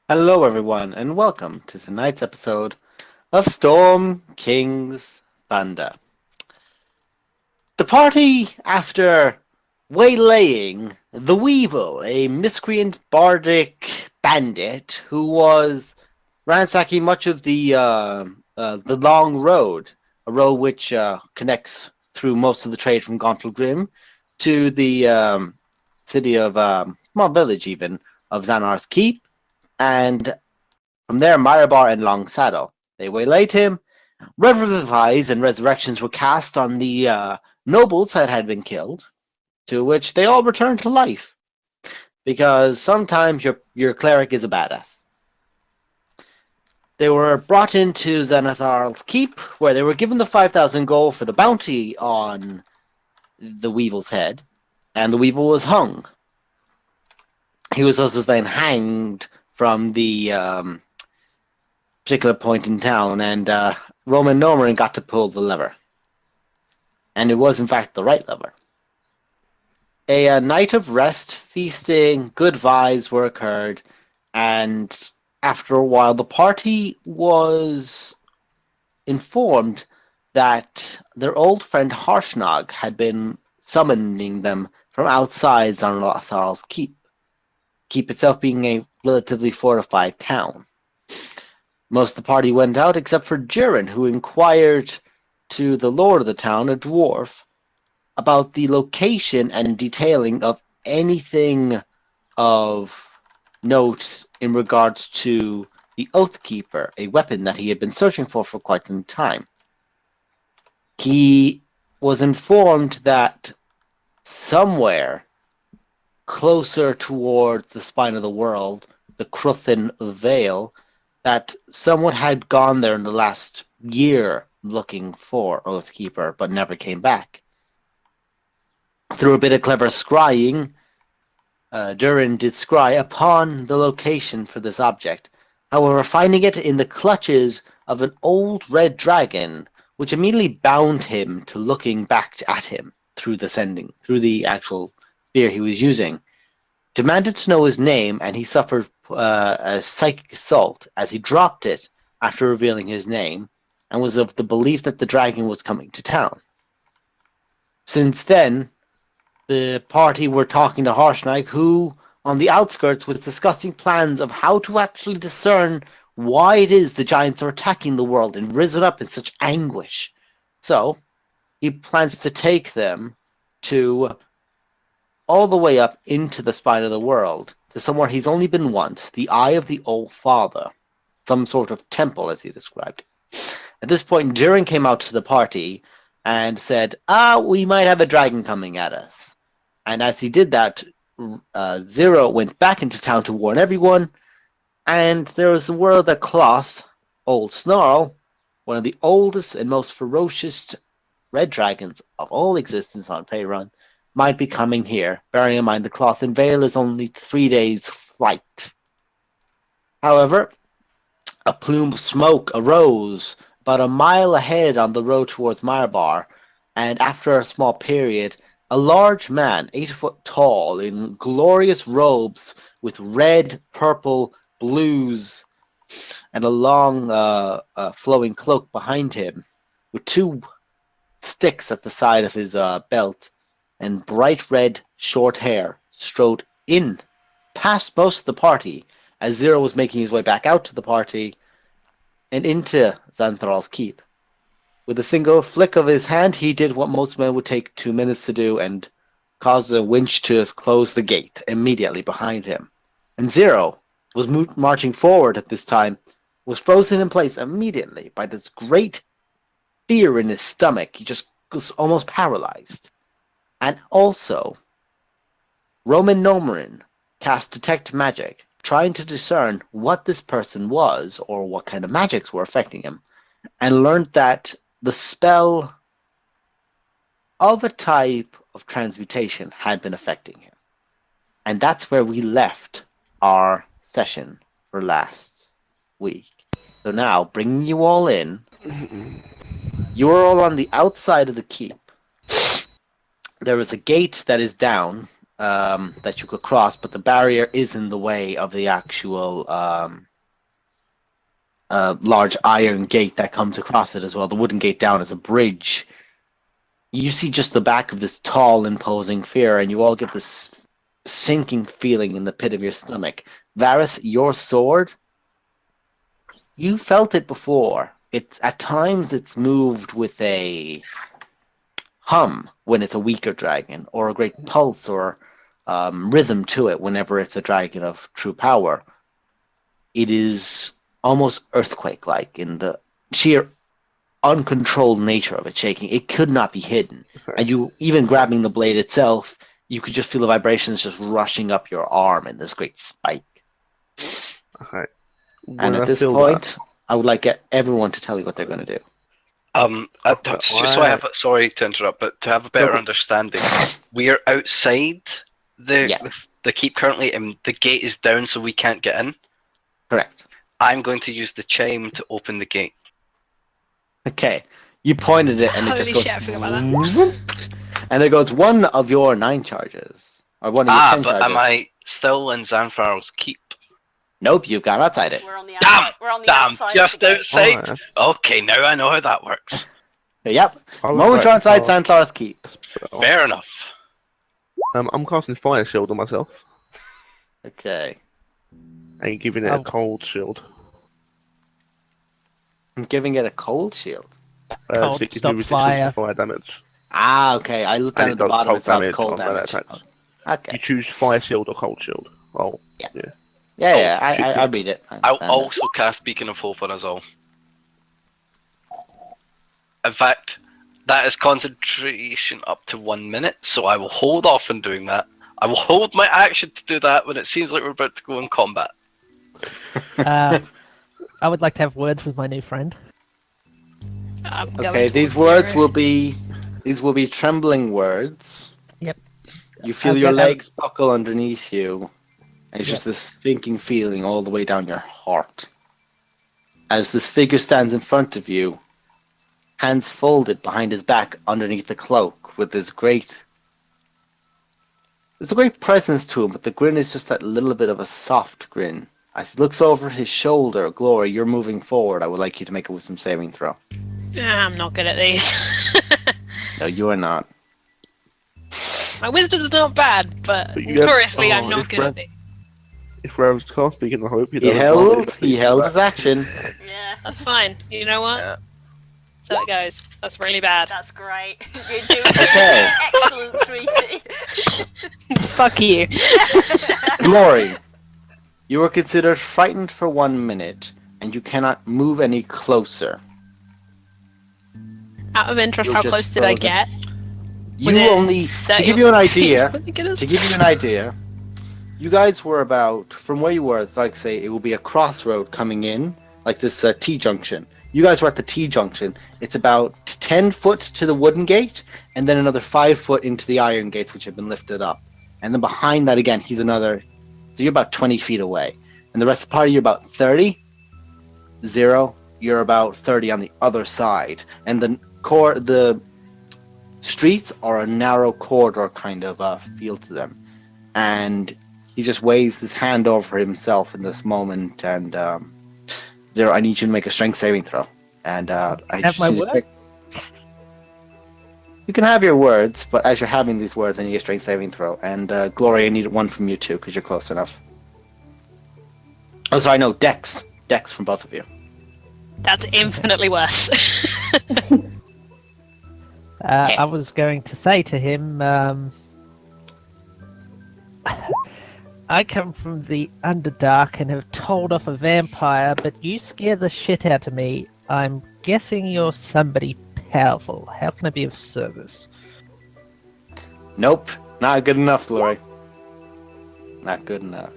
Hello, everyone, and welcome to tonight's episode of Storm King's Thunder. The party, after waylaying the Weevil, a miscreant bardic bandit who was ransacking much of the long road, a road which connects through most of the trade from Gauntlegrim to the city of small village even of Xanar's Keep, and from there, Marabar and Long Saddle. They waylaid him. Revives and resurrections were cast on the nobles that had been killed, to which they all returned to life. Because sometimes your cleric is a badass. They were brought into Xanathar's keep, where they were given the 5,000 gold for the bounty on the Weevil's head, and the Weevil was hung. He was also then hanged from the particular point in town, and Roman Norman got to pull the lever. And it was, in fact, the right lever. A night of rest, feasting, good vibes were occurred, and after a while, the party was informed that their old friend Harshnag had been summoning them from outside Zanlothar's keep. Keep itself being a relatively fortified town. Most of the party went out except for Jiren, who inquired to the lord of the town, a dwarf, about the location and detailing of anything of note in regards to the Oathkeeper, a weapon that he had been searching for quite some time. He was informed that somewhere closer towards the spine of the world, the Cruthin Vale, that someone had gone there in the last year looking for Oathkeeper, but never came back. Through a bit of clever scrying, Durin did scry upon the location for this object, however finding it in the clutches of an old red dragon, which immediately bound him to looking back at him through the actual spear he was using. Demanded to know his name, and he suffered a psychic assault as he dropped it after revealing his name, and was of the belief that the dragon was coming to town. Since then, the party were talking to Harshnag, who, on the outskirts, was discussing plans of how to actually discern why it is the giants are attacking the world and risen up in such anguish. So, he plans to take them to all the way up into the spine of the world, to somewhere he's only been once, the Eye of the Old Father, some sort of temple, as he described. At this point, Jiren came out to the party and said, we might have a dragon coming at us. And as he did that, Zero went back into town to warn everyone, and there was the word that Cloth, Old Snarl, one of the oldest and most ferocious red dragons of all existence on Faerun, might be coming here, bearing in mind the Cloth and Vale is only 3 days' flight. However, a plume of smoke arose about a mile ahead on the road towards Marabar, and after a small period, a large man, 8 foot tall, in glorious robes with red, purple, blues, and a long flowing cloak behind him, with 2 sticks at the side of his belt, and bright red short hair, strode in past most of the party as Zero was making his way back out to the party and into Xanthral's keep. With a single flick of his hand, he did what most men would take 2 minutes to do and caused a winch to close the gate immediately behind him. And Zero was marching forward at this time, was frozen in place immediately by this great fear in his stomach. He just was almost paralyzed. And also, Roman Nomarin cast Detect Magic, trying to discern what this person was or what kind of magics were affecting him, and learned that the spell of a type of transmutation had been affecting him. And that's where we left our session for last week. So now, bringing you all in, you are all on the outside of the keep. There is a gate that is down that you could cross, but the barrier is in the way of the actual large iron gate that comes across it as well. The wooden gate down as a bridge. You see just the back of this tall, imposing figure, and you all get this sinking feeling in the pit of your stomach. Varys, your sword, you felt it before. It's at times it's moved with a hum when it's a weaker dragon, or a great pulse or rhythm to it whenever it's a dragon of true power. It is almost earthquake-like in the sheer uncontrolled nature of it shaking. It could not be hidden. And you, even grabbing the blade itself, you could just feel the vibrations just rushing up your arm in this great spike. Okay. And at this point, I would like everyone to tell you what they're going to do. Just so I have, sorry to interrupt, but to have a better understanding, we are outside the keep currently, and the gate is down, so we can't get in. Correct. I'm going to use the chime to open the gate. Okay, you pointed it, and it just goes. Shit, I forgot about that. And there goes one of your 9 charges, or one of your 10 charges. Am I still in Zanfarrow's keep? Nope, you've got outside it. We're on the outside. We're on the outside. Just of the outside. Gate. Okay, now I know how that works. Yep. Moment you're outside Santar's keep. Fair enough. I'm casting Fire Shield on myself. Okay. And giving it a cold shield. I'm giving it a cold shield. So it gives me resistance to fire damage. Ah, okay. I looked down at the bottom. It's not cold damage. Okay. You choose Fire Shield or Cold Shield. Oh, yeah. I read it. I'll also cast Beacon of Hope on us all. In fact, that is concentration up to 1 minute, so I will hold off on doing that. I will hold my action to do that when it seems like we're about to go in combat. I would like to have words with my new friend. Okay, these words will be trembling words. Yep. You feel your legs buckle underneath you. And it's just this sinking feeling all the way down your heart. As this figure stands in front of you, hands folded behind his back underneath the cloak, with this great... There's a great presence to him, but the grin is just that little bit of a soft grin. As he looks over his shoulder, Glory, you're moving forward. I would like you to make a wisdom saving throw. I'm not good at these. No, you are not. My wisdom's not bad, but notoriously I'm not good at it. If Rose cast Beacon of Hope, he held his action. Yeah. That's fine. You know what? Yeah. So it goes. That's really bad. That's great. You're doing excellent, sweetie. Fuck you. Glory, you are considered frightened for 1 minute, and you cannot move any closer. Out of interest, how close did I get? You only, to give you an idea, you guys were about, from where you were, like say, it will be a crossroad coming in, like this T-junction. You guys were at the T-junction. It's about 10 foot to the wooden gate, and then another 5 foot into the iron gates, which have been lifted up. And then behind that again, he's another, so you're about 20 feet away. And the rest of the party, you're about 30. 0, you're about 30 on the other side. And the streets are a narrow corridor kind of feel to them. And he just waves his hand over himself in this moment, and 0, I need you to make a strength saving throw. And I have my word? You can have your words, but as you're having these words, I need a strength saving throw. And Gloria, I need one from you too, because you're close enough. Oh, sorry, no, Dex. Dex from both of you. That's infinitely worse. I was going to say to him, I come from the Underdark and have told off a vampire, but you scare the shit out of me. I'm guessing you're somebody powerful. How can I be of service? Nope, not good enough, Glory. Not good enough.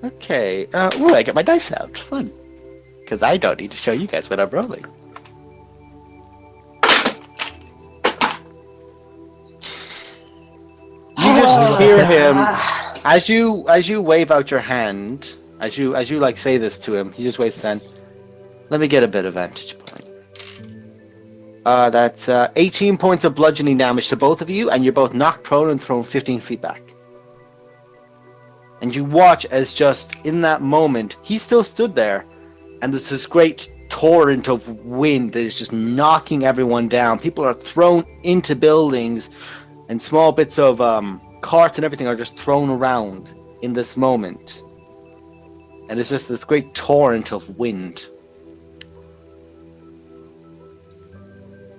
Okay, ooh, I get my dice out. Fun. Because I don't need to show you guys what I'm rolling. You just hear him as you wave out your hand, as you like say this to him. He just waves his hand. Let me get a bit of vantage point. That's 18 points of bludgeoning damage to both of you, and you're both knocked prone and thrown 15 feet back. And you watch as just in that moment, he still stood there, and there's this great torrent of wind that is just knocking everyone down. People are thrown into buildings, and small bits of carts and everything are just thrown around in this moment. And it's just this great torrent of wind.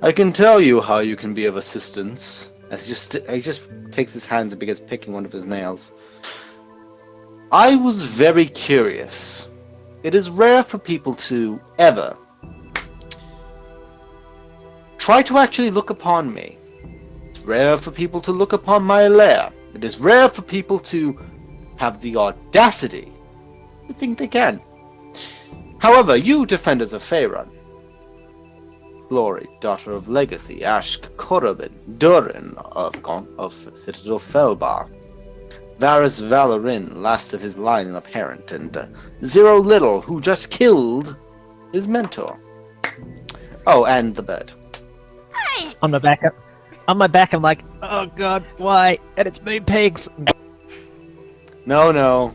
I can tell you how you can be of assistance. As he just takes his hands and begins picking one of his nails. I was very curious. It is rare for people to ever try to actually look upon me. It's rare for people to look upon my lair. It is rare for people to have the audacity to think they can. However, you defenders of Faerun, Glory, daughter of Legacy, Ashk, Korobin, Durin of Citadel Felbar, Varus Valorin, last of his line and a parent, and Zero Little, who just killed his mentor. Oh, and the bird. Hey! On my back, I'm like, oh god, why? And it's moon pigs. No.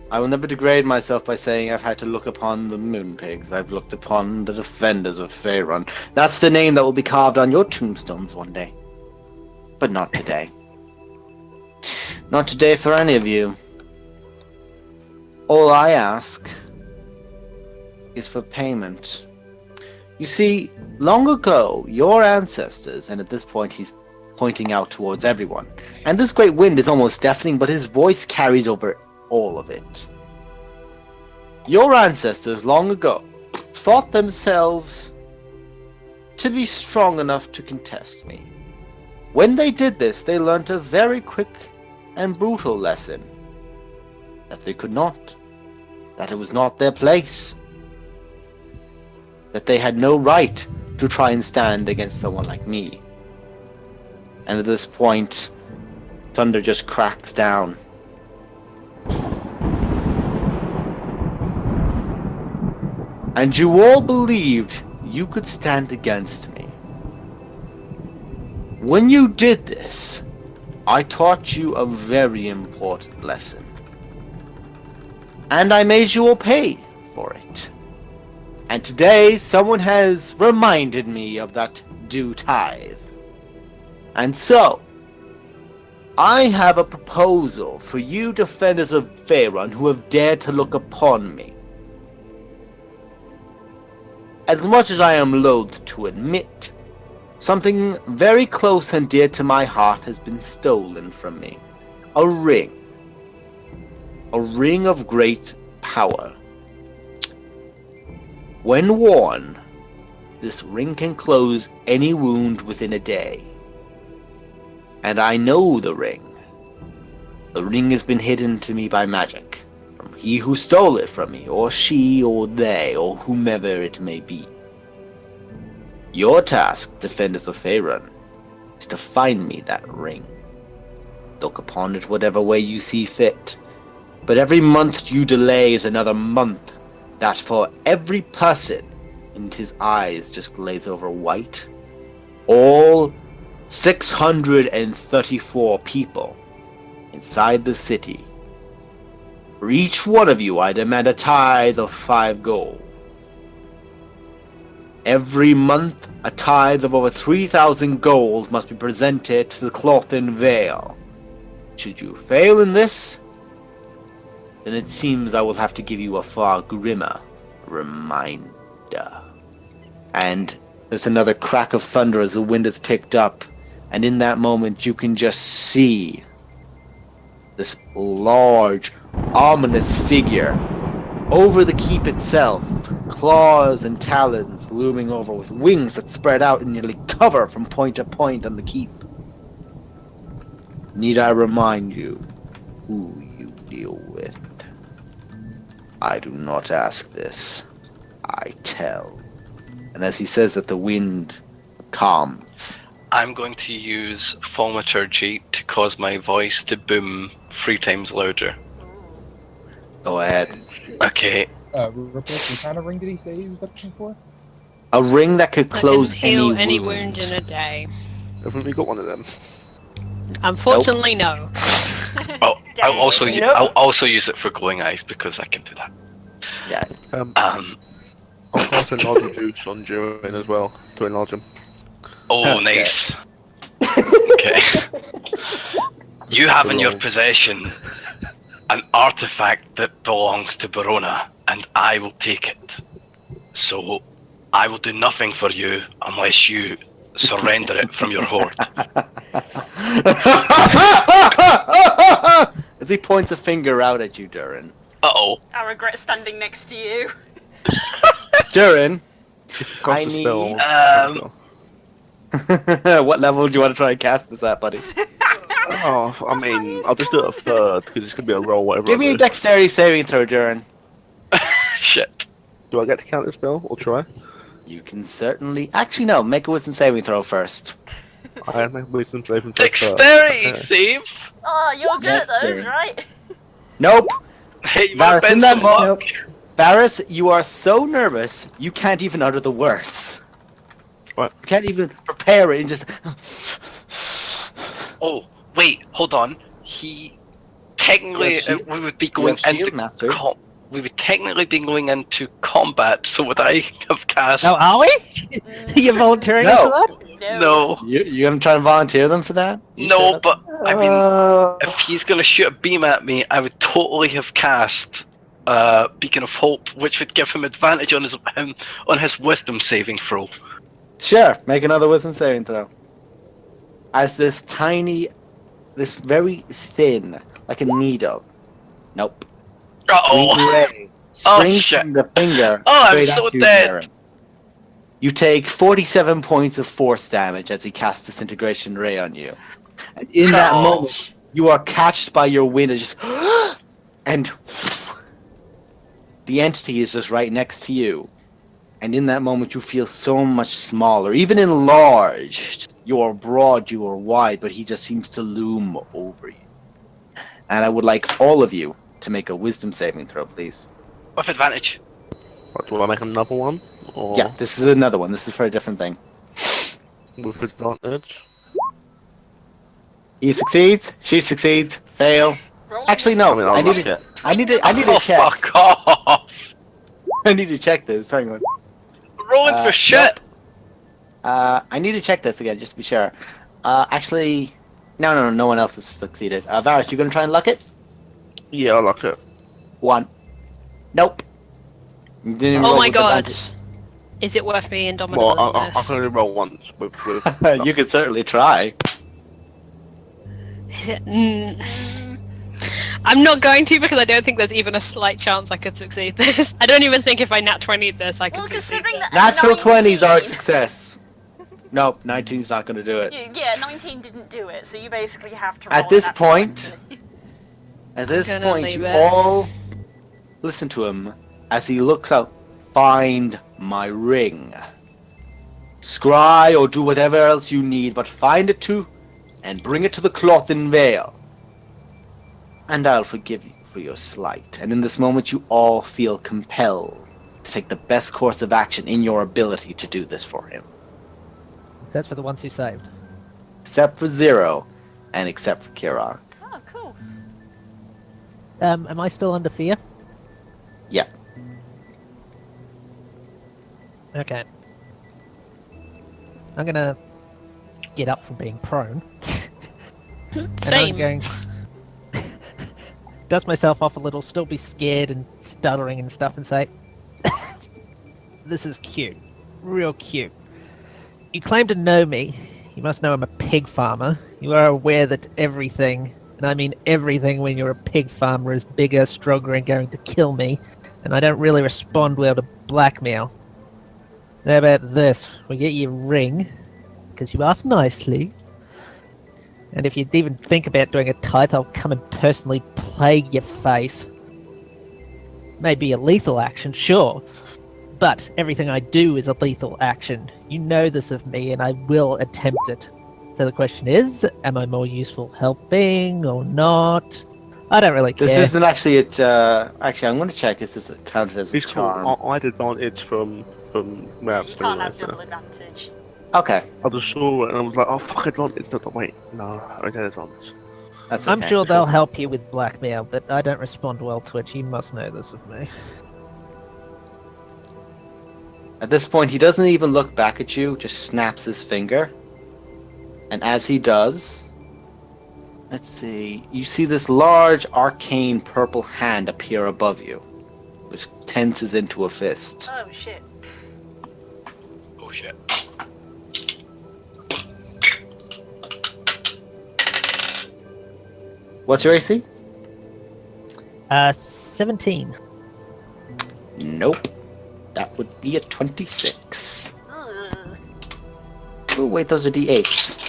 I will never degrade myself by saying I've had to look upon the moon pigs. I've looked upon the defenders of Faerun. That's the name that will be carved on your tombstones one day. But not today. Not today for any of you. All I ask is for payment. You see, long ago, your ancestors, and at this point he's pointing out towards everyone, and this great wind is almost deafening, but his voice carries over all of it. Your ancestors long ago thought themselves to be strong enough to contest me. When they did this, they learnt a very quick and brutal lesson. That they could not. That it was not their place. That they had no right to try and stand against someone like me. And at this point, thunder just cracks down. And you all believed you could stand against me. When you did this, I taught you a very important lesson. And I made you all pay for it. And today, someone has reminded me of that due tithe. And so, I have a proposal for you defenders of Faerun who have dared to look upon me. As much as I am loath to admit, something very close and dear to my heart has been stolen from me. A ring. A ring of great power. When worn, this ring can close any wound within a day. And I know the ring. The ring has been hidden to me by magic. From he who stole it from me, or she, or they, or whomever it may be. Your task, defenders of Faerun, is to find me that ring. Look upon it whatever way you see fit. But every month you delay is another month that for every person, and his eyes just glaze over white, all 634 people inside the city. For each one of you, I demand a tithe of 5 gold. Every month, a tithe of over 3,000 gold must be presented to the Clothin Vale. Should you fail in this, then it seems I will have to give you a far grimmer reminder. And there's another crack of thunder as the wind is picked up, and in that moment you can just see this large, ominous figure over the keep itself, claws and talons looming over with wings that spread out and nearly cover from point to point on the keep. Need I remind you who you deal with? I do not ask this, I tell. And as he says that, the wind calms. I'm going to use thaumaturgy to cause my voice to boom 3 times louder. Go ahead. Okay. Real quick, what kind of ring did he say he was looking for? A ring that could I close can heal any wound in a day. Haven't we got one of them? Unfortunately, no. I'll Dang. also use it for glowing eyes because I can do that. Yeah. I'll cast enlarge juice on Durin as well to enlarge him. Oh, Okay. nice. Okay. You have in your possession an artifact that belongs to Barona, and I will take it. So, I will do nothing for you unless you surrender it from your hoard. As he points a finger out at you, Durin. Uh-oh. I regret standing next to you. Durin, Cast I a spell. need... What level do you want to try and cast this at, buddy? Oh, I mean, I'll just do it a third because it's gonna be a roll, whatever. Give me a dexterity saving throw, Durin. Shit. Do I get to count the spell or try? You can certainly... Actually, no. Make a wisdom saving throw first. I have my wisdom saving throw Dexterity first. save! Oh, you're good Yes, at those, sir. right? Nope. Hey, you Varus, might in bend that some moment... luck. Varus, you are so nervous, you can't even utter the words. What? You can't even prepare it and just... Oh, wait, hold on. He... Technically, You have shield- we would be You going have shield into... mastery. We would technically be going into combat, so would I have cast... Oh, are we? You're volunteering No. for that? No. You're gonna try and volunteer them for that? You No, sure but, I mean, if he's gonna shoot a beam at me, I would totally have cast Beacon of Hope, which would give him advantage on his wisdom saving throw. Sure, make another wisdom saving throw. As this very thin, like a needle. Nope. Uh-oh. Green ray Oh, springs shit. from the finger. Oh, I'm straight so at you, dead. Darren. You take 47 points of force damage as he casts Disintegration Ray on you. And in that Oh. moment, you are catched by your wind and just... and... the entity is just right next to you. And in that moment, you feel so much smaller. Even enlarged. You are broad, you are wide, but he just seems to loom over you. And I would like all of you to make a wisdom saving throw, please. With advantage. What, do I make another one? Or Yeah, this is another one. This is for a different thing. with advantage? He succeeds, she succeeds, fail. Roll Actually, this- no. I mean, I'll I need look to. it. I need to. I need Oh, to check. fuck off! I need to check this. Hang on. Rolling for shit! I need to check this again just to be sure. Actually, no. No one else has succeeded. Varus, you gonna try and luck it? Yeah, I like it. 1. Nope. You didn't Oh roll my with god. advantage. Is it worth being indomitable Well, in I this? can only roll once with You could certainly try. Is it? I'm not going to because I don't think there's even a slight chance I could succeed this. I don't even think if I nat 20'd this I could Well, succeed considering this. that Natural 20s are a 19 success. Nope, 19's not gonna do it. Yeah, 19 didn't do it, so you basically have to roll At this a natural point, 20. At this gonna point, leave you it. all listen to him as he looks out. Find my ring. Scry or do whatever else you need, but find it too, and bring it to the cloth and veil. And I'll forgive you for your slight. And in this moment, you all feel compelled to take the best course of action in your ability to do this for him. That's for the ones who saved. Except for Zero, and except for Kirok. Oh, cool. Am I still under fear? Yeah. Okay. I'm gonna get up from being prone. And Same. I'm going dust myself off a little, still be scared and stuttering and stuff, and say, "This is cute, real cute. You claim to know me. You must know I'm a pig farmer. You are aware that everything, and I mean everything, when you're a pig farmer, is bigger, stronger, and going to kill me. And I don't really respond well to blackmail. How about this? We get you a ring, because you asked nicely. And if you'd even think about doing a tithe, I'll come and personally plague your face. Maybe a lethal action, sure. But everything I do is a lethal action. You know this of me, and I will attempt it. So the question is, am I more useful helping or not? I don't really care. This isn't actually a. Actually, I'm going to check. Is this counted as a He's charm? cool. I'd advantage from from You maps can't anyway, have double so advantage. Okay, I just saw it and I was like, oh fuck advantage. No, wait, no, I get advantage. that's okay. I'm sure they'll help you with blackmail, but I don't respond well to it. You must know this of me. At this point, he doesn't even look back at you, just snaps his finger. And as he does, let's see, you see this large arcane purple hand appear above you, which tenses into a fist. Oh shit. Oh shit. What's your AC? 17. Nope. That would be a 26. Ugh. Oh, wait, those are D8s.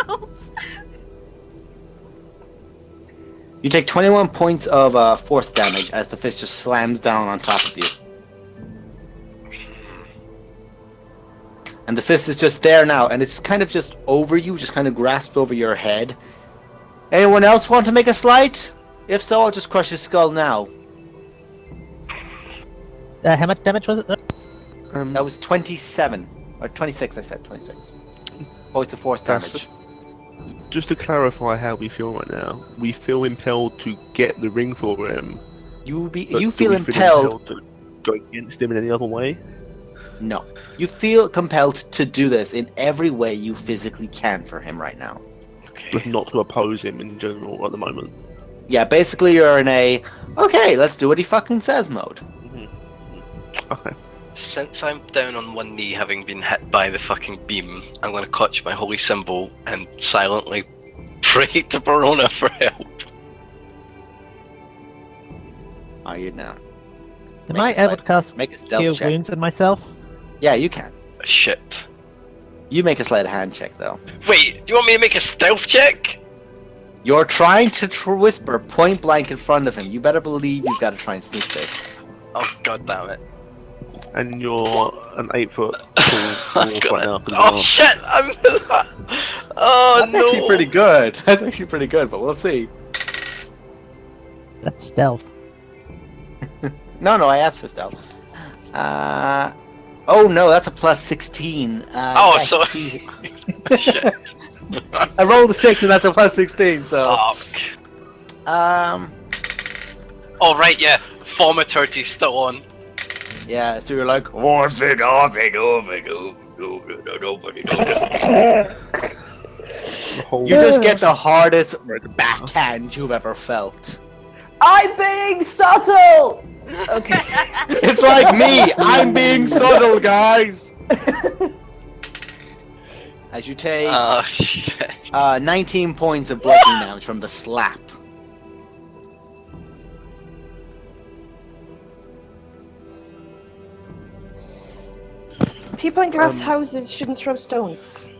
Girls. You take 21 points of force damage as the fist just slams down on top of you. And the fist is just there now, and it's kind of just over you, just kind of grasped over your head. Anyone else want to make a slight? If so, I'll just crush his skull now. How much damage was it? That was 27. Or 26, I said. 26. Points of force That's- damage. Just to clarify how we feel right now, we feel impelled to get the ring for him. You but feel do we impelled. to go against him in any other way? No. You feel compelled to do this in every way you physically can for him right now. Just Okay. not to oppose him in general at the moment. Yeah, basically you're in a, okay, let's do what he fucking says mode. Okay. Since I'm down on one knee having been hit by the fucking beam, I'm going to clutch my holy symbol and silently pray to Verona for help. Are you now? Am Make I a able sleight- to cast Make a Cure stealth check. Wounds on myself? Yeah, you can. Shit. You make a sleight of hand check, though. Wait, you want me to make a stealth check? You're trying to whisper point blank in front of him. You better believe you've got to try and sneak this. Oh god damn it. And you're an 8-foot tall dwarf right now. 'cause Oh you're- shit! I'm. Oh That's no! actually pretty good. That's actually pretty good, but we'll see. That's stealth. No, I asked for stealth. Oh no, that's a plus 16. Oh, yeah, so- it's easy. Shit. I rolled a 6 and that's a plus 16, so... Fuck. Um, Oh right, yeah. Thaumaturgy's still on. yeah, so you're like, nobody the whole You just get the hardest backhand you've ever felt. I'm being subtle! Okay. It's like me, I'm being subtle, guys! As you take Oh shit. 19 points of bludgeoning damage from the slap. People in glass houses shouldn't throw stones.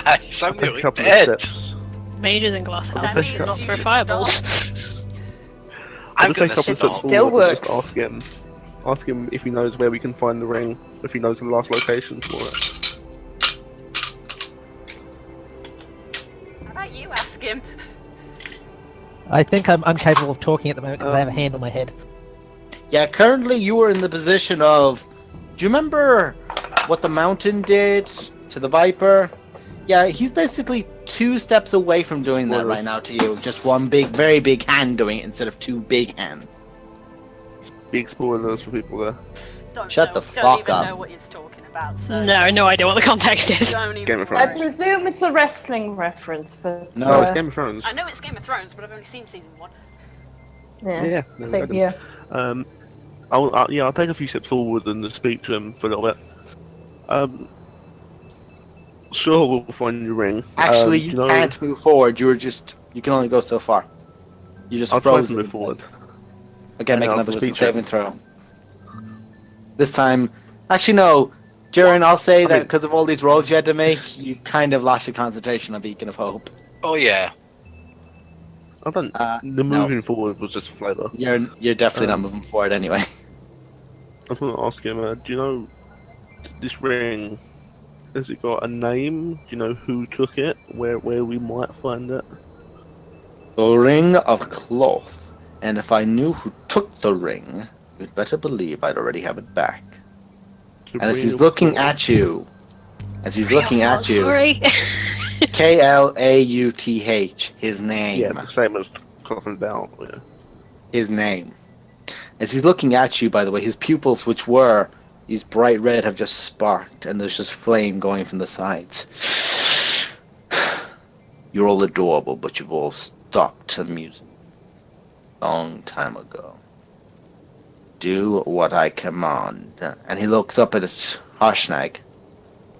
Guys, I'm take a nearly couple dead. of steps. Mages in glass That houses means should not you throw should fireballs. I'm Just take a gonna couple of steps stop. Still forward and just works. ask him if he knows where we can find the ring, if he knows the last location for it. How about you ask him? I think I'm incapable of talking at the moment because I have a hand on my head. Yeah, currently you are in the position of... Do you remember what the mountain did to the Viper? Yeah, he's basically 2 steps away from doing that right now to you. Just one big, very big hand doing it instead of 2 big hands. Big spoilers for people there. Shut the Don't fuck even up. know what he's talking about, so... No idea what the context is. Don't even Game of I Thrones. worry. presume it's a wrestling reference, but No, It's Game of Thrones. I know it's Game of Thrones, but I've only seen season 1. yeah, no, I same didn't. here. I'll take a few steps forward and just speak to him for a little bit. Sure, we'll find your ring. Actually, do you know- can't move forward. You can only go so far. You just I'll try frozen. to move forward. Again, And make I'll another wisdom speak to him. saving throw. This time, actually no, Jiren, I'll say that mean- because of all these rolls you had to make, you kind of lost your concentration on Beacon of Hope. Oh yeah. I don't. Uh, The no. moving forward was just flavour. You're definitely not Um, moving forward anyway. I was going to ask him. Do you know this ring, has it got a name? Do you know who took it? Where we might find it? The ring of cloth. And if I knew who took the ring, you'd better believe I'd already have it back. The And as ring he's of looking Claw. at you, Sorry. Klauth, his name. Yeah, the same as talking about. Yeah. His name. As he's looking at you, by the way, his pupils, which were these bright red, have just sparked, and there's just flame going from the sides. You're all adorable, but you've all stopped to music long time ago. Do what I command. And he looks up at his Harshnag.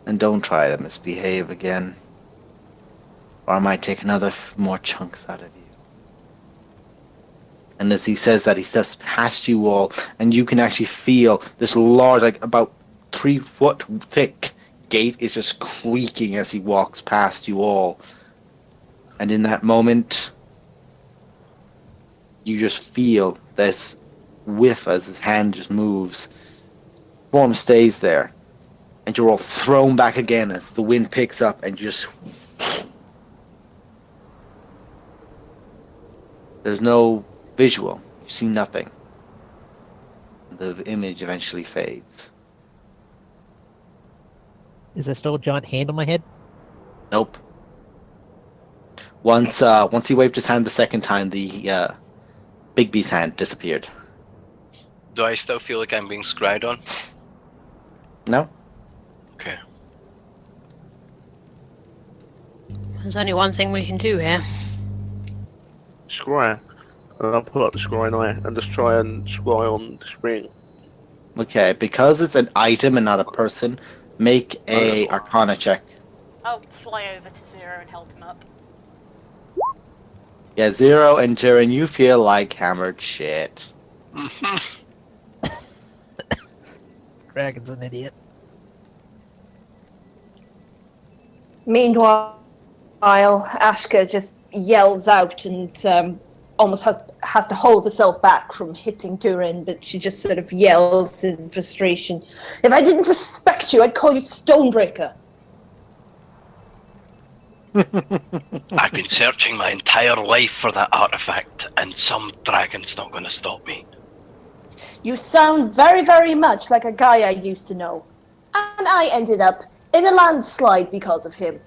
And don't try to misbehave again. Or I might take another more chunks out of you. And as he says that, he steps past you all, and you can actually feel this large, like about 3 foot thick gate is just creaking as he walks past you all. And in that moment, you just feel this whiff as his hand just moves. Form stays there, and you're all thrown back again as the wind picks up, and you just... There's no visual. You see nothing. The image eventually fades. Is there still a giant hand on my head? Nope. Once he waved his hand the second time, the Bigby's hand disappeared. Do I still feel like I'm being scryed on? No? Okay. There's only one thing we can do here. Scry. And I'll pull up the scrying eye and just try and scry on this ring. Okay, because it's an item and not a person, make a Arcana check. I'll fly over to Zero and help him up. Yeah, Zero and Jiren, you feel like hammered shit. Dragon's an idiot. Meanwhile, Ashka just yells out and almost has to hold herself back from hitting Durin, but she just sort of yells in frustration. If I didn't respect you, I'd call you Stonebreaker. I've been searching my entire life for that artifact, and some dragon's not going to stop me. You sound very, very much like a guy I used to know. And I ended up in a landslide because of him.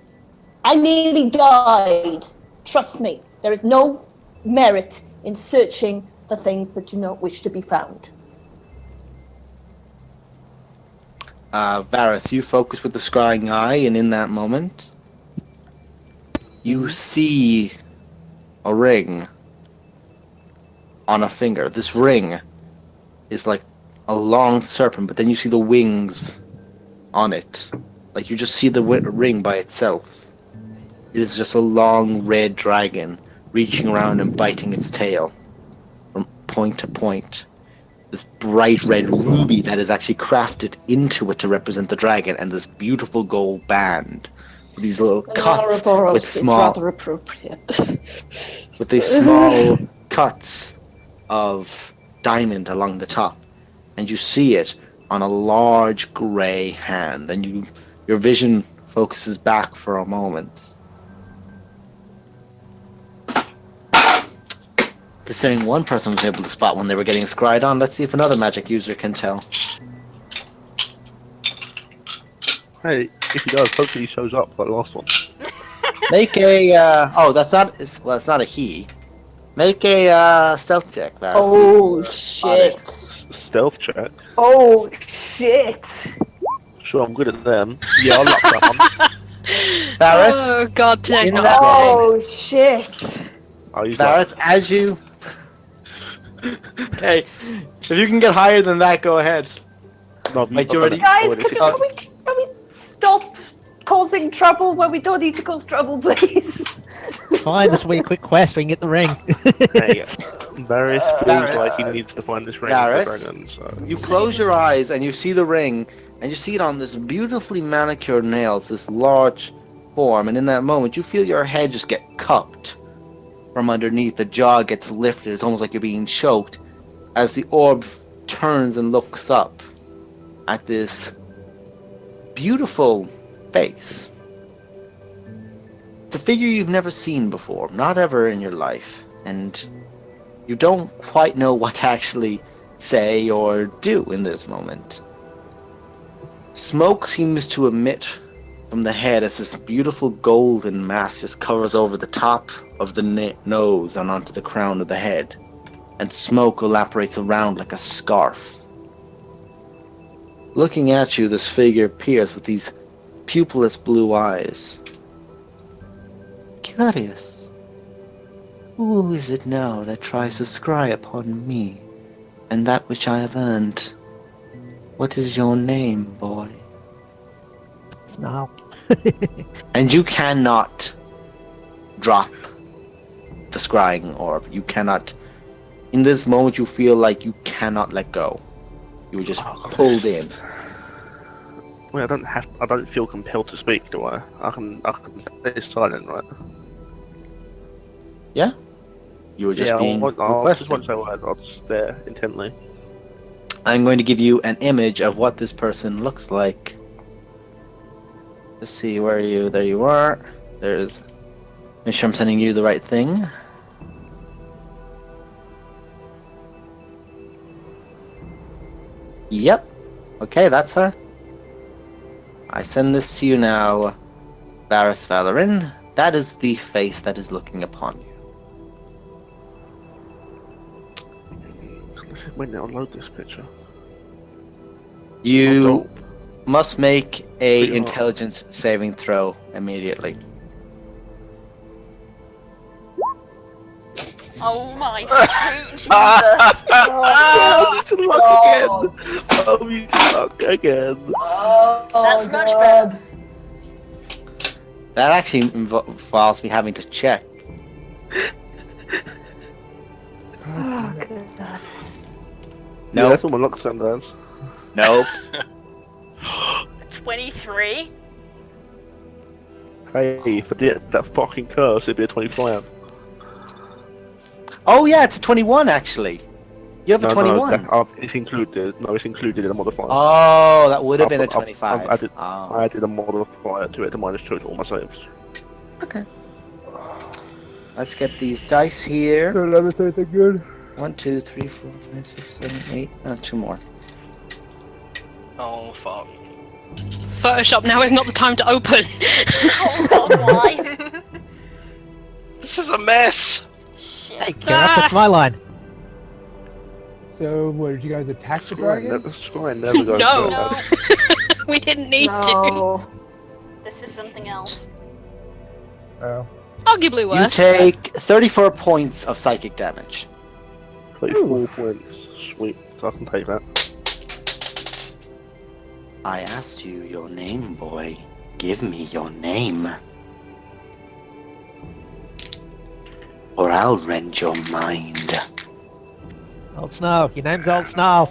I nearly died. Trust me, there is no merit in searching for things that do not wish to be found. Varys, you focus with the scrying eye, and in that moment, you see a ring on a finger. This ring is like a long serpent, but then you see the wings on it. Like you just see the ring by itself. It is just a long red dragon reaching around and biting its tail from point to point. This bright red ruby that is actually crafted into it to represent the dragon, and this beautiful gold band with these little cuts with small, rather appropriate. with these small cuts of diamond along the top, and you see it on a large grey hand, and your vision focuses back for a moment. Considering one person was able to spot when they were getting scryed on, let's see if another magic user can tell. Hey, if he does, hopefully he shows up like the last one. Make a that's not a he. Make a stealth check, Varys. Oh shit! Stealth check. Oh shit! Sure, I'm good at them. Yeah, I'll lock that one. Varys, Oh god, today's In not that- a day. Oh shit! I'll use that. Varys, as you... Okay, if you can get higher than that, go ahead. No, Wait, you already- Guys, can we stop causing trouble when we don't need to cause trouble, please? Fine, this will be a quick quest. We can get the ring. Hey, Varys feels Varys. like he needs to find this ring Varys. for the dragon, so... You close your eyes and you see the ring, and you see it on this beautifully manicured nails, this large form, and in that moment you feel your head just get cupped from underneath. The jaw gets lifted. It's almost like you're being choked as the orb turns and looks up at this beautiful face. It's a figure you've never seen before, not ever in your life, and you don't quite know what to actually say or do in this moment. Smoke seems to emit from the head as this beautiful golden mask just covers over the top of the nose and onto the crown of the head, and smoke evaporates around like a scarf. Looking at you, this figure appears with these pupilless blue eyes. Curious. Who is it now that tries to scry upon me, and that which I have earned? What is your name, boy? Snarl. And you cannot drop the scrying orb. You cannot... In this moment, you feel like you cannot let go. You were just pulled in. Well, I don't feel compelled to speak, do I? I can stay silent, right? Yeah? You were just being I'll just requested. I'll just stare intently. I'm going to give you an image of what this person looks like. Let's see, where are you? There you are. There's... Make sure I'm sending you the right thing. Yep. Okay, that's her. I send this to you now, Varys Valorin. That is the face that is looking upon you. Let's see when they'll load this picture. You must make a Pretty hard. intelligence saving throw immediately. Oh my sweet Jesus. Oh, you should luck again! Oh, you should luck again! That's much better. That actually involves me having to check. Oh, good God. Yeah, Nope. that's what my luck sound does. Nope. 23? Hey, for that fucking curse, it'd be a 25. Oh yeah, it's a 21 actually. You have a No, 21. it's included. No, it's included in the modifier. Oh, that would have been a I've 25. added- Oh. I added a modifier to it to -2 to all my saves. Okay. Let's get these dice here. Don't ever say anything good. 1, 2, 3, 4, 5, 6, 7, 8. Two more. Oh, fuck. Photoshop now is not the time to open. Oh God, why? This is a mess! Hey, Shit. get up, that's my line. So, what, did you guys attack the dragon? Scry never goes No. No, bad. We didn't need to. No. this is something else. Oh. Arguably You worse. take 34 points of psychic damage. 34 points. Sweet. So I can take that. I asked you your name, boy. Give me your name. Or I'll rend your mind. Old Snarl, your name's Old Snarl.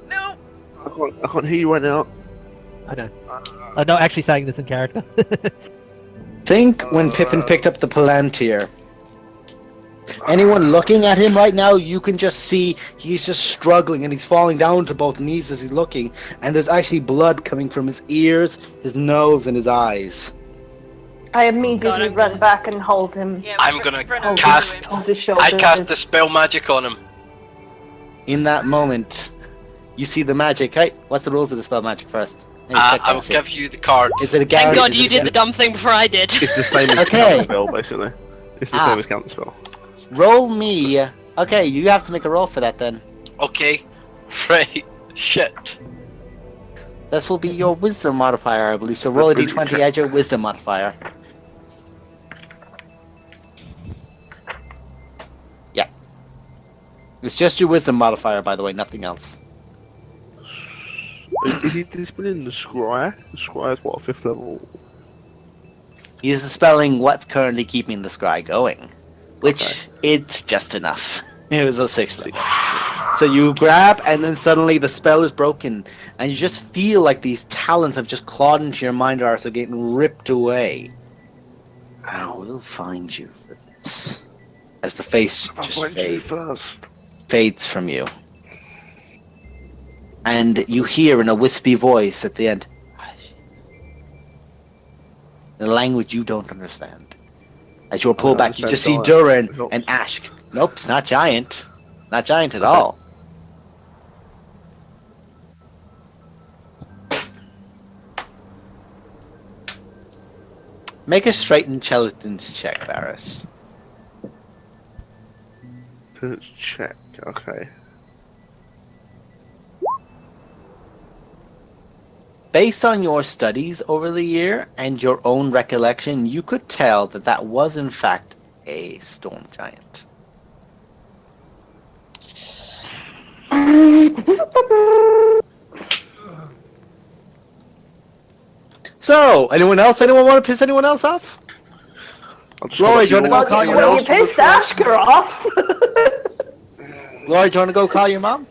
No. I can't hear you right now. I know. I'm not actually saying this in character. Think when Pippin picked up the Palantir. Anyone looking at him right now, you can just see he's just struggling and he's falling down to both knees as he's looking, and there's actually blood coming from his ears, his nose, and his eyes. I immediately God, run back and hold him Yeah, I'm run- gonna run over cast- to him. on the shoulders. I cast Dispel Magic on him. In that moment, you see the magic, right? What's the rules of the spell magic first? Hey, check that I'll shit. give you the card. Is it a Thank guarantee? God you did the dumb thing before I did. It's the same as Okay. counter spell, basically. It's the Ah. same as counter spell. Roll me. Okay, you have to make a roll for that then. Okay. Right. Shit. This will be your wisdom modifier, I believe. So roll a d20, add your wisdom modifier. Yeah. It's just your wisdom modifier, by the way, nothing else. Is he dispelling the scry? The scry is what, 5th level? He's dispelling what's currently keeping the scry going, which Okay. it's just enough. It was a 6th level. So you grab, and then suddenly the spell is broken, and you just feel like these talons have just clawed into your mind and are so getting ripped away. I will find you for this. As the face I'll just find you fades, first. fades from you. And you hear in a wispy voice at the end, "Hush, in a language you don't understand. As you pull I back, you understand just see giant. Durin It helps. and Ashk. Nope, it's not giant. Not giant at Okay. all. Make a straight intelligence check, Varys. Let's check. Okay. Based on your studies over the year and your own recollection, you could tell that that was in fact a storm giant. So, anyone else? Anyone want to piss anyone else off? I'll just Lori, hold do you up want to go call your- your Well, mom? you pissed Ashker off. Lori, do you want to go call your mom?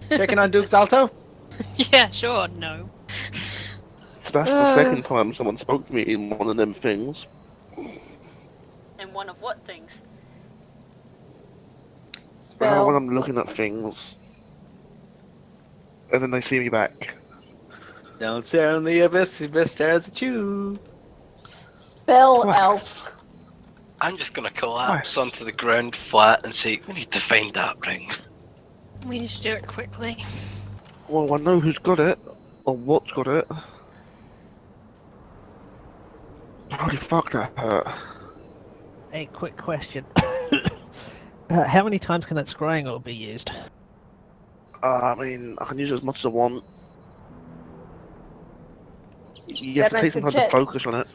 Checking on Duke's Alto? Yeah, sure. No. So that's the second time someone spoke to me in one of them things. And one of what things? When Spell. I'm looking at things, and then they see me back. Don't stare in the abyss, the abyss stares at you. Spell What? elf. I'm just gonna collapse Nice. onto the ground flat and say, we need to find that ring. We need to do it quickly. Well, I know who's got it, or what's got it. Holy fuck, that hurt. A quick question. How many times can that scrying orb be used? I mean, I can use it as much as I want. You have to Then I take some time to suggest- focus on it.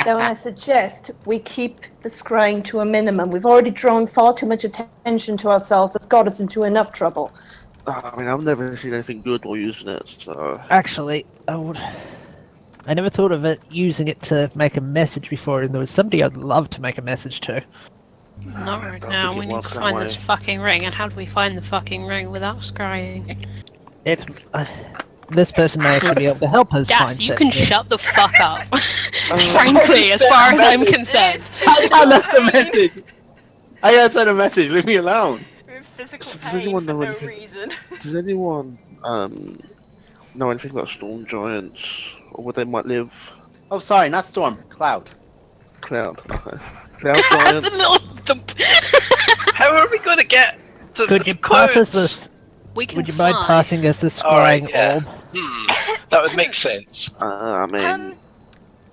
Then I suggest we keep the scrying to a minimum. We've already drawn far too much attention to ourselves. That's got us into enough trouble. I mean, I've never seen anything good while using it, so... Actually, I never thought of it using it to make a message before, and there was somebody I'd love to make a message to. Not I right don't now. think it We need to works that find way. this fucking ring. And how do we find the fucking ring without scrying? It. This person may actually be able to help us Gas, find you said can ring. shut the fuck up. Frankly, as far as I'm concerned. I left a message. I gotta send a message. Leave me alone. We're in physical Does pain anyone for know no anything? reason. Does anyone, know anything about storm giants, or where they might live? Oh, sorry, not storm. Cloud. Cloud, okay. Cloud The giants? little dump. How are we gonna get to Could the you pass us clouds? this? We can Would you fly. mind passing us this Alright, scrying yeah. orb? That would make sense. I mean,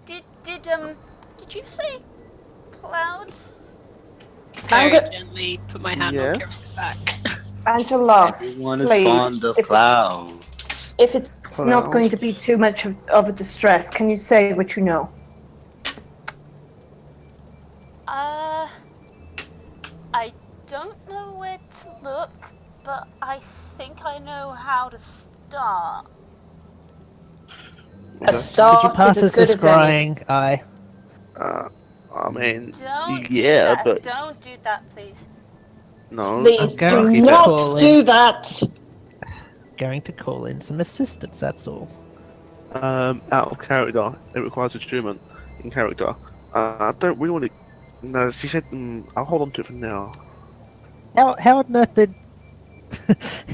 Did you say clouds? Very Anga- gently put my hand on Kira's back. Angelos, Everyone is please. fond of if, clouds. if it's not going to be too much of a distress, can you say what you know? I don't know where to look, but I think I know how to start. A okay. start Could you pass is as us this good as any. scrying? Aye. I mean, Don't do yeah, that. but Don't do that, please. no. Please Okay, do I'll keep it not cool, do that. Going to call in some assistance. That's all. Out of character, it requires attunement in character. I don't really want to. No, she said, I'll hold on to it for now. How on earth did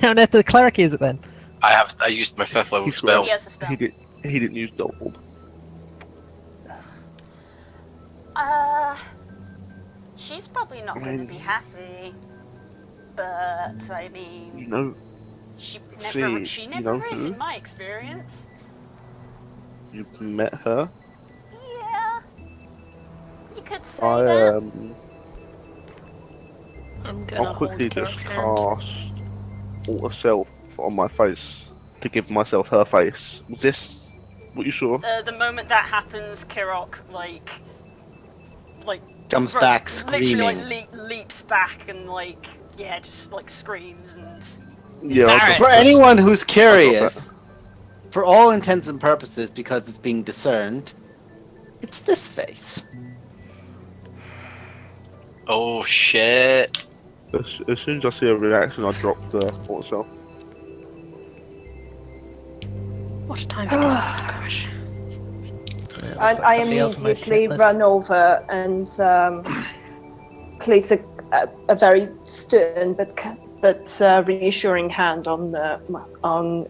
how on earth the cleric use it then? I used my 5th level He's spell. He has a spell. He didn't use the orb. She's probably not I going to mean- be happy. But I mean, You know, she see, never you never know is who? in my experience. you met her. Yeah, you could say I that. I'm gonna I'll quickly hold just Kira's hand. cast Alter Self on my face to give myself her face. Was this what you saw? The moment that happens, Kirok like Comes ru- back literally screaming. leaps back and just screams and Yeah, Zarek. I'll For drop that. anyone who's I curious, got for all intents and purposes, because it's being discerned, it's this face. Oh shit. As soon as I see a reaction, I drop the Alter Self. What a time for this to crash. I immediately run over and place a very stern but reassuring hand on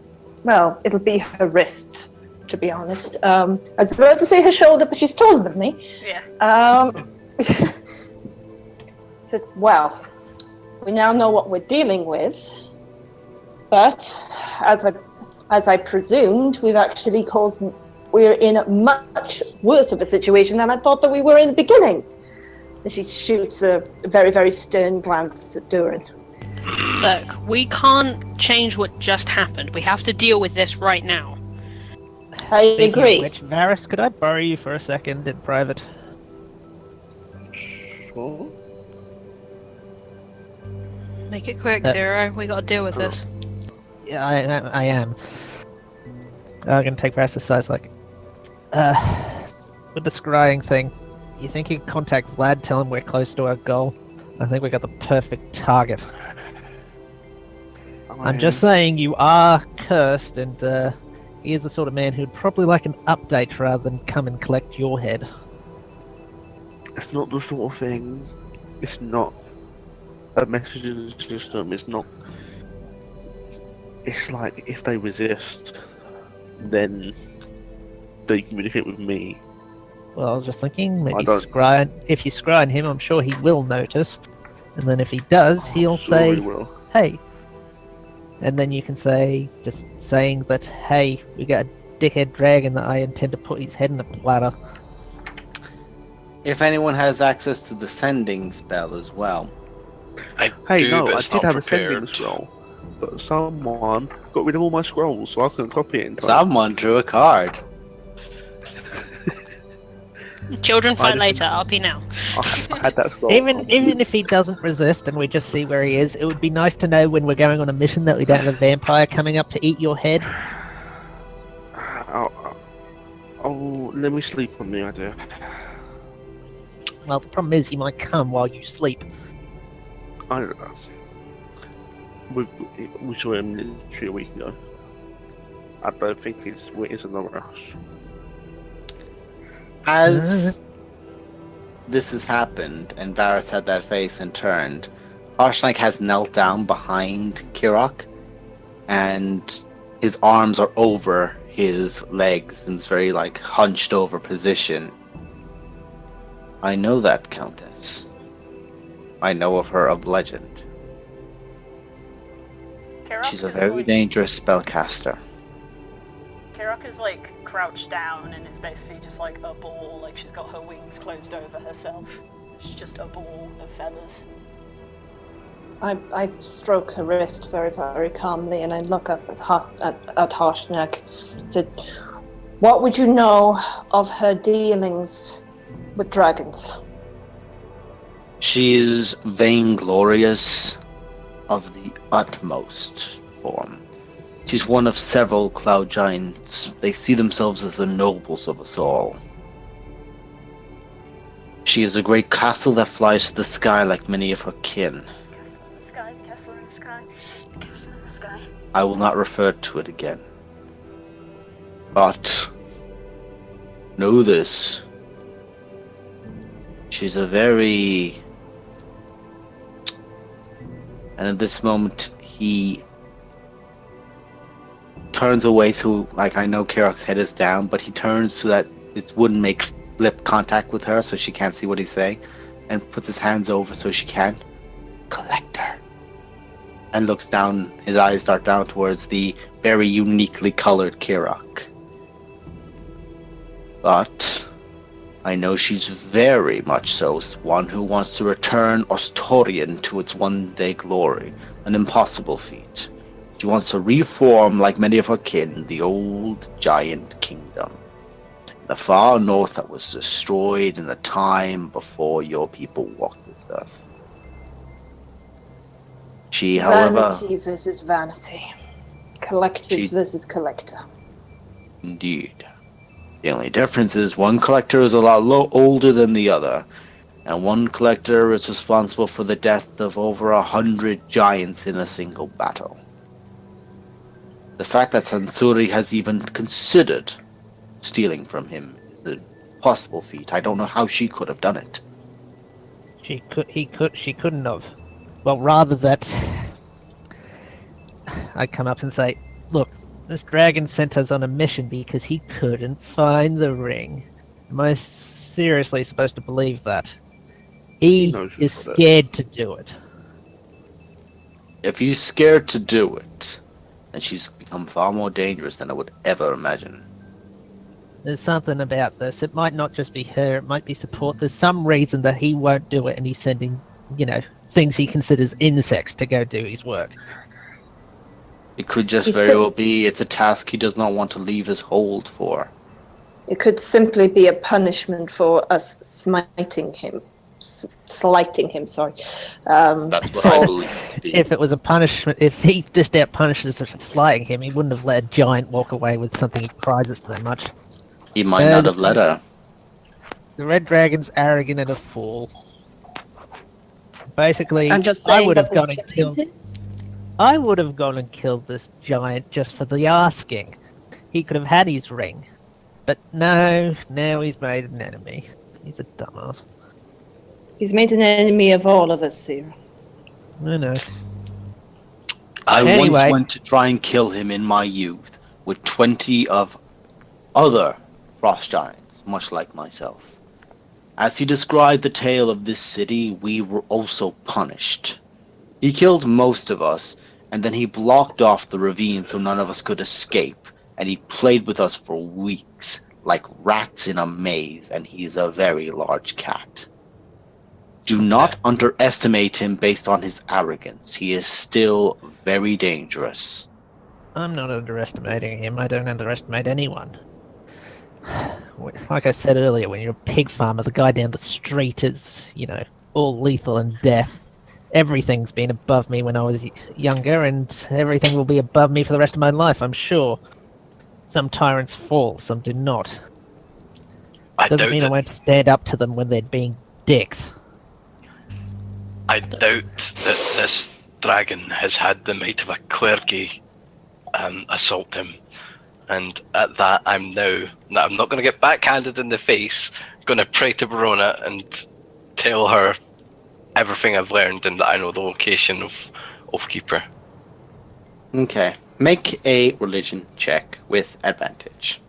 it'll be her wrist to be honest. I was about to say her shoulder, but she's taller than me. Yeah. Said, well, we now know what we're dealing with, but as I presumed, we're in a much worse of a situation than I thought that we were in the beginning. And she shoots a very, very stern glance at Durin. Look, we can't change what just happened. We have to deal with this right now. I Speaking agree. of which, Varys, could I borrow you for a second in private? Sure. Make it quick, Zero. We gotta deal with this. Yeah, I am. I'm gonna take Varys aside. It's like, with the scrying thing, you think you can contact Vlad, tell him we're close to our goal? I think we got the perfect target. I'm just saying you are cursed, and he is the sort of man who'd probably like an update rather than come and collect your head. It's not the sort of thing. It's not a messaging system. It's not. It's like if they resist, then they communicate with me. Well, I was just thinking, maybe don't- if you scry on him, I'm sure he will notice. And then if he does, he'll Sure say, he will. hey. And then you can say, just saying that, hey, we got a dickhead dragon that I intend to put his head in a platter. If anyone has access to the sending spell as well. I Hey, do, no, but I it's did not have a prepared. sending scroll, but someone got rid of all my scrolls, so I couldn't copy it in time. Someone drew a card. Children fight just- later. RP now. I had that scroll. Even if he doesn't resist and we just see where he is, it would be nice to know when we're going on a mission that we don't have a vampire coming up to eat your head. Oh, let me sleep on the idea. Well, the problem is he might come while you sleep. I don't know. We saw him literally a week ago. I don't think it's in a rush. As this has happened and Varys had that face and turned, Harshnag has knelt down behind Kirok and his arms are over his legs in this very hunched over position. I know that Countess. I know of her of legend. She's a very dangerous spellcaster. Kirok is crouched down and it's basically just like a ball, like she's got her wings closed over herself. She's just a ball of feathers. I stroke her wrist very, very calmly, and I look up at Harshnag. Said, "What would you know of her dealings with dragons?" She is vainglorious of the utmost form. She's one of several cloud giants. They see themselves as the nobles of us all. She is a great castle that flies to the sky like many of her kin. Castle in the sky, castle in the sky, castle in the sky. I will not refer to it again. But know this. She's a very... And at this moment, he turns away so, I know Kirok's head is down, but he turns so that it wouldn't make lip contact with her so she can't see what he's saying, and puts his hands over so she can. Collector. And looks down, his eyes dart down towards the very uniquely colored Kirok. But I know she's very much so one who wants to return Ostorian to its one-day glory, an impossible feat. She wants to reform, like many of her kin, the old giant kingdom, the far north that was destroyed in the time before your people walked this earth. She, however... Vanity versus vanity. Collectors versus collector. Indeed. The only difference is one collector is a lot older than the other, and one collector is responsible for the death of over 100 giants in a single battle. The fact that Sansuri has even considered stealing from him is an impossible feat. I don't know how she could have done it. She couldn't have. Well, rather that I come up and say, look, This dragon sent us on a mission because he couldn't find the ring. Am I seriously supposed to believe that? He knows is you've got it. scared to do it. If he's scared to do it, then she's become far more dangerous than I would ever imagine. There's something about this. It might not just be her, it might be support. There's some reason that he won't do it and he's sending, things he considers insects to go do his work. It could just He very said- well be it's a task he does not want to leave his hold for. It could simply be a punishment for us smiting him. Slighting him, sorry. That's what I believe to be. If it was a punishment, if he just out punishes us for slighting him, he wouldn't have let a giant walk away with something he prizes so much. He might not have let her. The red dragon's arrogant and a fool. Basically, I'm just I saying would have that gone this and killed. giant is- I would have gone and killed this giant just for the asking. He could have had his ring, but no. Now he's made an enemy. He's a dumbass. He's made an enemy of all of us, Sarah. I know. I Anyway. once went to try and kill him in my youth with 20 of other frost giants, much like myself. As he described the tale of this city, we were also punished. He killed most of us, and then he blocked off the ravine so none of us could escape, and he played with us for weeks, like rats in a maze, and he's a very large cat. Do not underestimate him based on his arrogance. He is still very dangerous. I'm not underestimating him. I don't underestimate anyone. Like I said earlier, when you're a pig farmer, the guy down the street is, all lethal and death. Everything's been above me when I was younger, and everything will be above me for the rest of my life, I'm sure. Some tyrants fall, some do not. I Doesn't doubt mean I that. won't stand up to them when they're being dicks. I doubt that this dragon has had the might of a clergy assault him. And at that, I'm not going to get backhanded in the face. Going to pray to Verona and tell her everything I've learned and that I know the location of Oathkeeper. Okay. Make a religion check with advantage.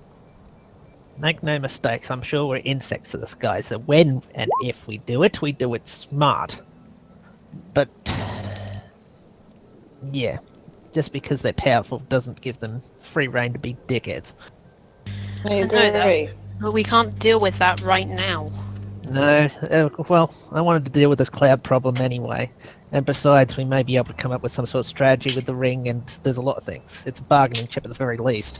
Make no mistakes, I'm sure we're insects to this guy, so when and if we do it smart. But, yeah, just because they're powerful doesn't give them free rein to be dickheads. I know that. agree. But we can't deal with that right now. No, well, I wanted to deal with this cloud problem anyway. And besides, we may be able to come up with some sort of strategy with the ring, and there's a lot of things. It's a bargaining chip at the very least.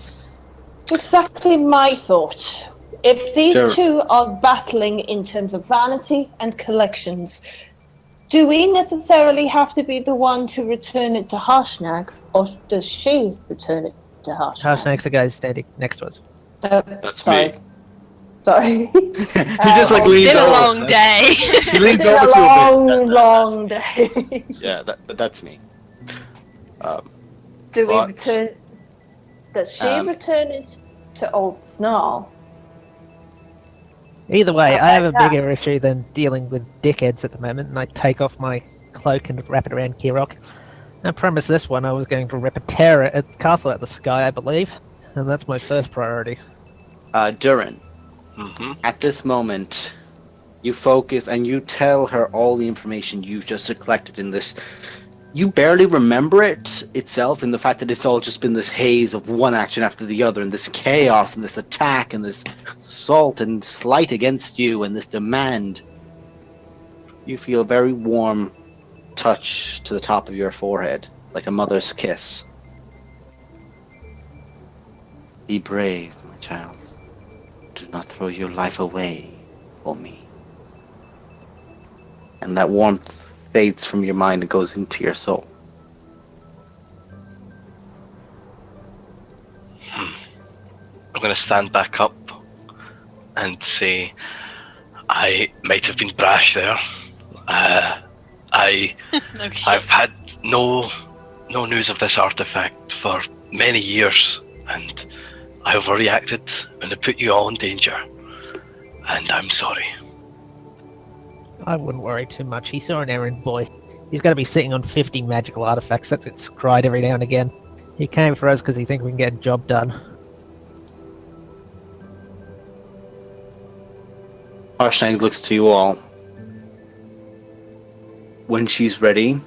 Exactly my thought. If these Sure. two are battling in terms of vanity and collections, do we necessarily have to be the one to return it to Harshnag, or does she return it to Harshnag? Harshnag's the guy standing next to us. That's sorry. me. Sorry. He just like It's leans It's been a over. long day. He leans It's been over a to long, a bit. long day. Yeah, that's me. Do we But, return? Does she um, return it to Old Snarl? Either way, I have a Yeah. bigger issue than dealing with dickheads at the moment, and I take off my cloak and wrap it around Kirok. I promised this one I was going to rip a terror at castle at the sky, I believe, and that's my first priority. Durin, Mm-hmm. at this moment, you focus and you tell her all the information you've just collected in this. You barely remember it itself, in the fact that it's all just been this haze of one action after the other, and this chaos, and this attack, and this assault and slight against you, and this demand. You feel a very warm touch to the top of your forehead, like a mother's kiss. Be brave, my child. Do not throw your life away for me. And that warmth fades from your mind and goes into your soul. I'm going to stand back up and say, I might have been brash there. No shit. I've had no news of this artifact for many years, and I overreacted and it put you all in danger. And I'm sorry. I wouldn't worry too much. He saw an errand boy. He's going to be sitting on 50 magical artifacts that's scryed every now and again. He came for us because he thinks we can get a job done. Harshnag looks to you all. When she's ready,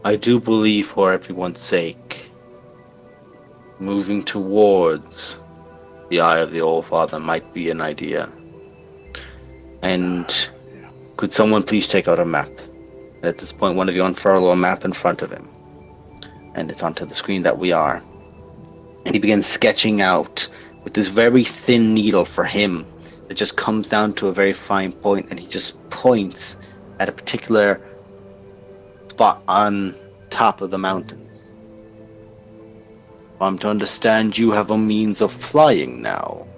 I do believe for everyone's sake, moving towards the Eye of the Old Father might be an idea. And could someone please take out a map? At this point, one of you unfurl a map in front of him. And it's onto the screen that we are. And he begins sketching out with this very thin needle for him. It just comes down to a very fine point, and he just points at a particular spot on top of the mountains. I'm to understand you have a means of flying now.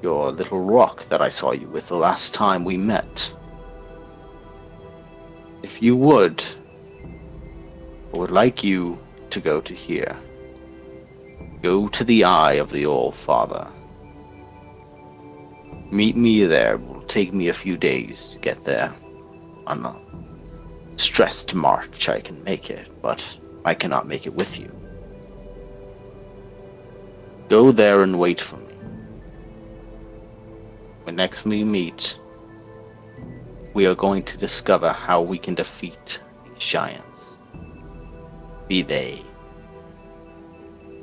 Your little rock that I saw you with the last time we met. If you would, I would like you to go to here. Go to the Eye of the All Father. Meet me there. It will take me a few days to get there. On a stressed march I can make it, but I cannot make it with you. Go there and wait for me. When next we meet, we are going to discover how we can defeat these giants. Be they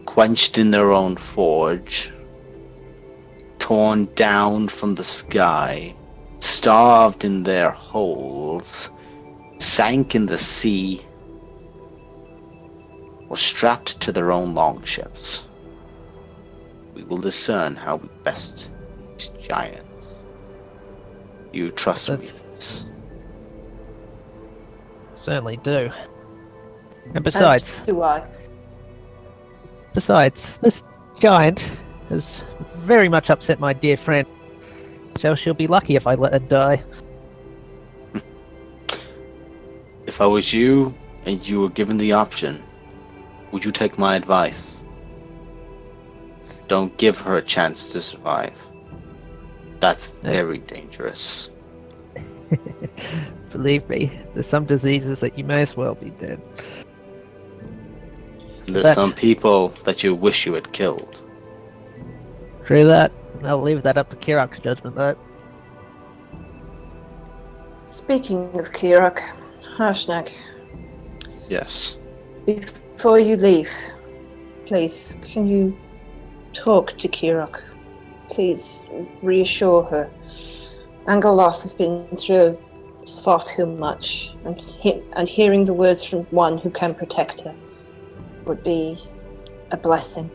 quenched in their own forge, torn down from the sky, starved in their holes, sank in the sea, or strapped to their own longships. We will discern how we best these giants. You trust me in this? Certainly do. And besides, As do I. this giant has very much upset my dear friend. So she'll be lucky if I let her die. If I was you and you were given the option, would you take my advice? Don't give her a chance to survive. That's very dangerous. Believe me, there's some diseases that you may as well be dead. And there's But- some people that you wish you had killed. True that. I'll leave that up to Kirok's judgment, though. Speaking of Kirok, Harshnag, Yes. before you leave, please, can you talk to Kirok? Please reassure her. Angelos has been through far too much, and hearing the words from one who can protect her would be a blessing.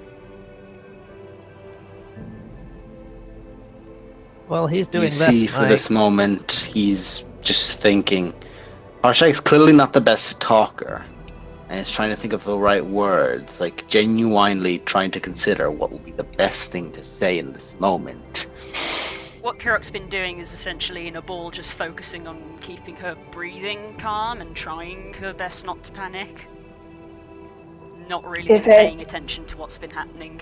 Well, he's doing You this, see, for mate. this moment, he's just thinking. Harshag's clearly not the best talker, and he's trying to think of the right words, like genuinely trying to consider what will be the best thing to say in this moment. What Kirok's been doing is essentially in a ball just focusing on keeping her breathing calm and trying her best not to panic. Not really been If it- paying attention to what's been happening.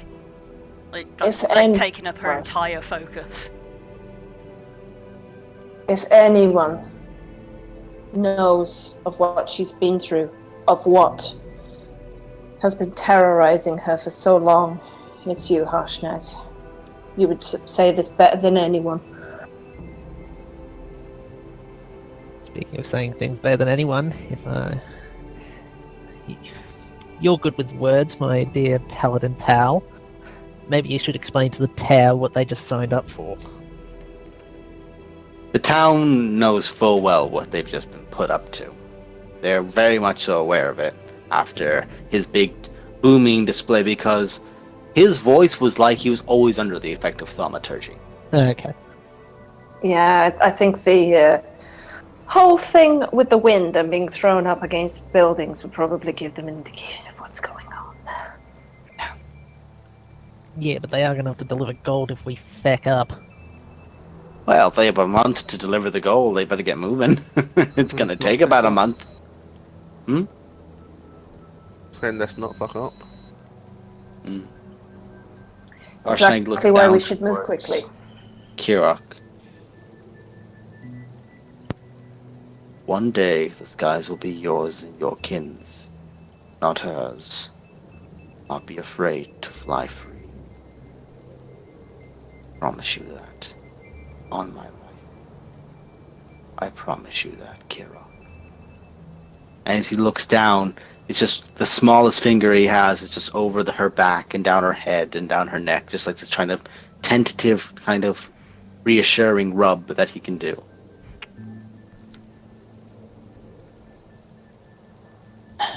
Like, that's If like any- taking up her Right. entire focus. If anyone knows of what she's been through, of what has been terrorizing her for so long, it's you, Harshnag. You would say this better than anyone. Speaking of saying things better than anyone, you're good with words, my dear paladin pal. Maybe you should explain to the tower what they just signed up for. The town knows full well what they've just been put up to. They're very much so aware of it after his big booming display, because his voice was like he was always under the effect of thaumaturgy. Okay. Yeah, I think the whole thing with the wind and being thrown up against buildings would probably give them an indication of what's going on. Yeah, but they are going to have to deliver gold if we feck up. Well, if they have a month to deliver the goal, they better get moving. It's gonna take about a month. Then let's not fuck up. Harshnag looks Exactly why we down should move towards quickly. Kirok. One day, the skies will be yours and your kin's, not hers. Not be afraid to fly free. Promise you that. On my life. I promise you that, Kira. And as he looks down, it's just the smallest finger he has is just over her back and down her head and down her neck, just like this kind of tentative, kind of reassuring rub that he can do.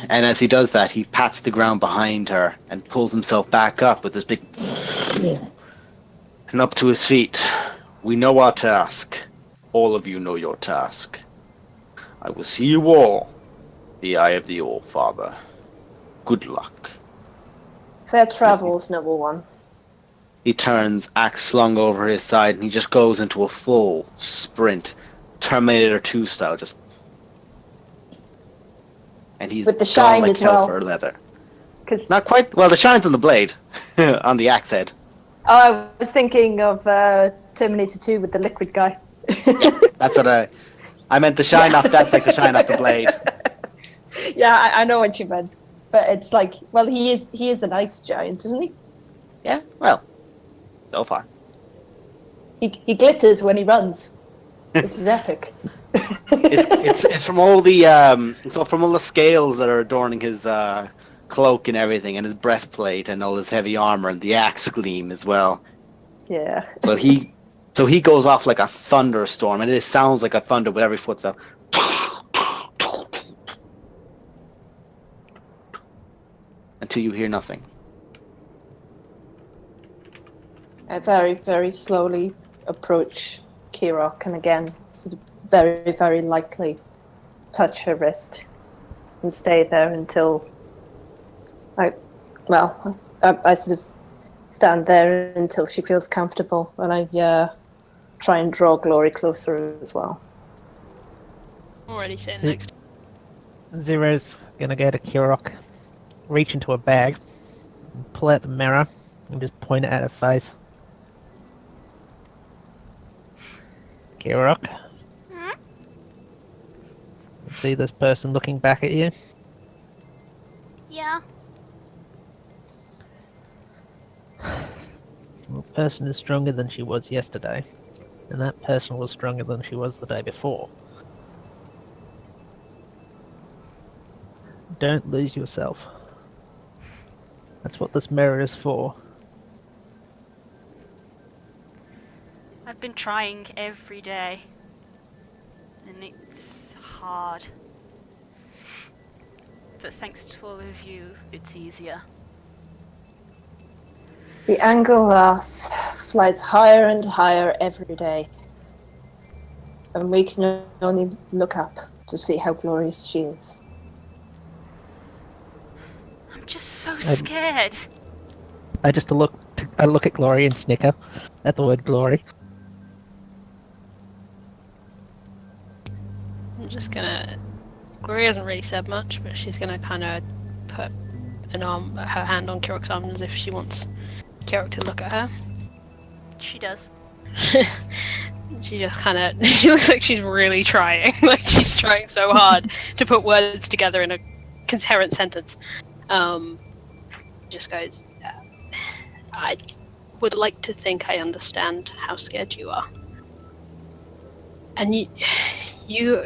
And as he does that, he pats the ground behind her and pulls himself back up with this big... and up to his feet. We know our task. All of you know your task. I will see you all. The Eye of the All-Father. Good luck. Fair travels, noble one. He turns, axe slung over his side, and he just goes into a full sprint. Terminator 2 style, just... And he's With the gone shine like as hell well. for leather. 'Cause Not quite... Well, the shine's on the blade. On the axe head. I was thinking of Terminator 2 with the liquid guy. That's what I meant the shine off, that's like the shine off the blade. Yeah, I know what you meant. But it's like, well, he is an ice giant, isn't he? Yeah, well, so far. He glitters when he runs, which is epic. It's from all the from all the scales that are adorning his cloak and everything, and his breastplate and all his heavy armor and the axe gleam as well. Yeah. So he goes off like a thunderstorm, and it sounds like a thunder with every footstep. Until you hear nothing. I very, very slowly approach Kirok and again, sort of very, very lightly touch her wrist and stay there until I sort of stand there until she feels comfortable, and I try and draw Glory closer as well. Already sitting Zero- next. Zero's gonna go to Kirok, reach into a bag, and pull out the mirror, and just point it at her face. Kirok, see this person looking back at you? Yeah. The person is stronger than she was yesterday, and that person was stronger than she was the day before. Don't lose yourself. That's what this mirror is for. I've been trying every day, and it's hard. But thanks to all of you, it's easier. The angle glass flies higher and higher every day, and we can only look up to see how glorious she is. I'm just so scared. I look at Glory and snicker at the word glory. I'm just gonna. Gloria hasn't really said much, but she's gonna kind of put her hand on Kirok's arm as if she wants Kirok to look at her. She does. She just kind of. She looks like she's really trying. Like she's trying so hard to put words together in a coherent sentence. Just goes. I would like to think I understand how scared you are, and you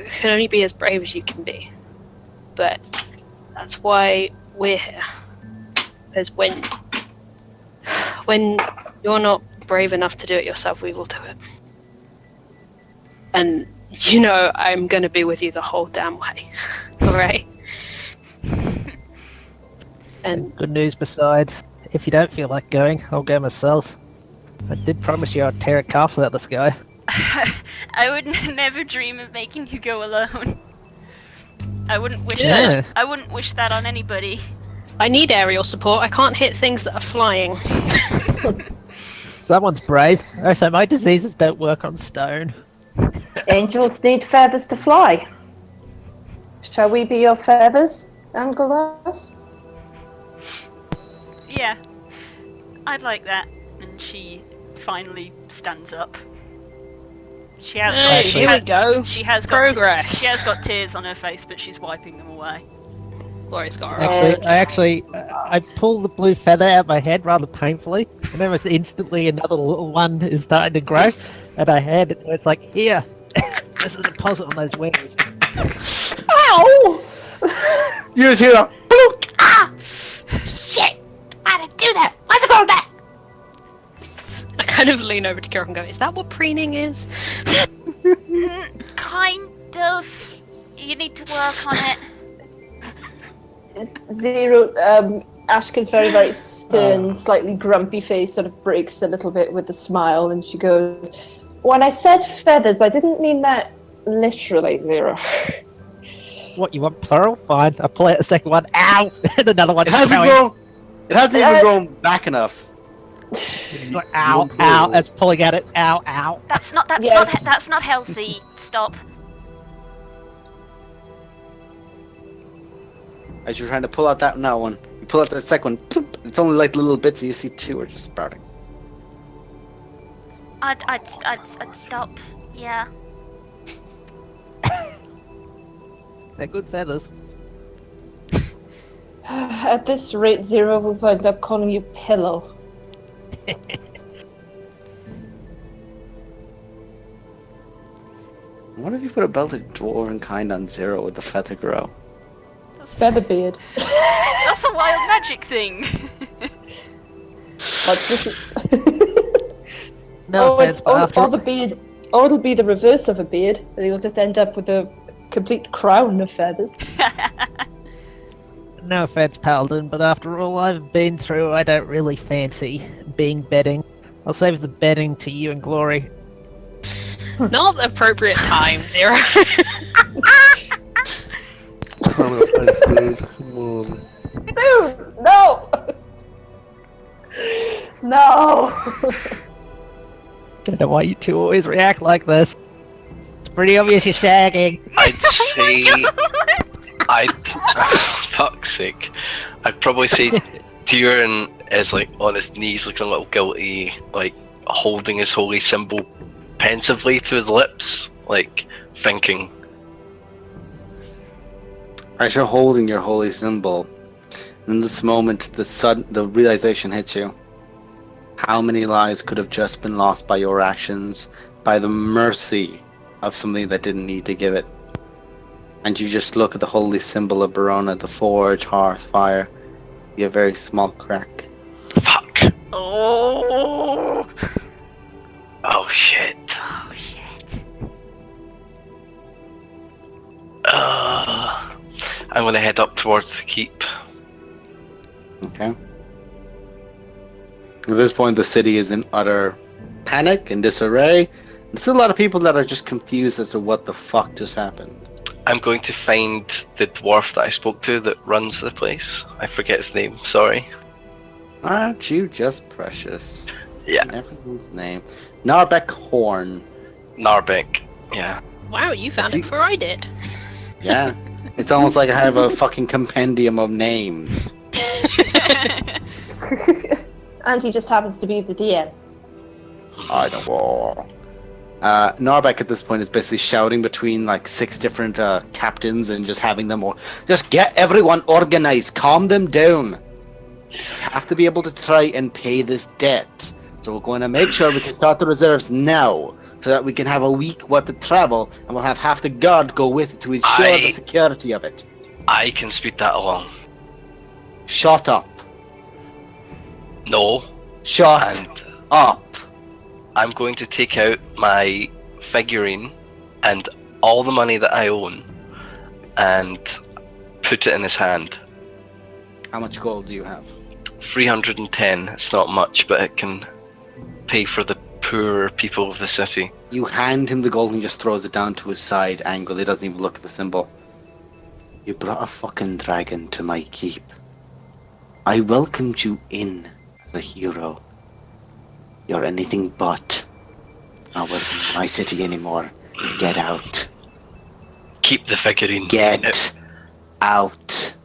can only be as brave as you can be. But that's why we're here. Because when you're not brave enough to do it yourself, we will do it. And you know I'm going to be with you the whole damn way. Alright? And Good news besides, if you don't feel like going, I'll go myself. I did promise you I'd tear a castle out the sky. I would never dream of making you go alone. I wouldn't wish Yeah. that. I wouldn't wish that on anybody. I need aerial support. I can't hit things that are flying. Someone's brave. Also, my diseases don't work on stone. Angels need feathers to fly. Shall we be your feathers, Angelas? Yeah, I'd like that. And she finally stands up. She has got. Hey, She, here we ha- go. she has got. Progress. She has got tears on her face, but she's wiping them away. Gloria's got her. I pull the blue feather out my head rather painfully, and almost instantly another little one is starting to grow, and I hand it, and it's like, here, there's a deposit on those wings. Ow! You just hear a bloop! Ah! Shit! Why did I do that? Why's it going back? I kind of lean over to Kira and go, is that what preening is? Kind of. You need to work on it. Zero, Ashka's very, very stern, slightly grumpy face sort of breaks a little bit with a smile, and she goes, when I said feathers, I didn't mean that literally, Zero. What, you want plural? Fine. I pull out the second one. Ow! And another one. It hasn't grown. It hasn't even grown back enough. Like, ow, ow. That's pulling at it. Ow, ow. That's Yes. not healthy. Stop. As you're trying to pull out that one, you pull out that second one. Ploop, it's only like little bits, and you see two are just sprouting. I'd stop. Yeah. They're good feathers. At this rate, Zero will end up calling you Pillow. What if you put a belted dwarven kind on Zero with the feather grow? Featherbeard. That's a wild magic thing. What's this? No offense, it's but after... the beard. Or it'll be the reverse of a beard, and he'll just end up with a complete crown of feathers. No offense, Paladin, but after all I've been through, I don't really fancy being bedding. I'll save the bedding to you and Glory. Not the appropriate time, Zero. Come on. Dude, no! No! Don't know why you two always react like this. It's pretty obvious you're shagging. I'd say fuck's sake. I'd probably say Tyrion is like on his knees looking a little guilty, like holding his holy symbol pensively to his lips, like thinking. As you're holding your holy symbol, in this moment, the realization hits you. How many lives could have just been lost by your actions, by the mercy of something that didn't need to give it? And you just look at the holy symbol of Verona, the forge, hearth, fire, see a very small crack. Fuck. Oh. Oh shit. Oh shit. I'm gonna head up towards the keep. Okay. At this point, the city is in utter panic and disarray. There's still a lot of people that are just confused as to what the fuck just happened. I'm going to find the dwarf that I spoke to that runs the place. I forget his name, sorry. Aren't you just precious? Yeah. Everyone's name. Narbeck Horn. Narbeck, yeah. Wow, you found it before I did. Yeah. It's almost like I have a fucking compendium of names. And he just happens to be the DM. I know. Narbeck at this point is basically shouting between like 6 different captains and just having them just get everyone organized, calm them down. We have to be able to try and pay this debt. So we're going to make sure we can start the reserves now, so that we can have a week worth of travel, and we'll have half the guard go with it to ensure the security of it. I can speed that along. Shut up. No. Shut And up. I'm going to take out my figurine and all the money that I own and put it in his hand. How much gold do you have? 310. It's not much, but it can pay for the poorer people of the city. You hand him the gold and he just throws it down to his side angrily, doesn't even look at the symbol. You brought a fucking dragon to my keep. I welcomed you in as a hero. You're anything but not welcome to my city anymore. Get out. Keep the figurine. Get out.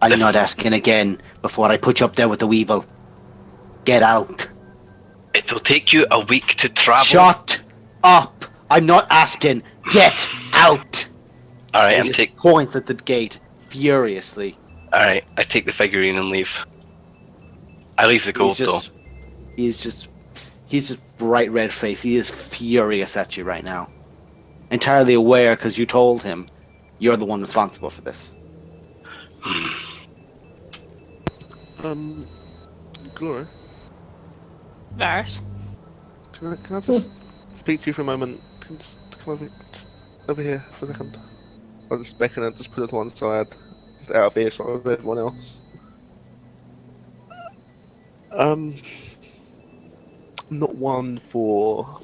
I'm not asking again before I put you up there with the weevil. Get out. It'll take you a week to travel. Shut up. I'm not asking. Get out. Alright, He just points at the gate furiously. Alright, I take the figurine and leave. I leave the gold though. He's just bright red face. He is furious at you right now. Entirely aware because you told him you're the one responsible for this. Gloria, Varys? can I just speak to you for a moment? Can you just come over here for a second? I'll just beckon and just put it to one side, just out of earshot of everyone else. Not one for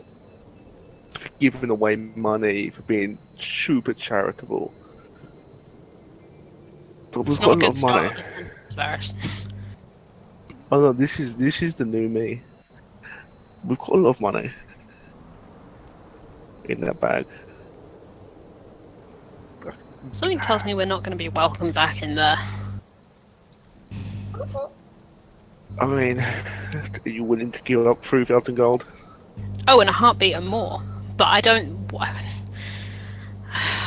giving away money, for being super charitable. But we've It's got not a a lot good of money. start. It's Varys. Oh no, this is the new me. We've got a lot of money in that bag. Something tells me we're not going to be welcome back in there. I mean, are you willing to give up 3,000 gold? Oh, in a heartbeat and more. But I don't...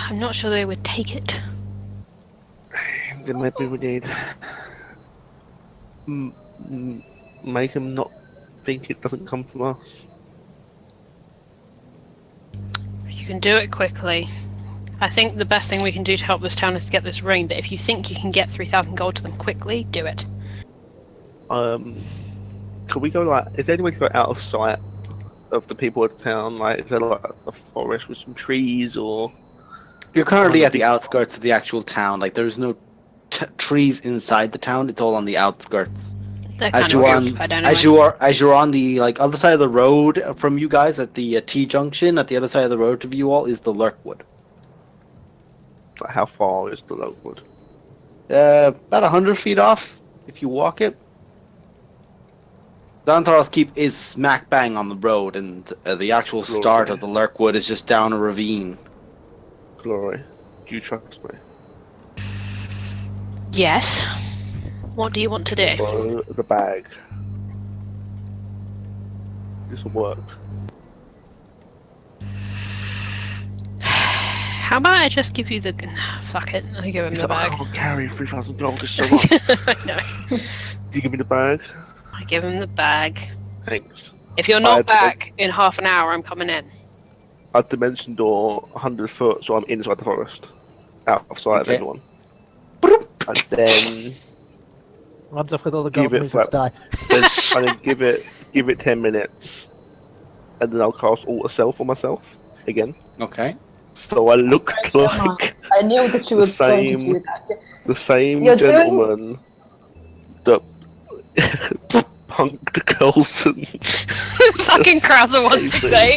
I'm not sure they would take it. Then maybe we need make him not think it doesn't come from us. You can do it quickly. I think the best thing we can do to help this town is to get this ring, but if you think you can get 3,000 gold to them quickly, do it. Could we go like? Is there any way to go out of sight of the people of the town? Like, is there like a forest with some trees or? You're currently at the outskirts of the actual town. Like, there's no trees inside the town. It's all on the outskirts. They're kind of beautified anyway. As you're on the other side of the road from you guys at the T junction, at the other side of the road to you all is the Lurkwood. Like, how far is the Lurkwood? About 100 feet off if you walk it. Xanthar's Keep is smack bang on the road, and the actual start of the Lurkwood is just down a ravine. Glory, do you trust me? Yes. What do you want to do? Follow the bag. This will work. How about I just give you the... Fuck it, I give him the I bag. can't carry 3,000 gold, it's so much. No. Do you give me the bag? I give him the bag. Thanks. If you're not back in half an hour, I'm coming in. I've dimension door 100 foot, so I'm inside the forest. Out of sight of everyone. And then Runs off with all the Give gold it losers flat. die. and then give it 10 minutes. And then I'll cast Alter Self on myself again. Okay. So I look like I knew that you were going to do that. the same You're gentleman that punked Coulson. Fucking Krauser wants to say.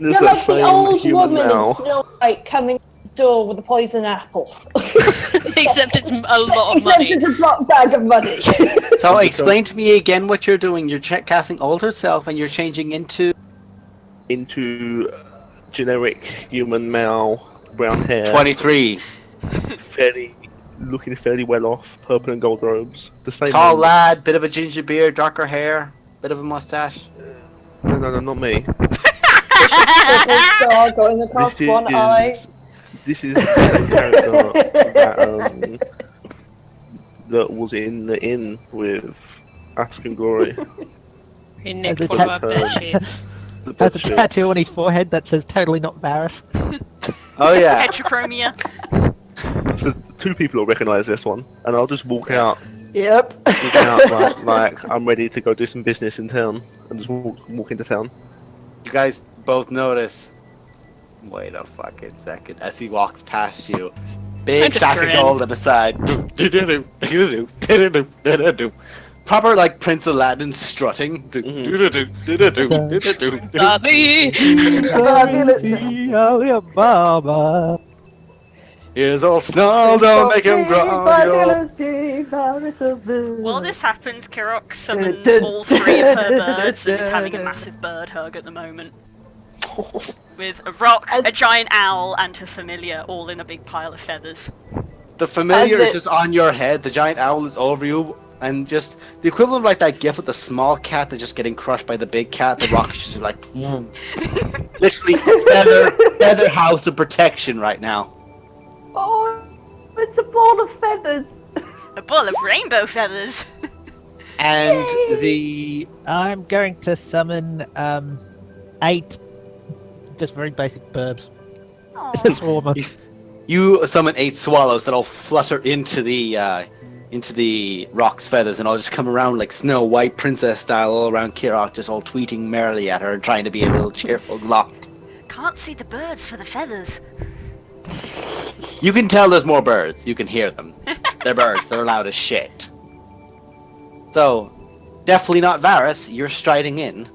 You're like the old woman in Snow White coming to the door with a poison apple. Except it's a lot of Except money. it's a drop bag of money. So explain to me again what you're doing. You're casting Alter Self and you're changing into generic human male, brown hair, 23. looking fairly well off, purple and gold robes. The same. Tall lad, bit of a ginger beard, darker hair, bit of a mustache. No, not me. Star going across one eye. This is the same character that was in the inn with Ask and Glory. He nicked As a one of our tat- bed sheets. Has a tattoo on his forehead that says totally not Varys. Oh yeah. Heterochromia. So two people will recognise this one, and I'll just walk out Yep. like I'm ready to go do some business in town, and just walk into town. You guys both notice. Wait a fucking second. As he walks past you, I big just sack of grin. gold on the side. Proper like Prince Aladdin strutting. Sorry. Here's old Snarl, don't make him growl. While this happens, Kirok summons all three of her birds and is having a massive bird hug at the moment. With a rock, a giant owl, and her familiar all in a big pile of feathers. The familiar is just on your head, the giant owl is over you, and just the equivalent of like that gif with the small cat that's just getting crushed by the big cat, the rock is just like literally feather house of protection right now. Oh, It's a ball of feathers. A ball of rainbow feathers. And Yay! the I'm going to summon 8 just very basic burbs. Aw. To swarm them. you summon 8 swallows that all flutter into the rock's feathers, and all just come around like Snow White princess style all around Kirok, just all tweeting merrily at her and trying to be a little cheerful glock. Can't see the birds for the feathers. You can tell there's more birds. You can hear them. They're birds. They're loud as shit. So, definitely not Varus. You're striding in.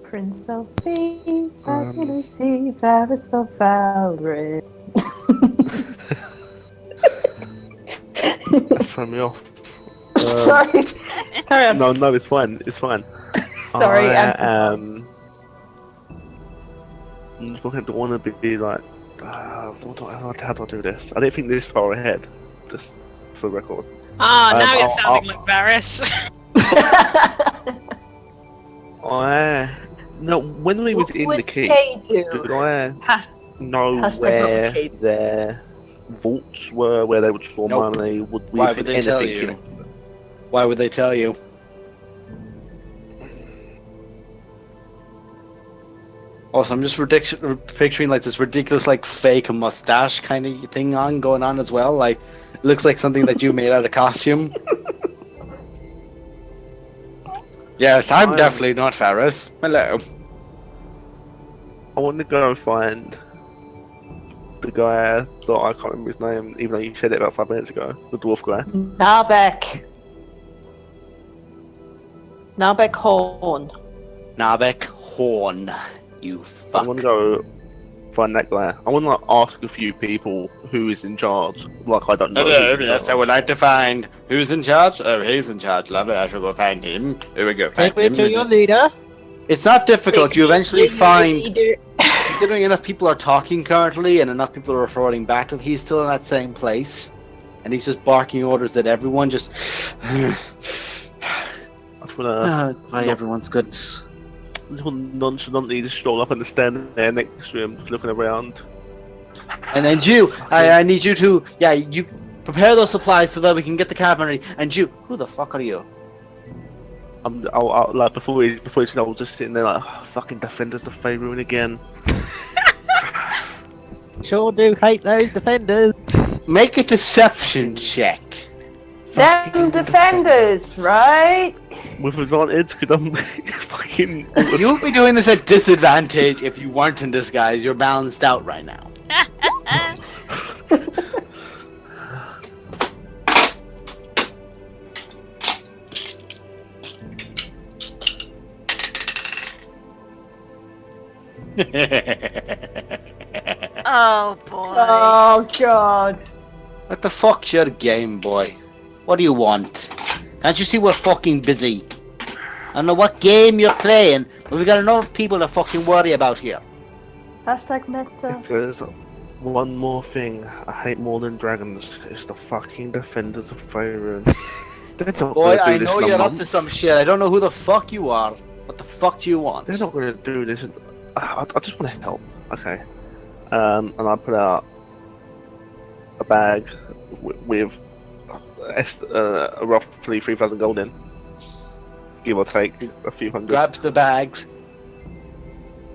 Prince of Thieves, see Varus the Valorant. Throw me off. Sorry. Carry on. No, it's fine. It's fine. Sorry, I I'm I'm just looking to want to be like, how do I do this? I don't think this far ahead. Just for the record. Ah, now you're I'll- sounding like Varys. No, when we was in the key, do? did I Ha- know hashtag where not the key. their vaults were, where they would store Nope. money? Would we Why fit would they tell anything you? in? Why would they tell you? Also, I'm just picturing like this ridiculous like fake mustache kind of thing going on as well. Like, it looks like something that you made out of costume. Yes, I'm definitely not Varus. Hello. I want to go find the guy that I can't remember his name, even though you said it about 5 minutes ago. The dwarf guy. Narbek. Narbek Horn. Nabek Horn. You I fuck. want to go find that guy. I want to like, ask a few people who is in charge. Like I don't know. Hello, who's in yes, I charge. would like to find who's in charge. Oh, he's in charge. Lovely, I shall go find him. Here we go. Take Find me him. to your leader. It's not difficult. You eventually find, Leader. considering enough people are talking currently and enough people are reporting back to him, he's still in that same place, and he's just barking orders at everyone. Just, I just want why everyone's good. to nonchalantly just stroll up and stand there next to him, just looking around. And then you, I need you to, you prepare those supplies so that we can get the cavalry. And you, who the fuck are you? I'll like before he I was just sitting there like, oh, fucking defenders of Faerun again. Sure do hate those defenders. Make a deception check. Them defenders, right? With advantage, because I'm fucking. You'll be doing this at disadvantage if you weren't in disguise. You're balanced out right now. Oh boy. Oh god. What the fuck's your game, boy? What do you want? Can't you see we're fucking busy? I don't know what game you're playing, but we got enough people to fucking worry about here. Hashtag meta. If there's one more thing I hate more than dragons, it's the fucking defenders of Faerun. They're not Boy, gonna do I this know in a you're up month. to some shit. I don't know who the fuck you are. What the fuck do you want? They're not gonna do this. I just want to help. Okay. And I put out a bag with roughly 3,000 gold in, give or take a few hundred. Grabs the bags,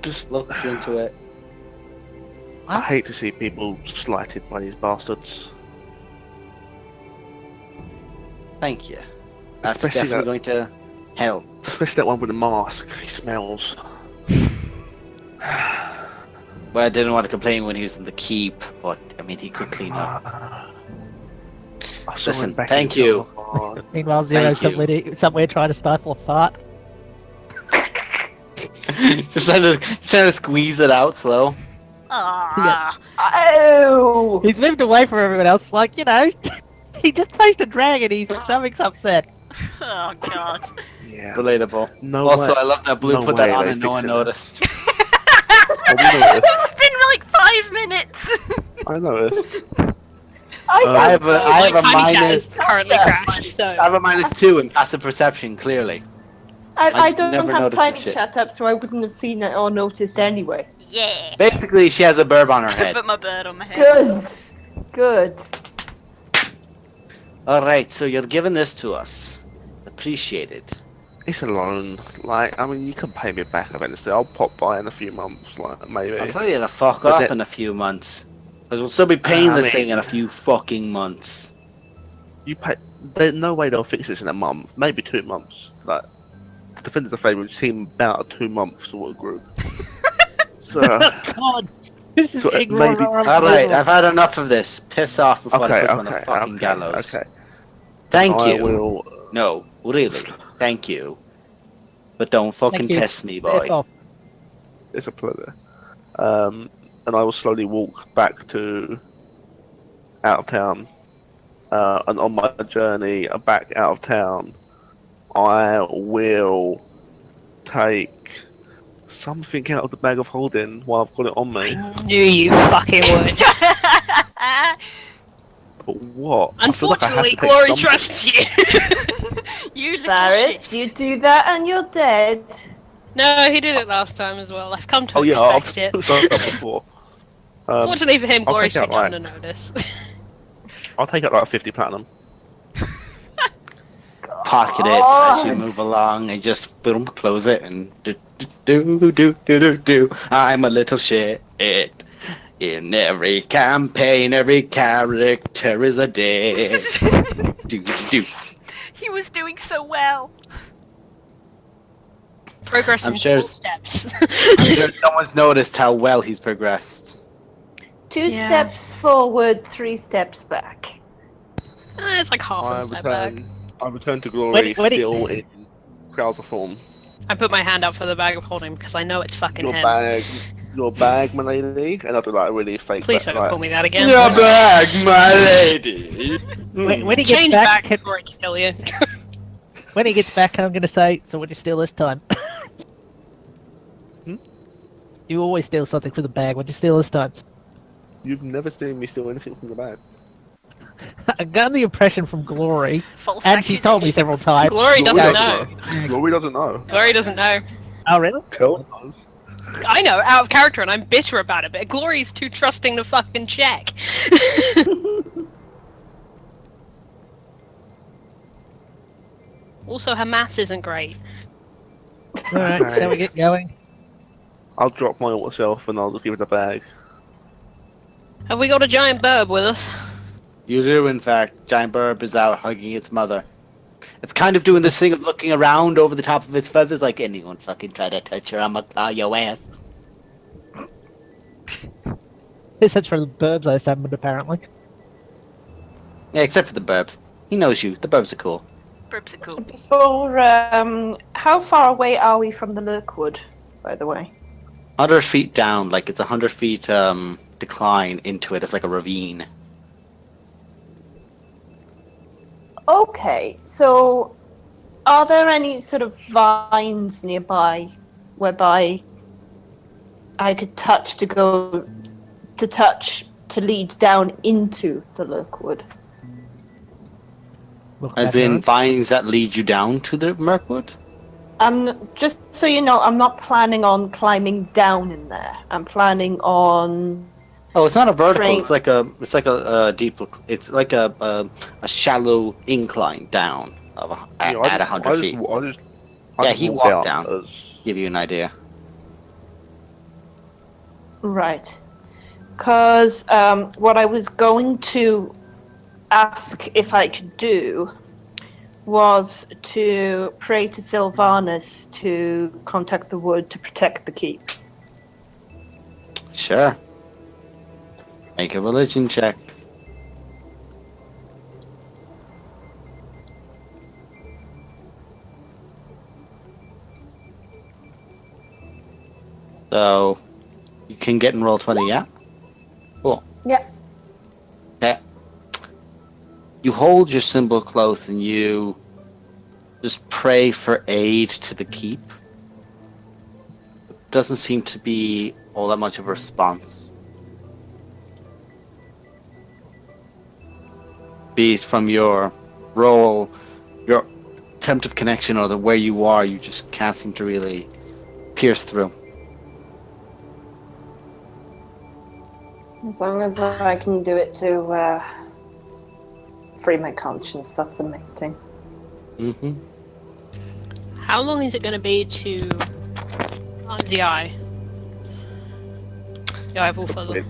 Just looks into it. I hate to see people slighted by these bastards. Thank you. That's Especially definitely that- going to help. Especially that one with the mask. He smells. Well, I didn't want to complain when he was in the keep, but I mean, he could clean up. I saw him Listen, back thank in you. the Meanwhile, Zero Thank you. somewhere trying to stifle a fart. Just trying to squeeze it out slow. Ah. Oh. He's moved away from everyone else, like, you know, he just placed a dragon, his stomach's upset. Oh god. Yeah. Relatable. No Also, way. I love that Blue No put that way on they and no one fixed it. noticed. I noticed. It's been like 5 minutes. I noticed. I have a My tiny chat minus. is currently crashed, so I have a -2 in passive perception. Clearly. I just don't never have noticed tiny this shit. chat up, so I wouldn't have seen it or noticed anyway. Yeah. Basically, she has a burb on her head. Put my bird on my head. Good. Good. All right, so you're giving this to us. Appreciated. It's a loan. Like, I mean, you can pay me back eventually. I'll pop by in a few months, like maybe. I'll tell you to fuck But off that- in a few months. Because we'll still be paying I this mean- thing in a few fucking months. You pay. There's no way they'll fix this in a month, maybe 2 months. Like, the Defenders of Fable seem about a 2-month sort of group. So, God, this is So, getting maybe- more All right, I've had enough of this. Piss off before I okay, put you on the okay, fucking okay, gallows. okay. Thank I you. will. No, really. Thank you. But don't fucking Thank you. test me, F boy. off. It's a pleasure. And I will slowly walk back to out of town. And on my journey back out of town, I will take something out of the bag of holding while I've got it on me. Knew you fucking would. But what? I feel like I have Unfortunately, to take Glory something. trusts you. You little Varys, shit. you do that and you're dead. No, he did it last time as well. I've come to Oh yeah, I've expect it. done that before. Fortunately for him, I'll Glory's take too out, dumb like- to notice. I'll take out like 50 platinum. Pocket it as you move along and just boom, close it and do. I'm a little shit. In every campaign, every character is a dick. Do. He was doing so well. Progress I'm in sure- small steps. I'm sure someone's noticed how well he's progressed. 2 Yeah. steps forward, 3 steps back. It's like half I a step back. return to glory When he- still in trouser form. I put my hand out for the bag of holding because I know it's fucking Your him. bag, my lady, and I'll do like a really fake. Please back, don't like, call me that again. Your bag, my lady. When he gets Change back, back before I kill you. when he gets back, I'm gonna say, "So what'd you steal this time?" Hmm? You always steal something from the bag. What'd you steal this time? You've never seen me steal anything from the bag. I got the impression from Glory, False and she's told me several accusations. times. Glory doesn't know. Glory doesn't know. Glory doesn't know. Oh, really? Kel does. I know, out of character, and I'm bitter about it, but Glory's too trusting to fucking check. Also, her maths isn't great. All right, Okay. shall we get going? I'll drop my auto self and I'll just give it a bag. Have we got a giant burb with us? You do, in fact. Giant Burb is out hugging its mother. It's kind of doing this thing of looking around over the top of its feathers like anyone fucking try to touch her, I'ma claw your ass. This is for the burbs I summoned, apparently. Yeah, except for the Burbs. He knows you. The Burbs are cool. Burbs are cool. Before, how far away are we from the Lurkwood, by the way? 100 feet down, like it's 100 feet decline into it. It's like a ravine. Okay, so are there any sort of vines nearby whereby I could touch to lead down into the Lurkwood? Look As back in around. vines that lead you down to the Mirkwood? Just so you know, I'm not planning on climbing down in there. I'm planning on Oh, it's not a vertical. Train. It's like a deep. It's like a shallow incline down at 100 feet. Yeah, he walked down. Give you an idea. right. Because what I was going to ask if I could do was to pray to Sylvanas to contact the wood to protect the keep. Sure. Make a religion check. So, you can get in roll 20, yeah? Cool. Yeah. Okay. You hold your symbol close and you just pray for aid to the keep. Doesn't seem to be all that much of a response. Be it from your roll, your attempt of connection or where you are, you just can't seem to really pierce through. As long as I can do it to free my conscience, that's the main thing. Mm-hmm. How long is it going to be to the eye? The eye of all further.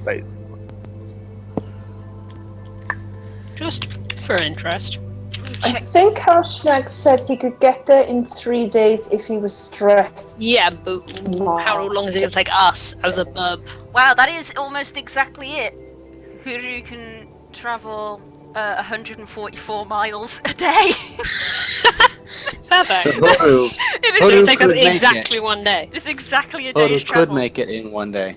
Just for interest. I think Harshnag said he could get there in 3 days if he was stressed. Yeah, but how long is it going to take us as a burb? Wow, that is almost exactly it. Huru can travel 144 miles a day. Perfect. It It's is going to take us could make exactly 1 day. It's exactly a Odo day's could travel. make it in 1 day.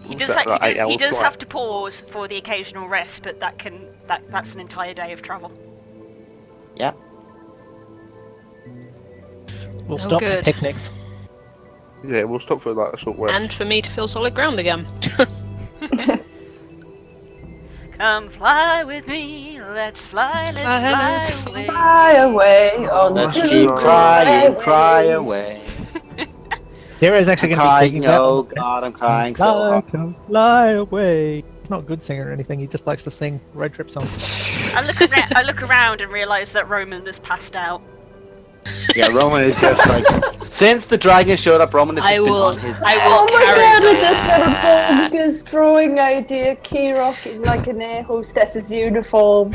He What's does, that, like 8 he hours does flight? have to pause for the occasional rest, but that's an entire day of travel. Yeah. We'll Oh, stop good. for picnics. Yeah, we'll stop for like a short rest. And for me to feel solid ground again. Come fly with me, let's fly away. Fly away on Let's that's keep right. cry away. Sarah's actually I'm going to be singing crying, that. oh God, I'm crying so Fly, hard. come fly away. He's not a good singer or anything. He just likes to sing road trip songs. I look around and realise that Roman has passed out. Yeah, Roman is just like, since the dragon showed up, Roman has just I been will on his Oh my carry god, I my- just got a bogus drawing idea. Kirok in like an air hostess's uniform.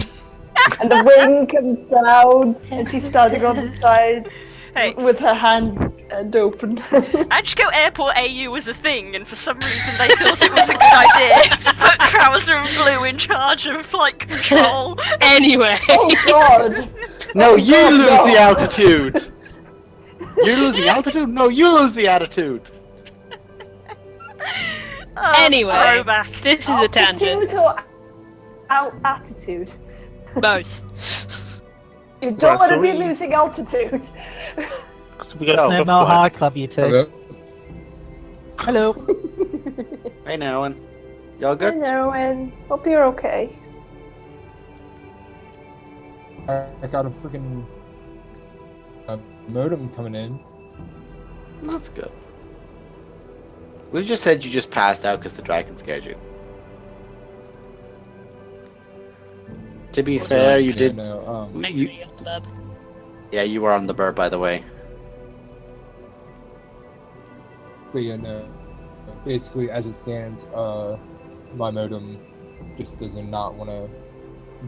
And the wing comes down and she's standing on the side Hey, with her hand open. Ajko Airport AU was a thing, and for some reason they thought it was a good idea to put Krauser and Blue in charge of flight control. Anyway. Oh god! No, you God, lose no. the altitude! You're losing altitude? No, you lose the attitude! Oh, Anyway. throwback. This is a tangent. Altitude or attitude? Both. You don't Right, want to so be we- losing altitude. So we got Snow the Mile flight. High Club, you two. Hello. Hello. Hey, Nolan. Y'all good? Hello, and hope you're okay. I got a freaking modem coming in. That's good. We just said you just passed out because the dragon scared you. To be fair, you Yeah, did. no, Make You, sure you get the burb. yeah, you were on the bird, by the way. but yeah, no. Basically, as it stands, my modem just does not want to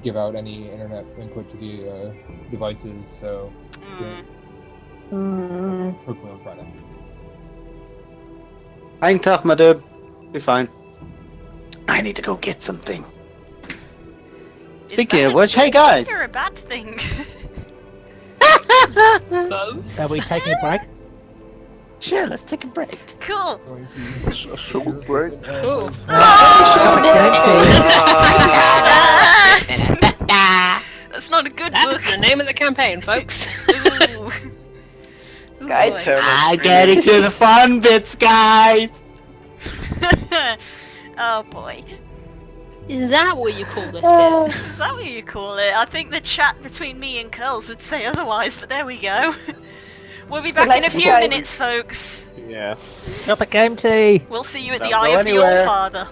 give out any internet input to the devices, so hopefully on Friday. Hang tough, my dude. Be fine. I need to go get something. Speaking Is that of which, hey a good guys! thing or a bad thing? Both. Are we taking a break? Sure, let's take a break. Cool. Going to A short break. Cool. That's not a good That's book. the name of the campaign, folks. Ooh. Ooh, Guys, boy. I'm getting to the fun bits, guys! Oh boy. Is that what you call this Uh, bit? Is that what you call it? I think the chat between me and Curls would say otherwise, but there we go. We'll be back in a let's few go. minutes, folks. Yeah. Drop a game tea. We'll see you at the Don't Eye go of the anywhere. All-Father.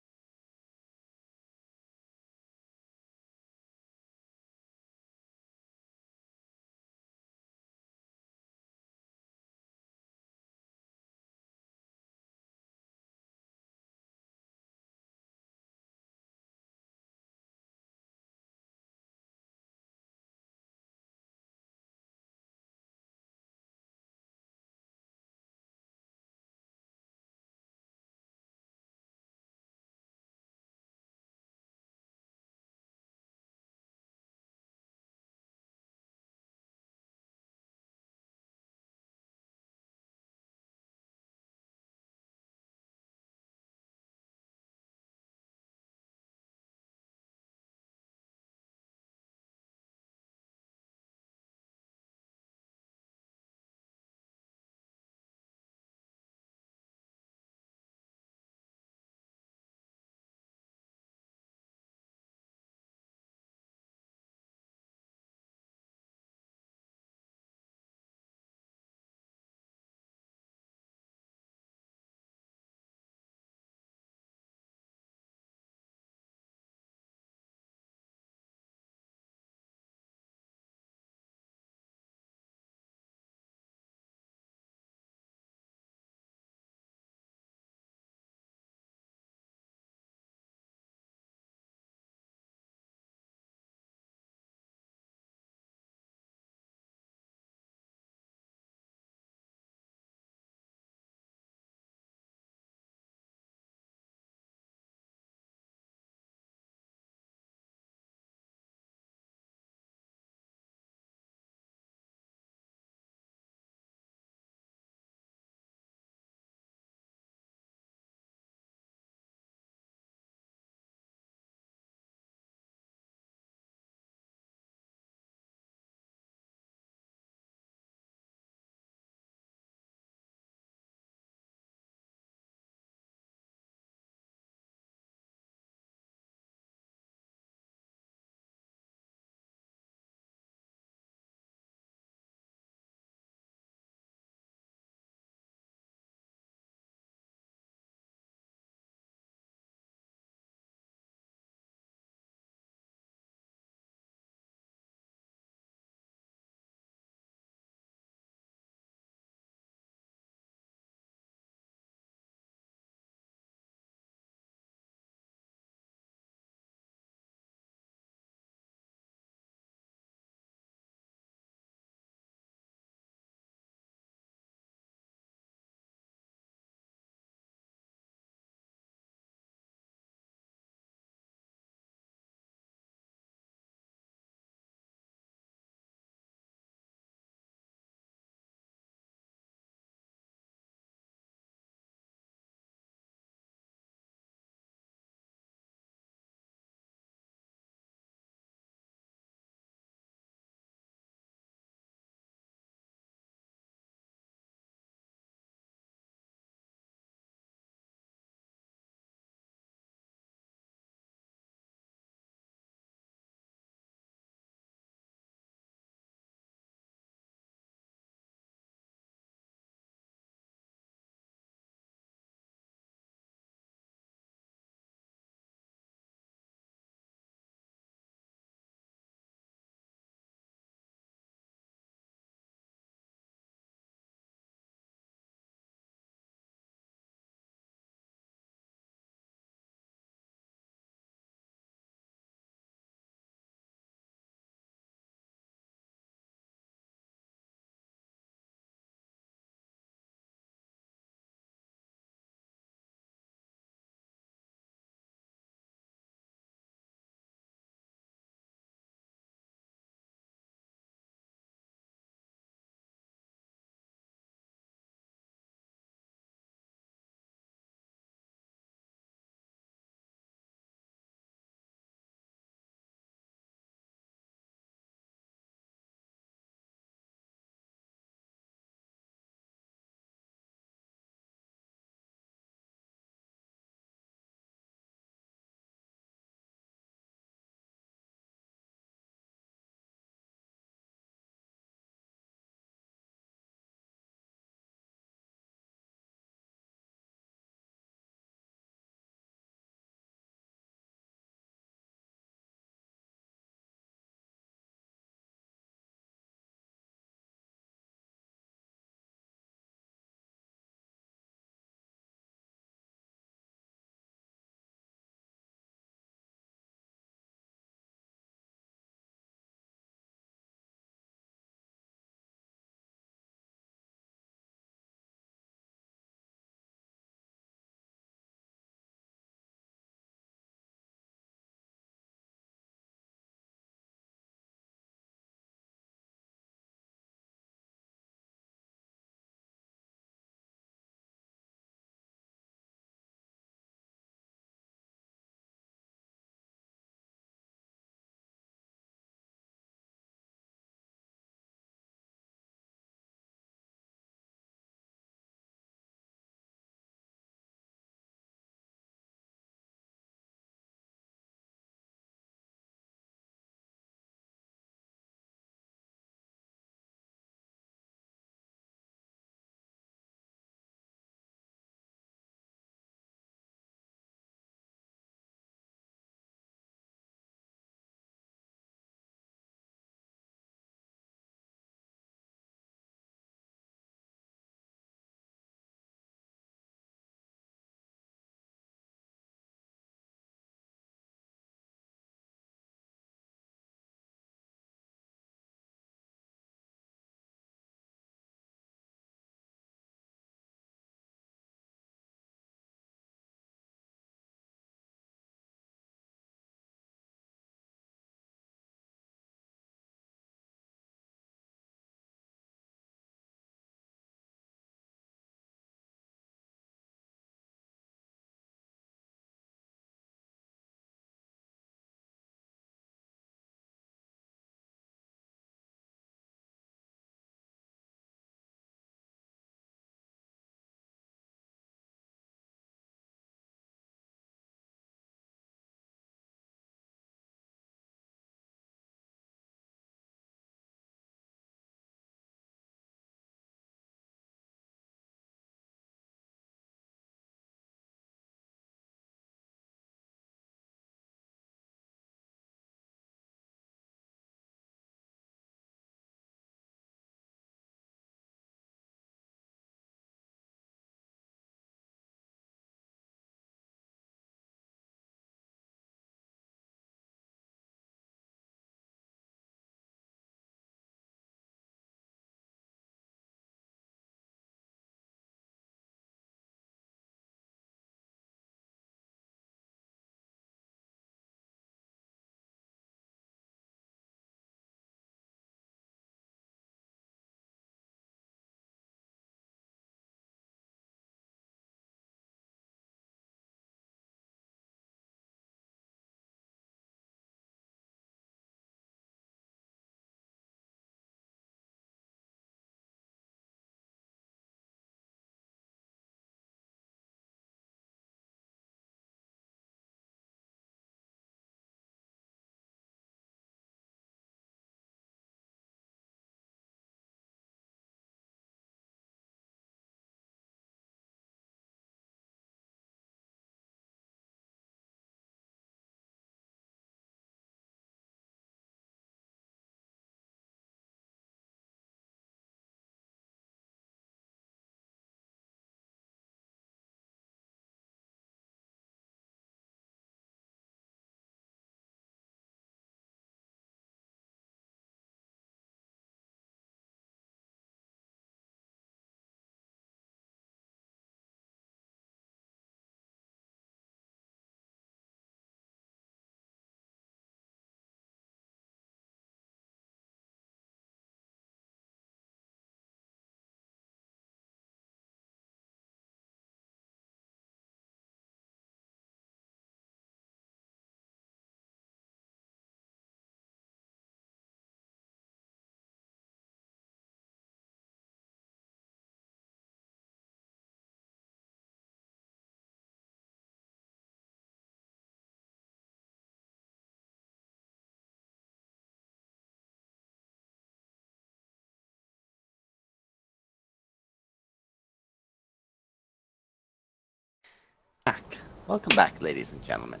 Welcome back, ladies and gentlemen.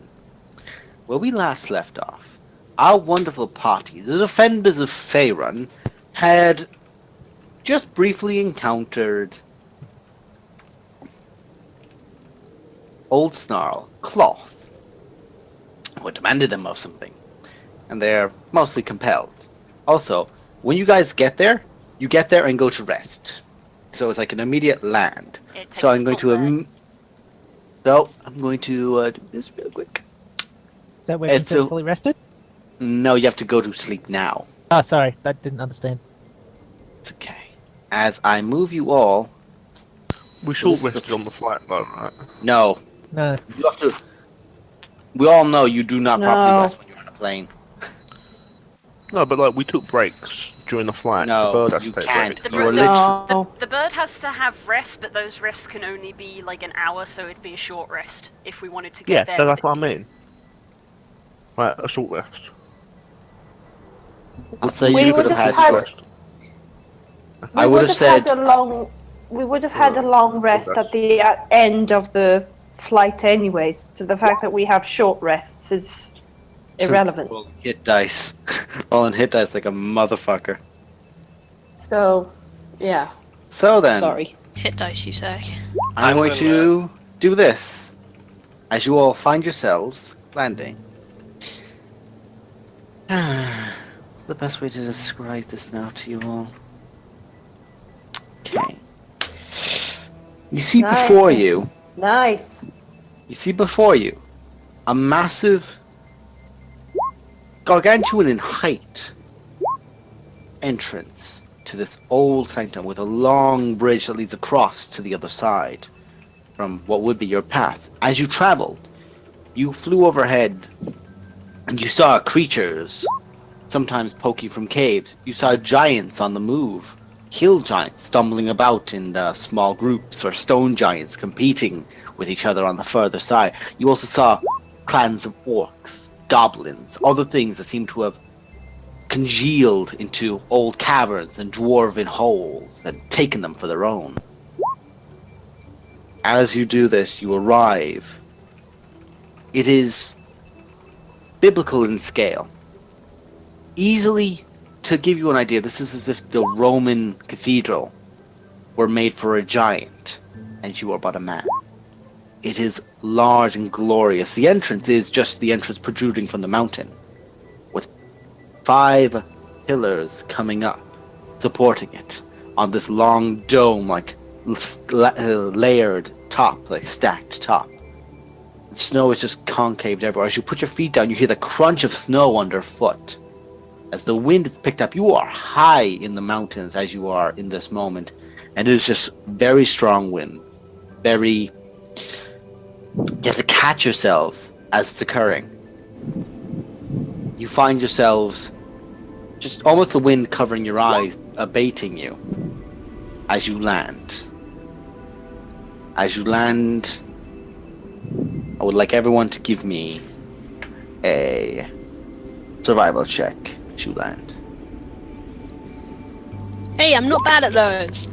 Where we last left off, our wonderful party, the defenders of Faerun, had just briefly encountered Old Snarl, Cloth, who demanded them of something, and they're mostly compelled. Also, when you guys get there and go to rest. So it's like an immediate land. It takes So I'm the going full to do this real quick. Is that we're It's considered a- fully rested? No, you have to go to sleep now. Oh, sorry, I didn't understand. It's okay. As I move you all, We short This is rested the- on the flight though, right? no, No, you have to. We all know you do not properly No. rest when you're on a plane. No, but like we took breaks during the flight. No, the bird has you to take can't. breaks. The, You are bird, lit- No. the bird has to have rest, but those rests can only be like an hour, so it'd be a short rest if we wanted to get Yeah, there. that's what I mean. Right, a short rest. So We you could would have have had. had- Rest. I would have said. We would have had a long rest at the end of the flight, anyways. So the fact that we have short rests is irrelevant. Roll hit dice. Rolling hit dice like a motherfucker. So, yeah. So then, Sorry. Hit dice, you say? I'm going to do this. As you all find yourselves landing. What's the best way to describe this now to you all? Okay. You see before you, Nice. a massive, gargantuan in height entrance to this old sanctum with a long bridge that leads across to the other side from what would be your path. As you traveled, you flew overhead and you saw creatures, sometimes poking from caves. You saw giants on the move, hill giants stumbling about in small groups, or stone giants competing with each other on the further side. You also saw clans of orcs, goblins, other things that seem to have congealed into old caverns and dwarven holes and taken them for their own. As you do this, you arrive. It is biblical in scale. Easily, to give you an idea, this is as if the Roman cathedral were made for a giant, and you are but a man. It is large and glorious. The entrance is just the entrance protruding from the mountain, with 5 pillars coming up, supporting it, on this long dome, like layered top, like stacked top. The snow is just concaved everywhere. As you put your feet down, you hear the crunch of snow underfoot. As the wind is picked up, you are high in the mountains as you are in this moment, and it is just very strong winds. You have to catch yourselves as it's occurring. You find yourselves just almost the wind covering your eyes, abating you as you land. As you land, I would like everyone to give me a survival check as you land. Hey, I'm not bad at those.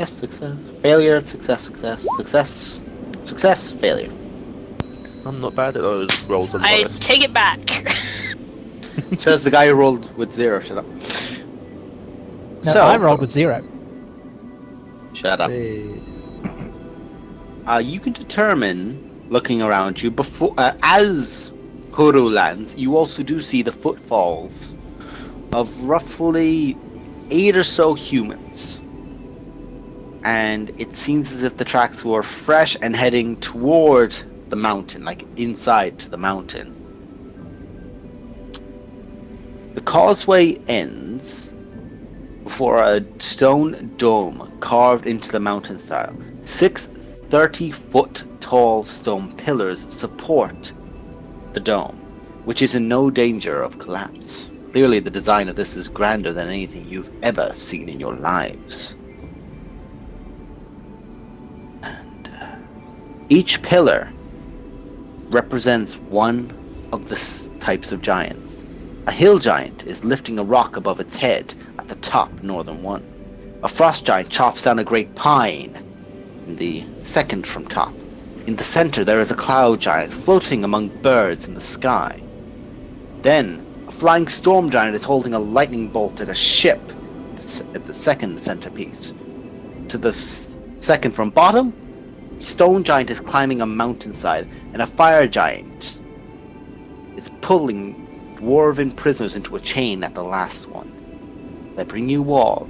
Success, failure, success, failure. I'm not bad at those rolls on I dice. take it back. Says the guy who rolled with 0. Shut up. no, So- I rolled with 0. Shut up. Hey. You can determine, looking around you, before as Huru lands, you also do see the footfalls of roughly 8 or so humans. And it seems as if the tracks were fresh and heading toward the mountain, like inside the mountain. The causeway ends before a stone dome carved into the mountain style. 6 30-foot tall stone pillars support the dome, which is in no danger of collapse. Clearly the design of this is grander than anything you've ever seen in your lives. And each pillar represents one of the types of giants. A hill giant is lifting a rock above its head at the top northern one. A frost giant chops down a great pine in the second from top. In the center, there is a cloud giant floating among birds in the sky. Then, a flying storm giant is holding a lightning bolt at a ship at the second centerpiece. To the second from bottom, a stone giant is climbing a mountainside, and a fire giant is pulling dwarven prisoners into a chain at the last one. They bring you all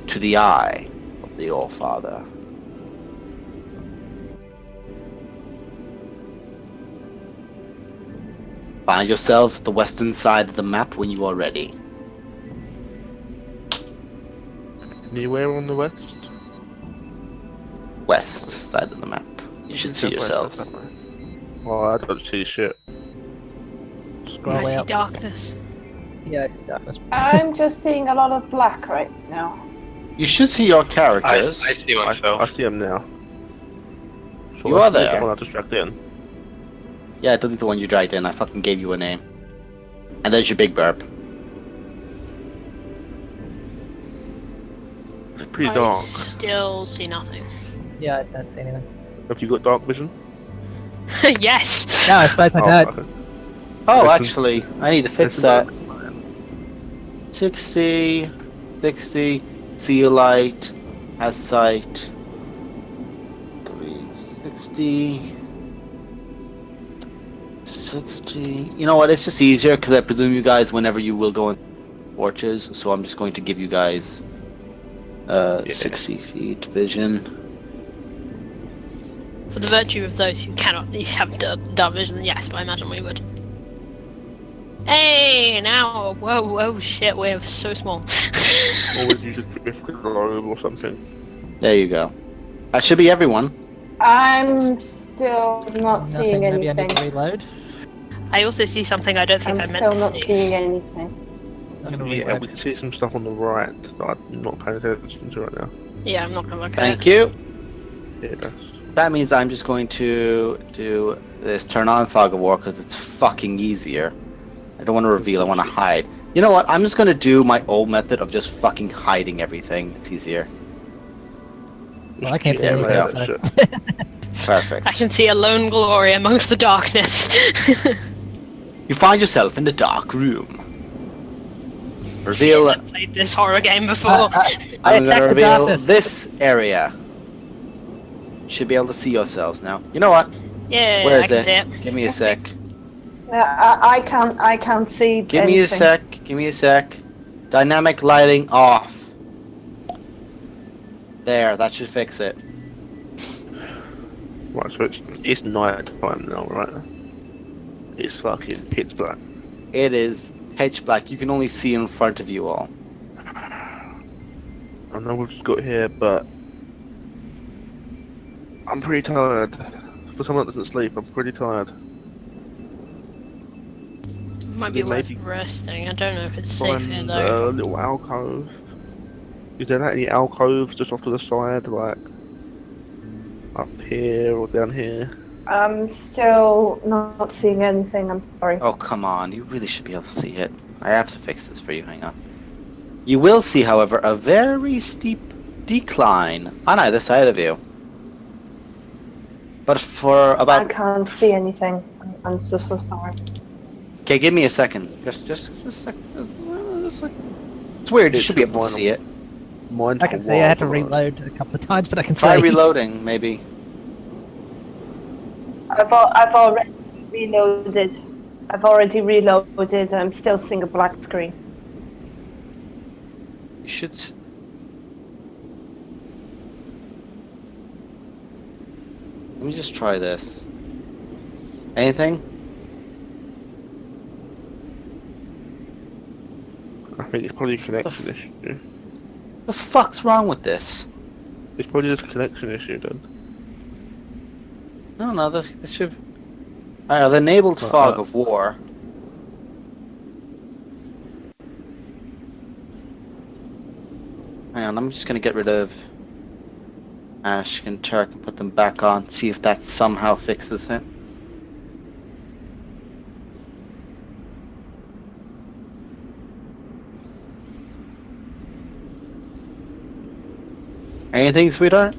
to the eye of the All-Father. Find yourselves at the western side of the map when you are ready. Anywhere on the west? West side of the map. You should see yourselves. Oh, I don't see shit. Scroll I way see up. darkness. Yeah, I see darkness. I'm just seeing a lot of black right now. You should see your I characters. see I myself. see him now. So You that's are the there. one I distracted in. Yeah, delete the one you dragged in. I fucking gave you a name. And there's your big burp. It's pretty I dark. still see nothing. Yeah, I don't see anything. Have you got dark vision? Yes! No, I suppose I don't. okay. Oh, Listen- actually, I need to fix Listen, that. 60, 60, see light, has sight. 360, 60. You know what? It's just easier because I presume you guys, whenever you will go in torches, so I'm just going to give you guys 60 feet vision. For the virtue of those who cannot have dark vision, yes, but I imagine we would. Hey, now, whoa, shit, we're so small. Or would you just drift globe or something? There you go. That should be everyone. I'm still not seeing Nothing. Maybe I need anything. to reload. I also see something I don't think I'm I meant still to not see. seeing anything. I'm gonna Yeah, reload. we can see some stuff on the right that I'm not paying attention to right now. Yeah, I'm not gonna look at Thank it. you. Yeah, it does. That means I'm just going to do this turn on Fog of War because it's fucking easier. I don't want to reveal, I want to hide. You know what? I'm just going to do my old method of just fucking hiding everything. It's easier. Well, I can't see Yeah, anything. like So. that shit. Perfect. I can see a lone glory amongst the darkness. You find yourself in the dark room. Reveal. I've played this horror game before. I I'm going attack to the reveal darkness. this area. Should be able to see yourselves now. You know what? Yeah, Where I is can it? see it. Give me a sec. I can't see Give me a anything. sec. Give me a sec. Dynamic lighting off. There, that should fix it. Right, so it's night time now, right? It's fucking pitch black. It is pitch black. You can only see in front of you all. I know we've just got here, but I'm pretty tired. For someone that doesn't sleep, I'm pretty tired. Might be Yeah, worth maybe resting. I don't know if it's safe here Find though. a little alcove. Is there any alcoves just off to the side, like up here or down here? I'm still not seeing anything. I'm sorry. Oh, come on. You really should be able to see it. I have to fix this for you. Hang on. You will see, however, a very steep decline on either side of you. But for I about... can't see anything. I'm just so sorry. Okay, give me a second. Just a second. Just a second. It's weird. You should be able to see it. Mine I can took see. I had to while, but- reload a couple of times, but I can Try see. reloading, maybe. I've already reloaded. I've already reloaded. I'm still seeing a black screen. You should... Let me just try this. Anything? I think it's probably a connection issue. The fuck's wrong with this? It's probably just a connection issue then. No, that should... I've enabled Fog of War. Hang on, I'm just gonna get rid of Ash and Turk and put them back on, see if that somehow fixes it. Anything, sweetheart?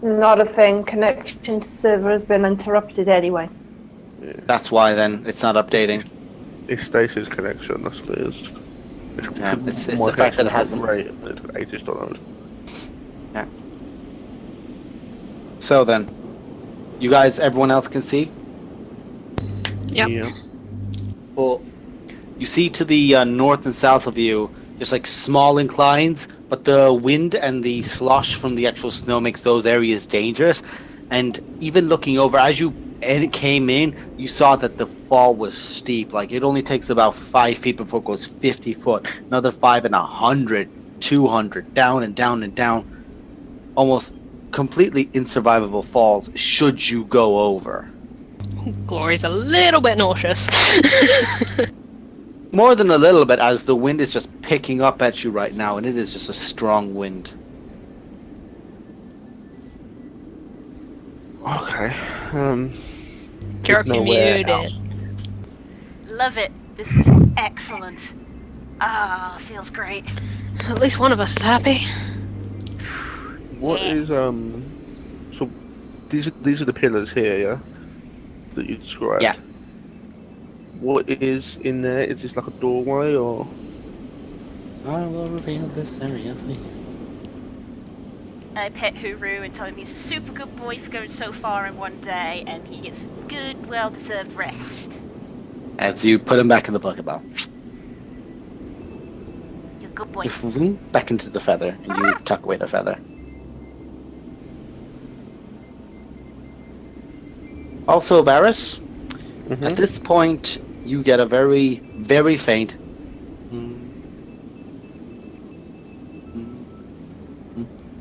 Not a thing. Connection to server has been interrupted anyway. Yeah. That's why then it's not updating. It's Stacy's connection, I suppose. Yeah, it's My the fact that it connection's not hasn't. great. It took ages to load. So then, you guys, everyone else can see. Yep. Yeah. Well, you see to the north and south of you, there's like small inclines, but the wind and the slosh from the actual snow makes those areas dangerous. And even looking over, as you came in, you saw that the fall was steep. Like it only takes about 5 feet before it goes 50 foot, another 5 and 100, 200, down and down and down. Almost completely insurvivable falls should you go over. Glory's a little bit nauseous. More than a little bit, as the wind is just picking up at you right now, and it is just a strong wind. Okay. You're no warehouse. muted. Love it. This is excellent. Ah, feels great. At least one of us is happy. What is So these are the pillars here, yeah, that you described. Yeah. What is in there? Is this like a doorway or? I will reveal this area for you. I pet Huru and tell him he's a super good boy for going so far in one day, and he gets good, well-deserved rest. As you put him back in the bucket ball. You're a good boy. Back into the feather, and you tuck away the feather. Also, Varys, at this point, you get a very, very faint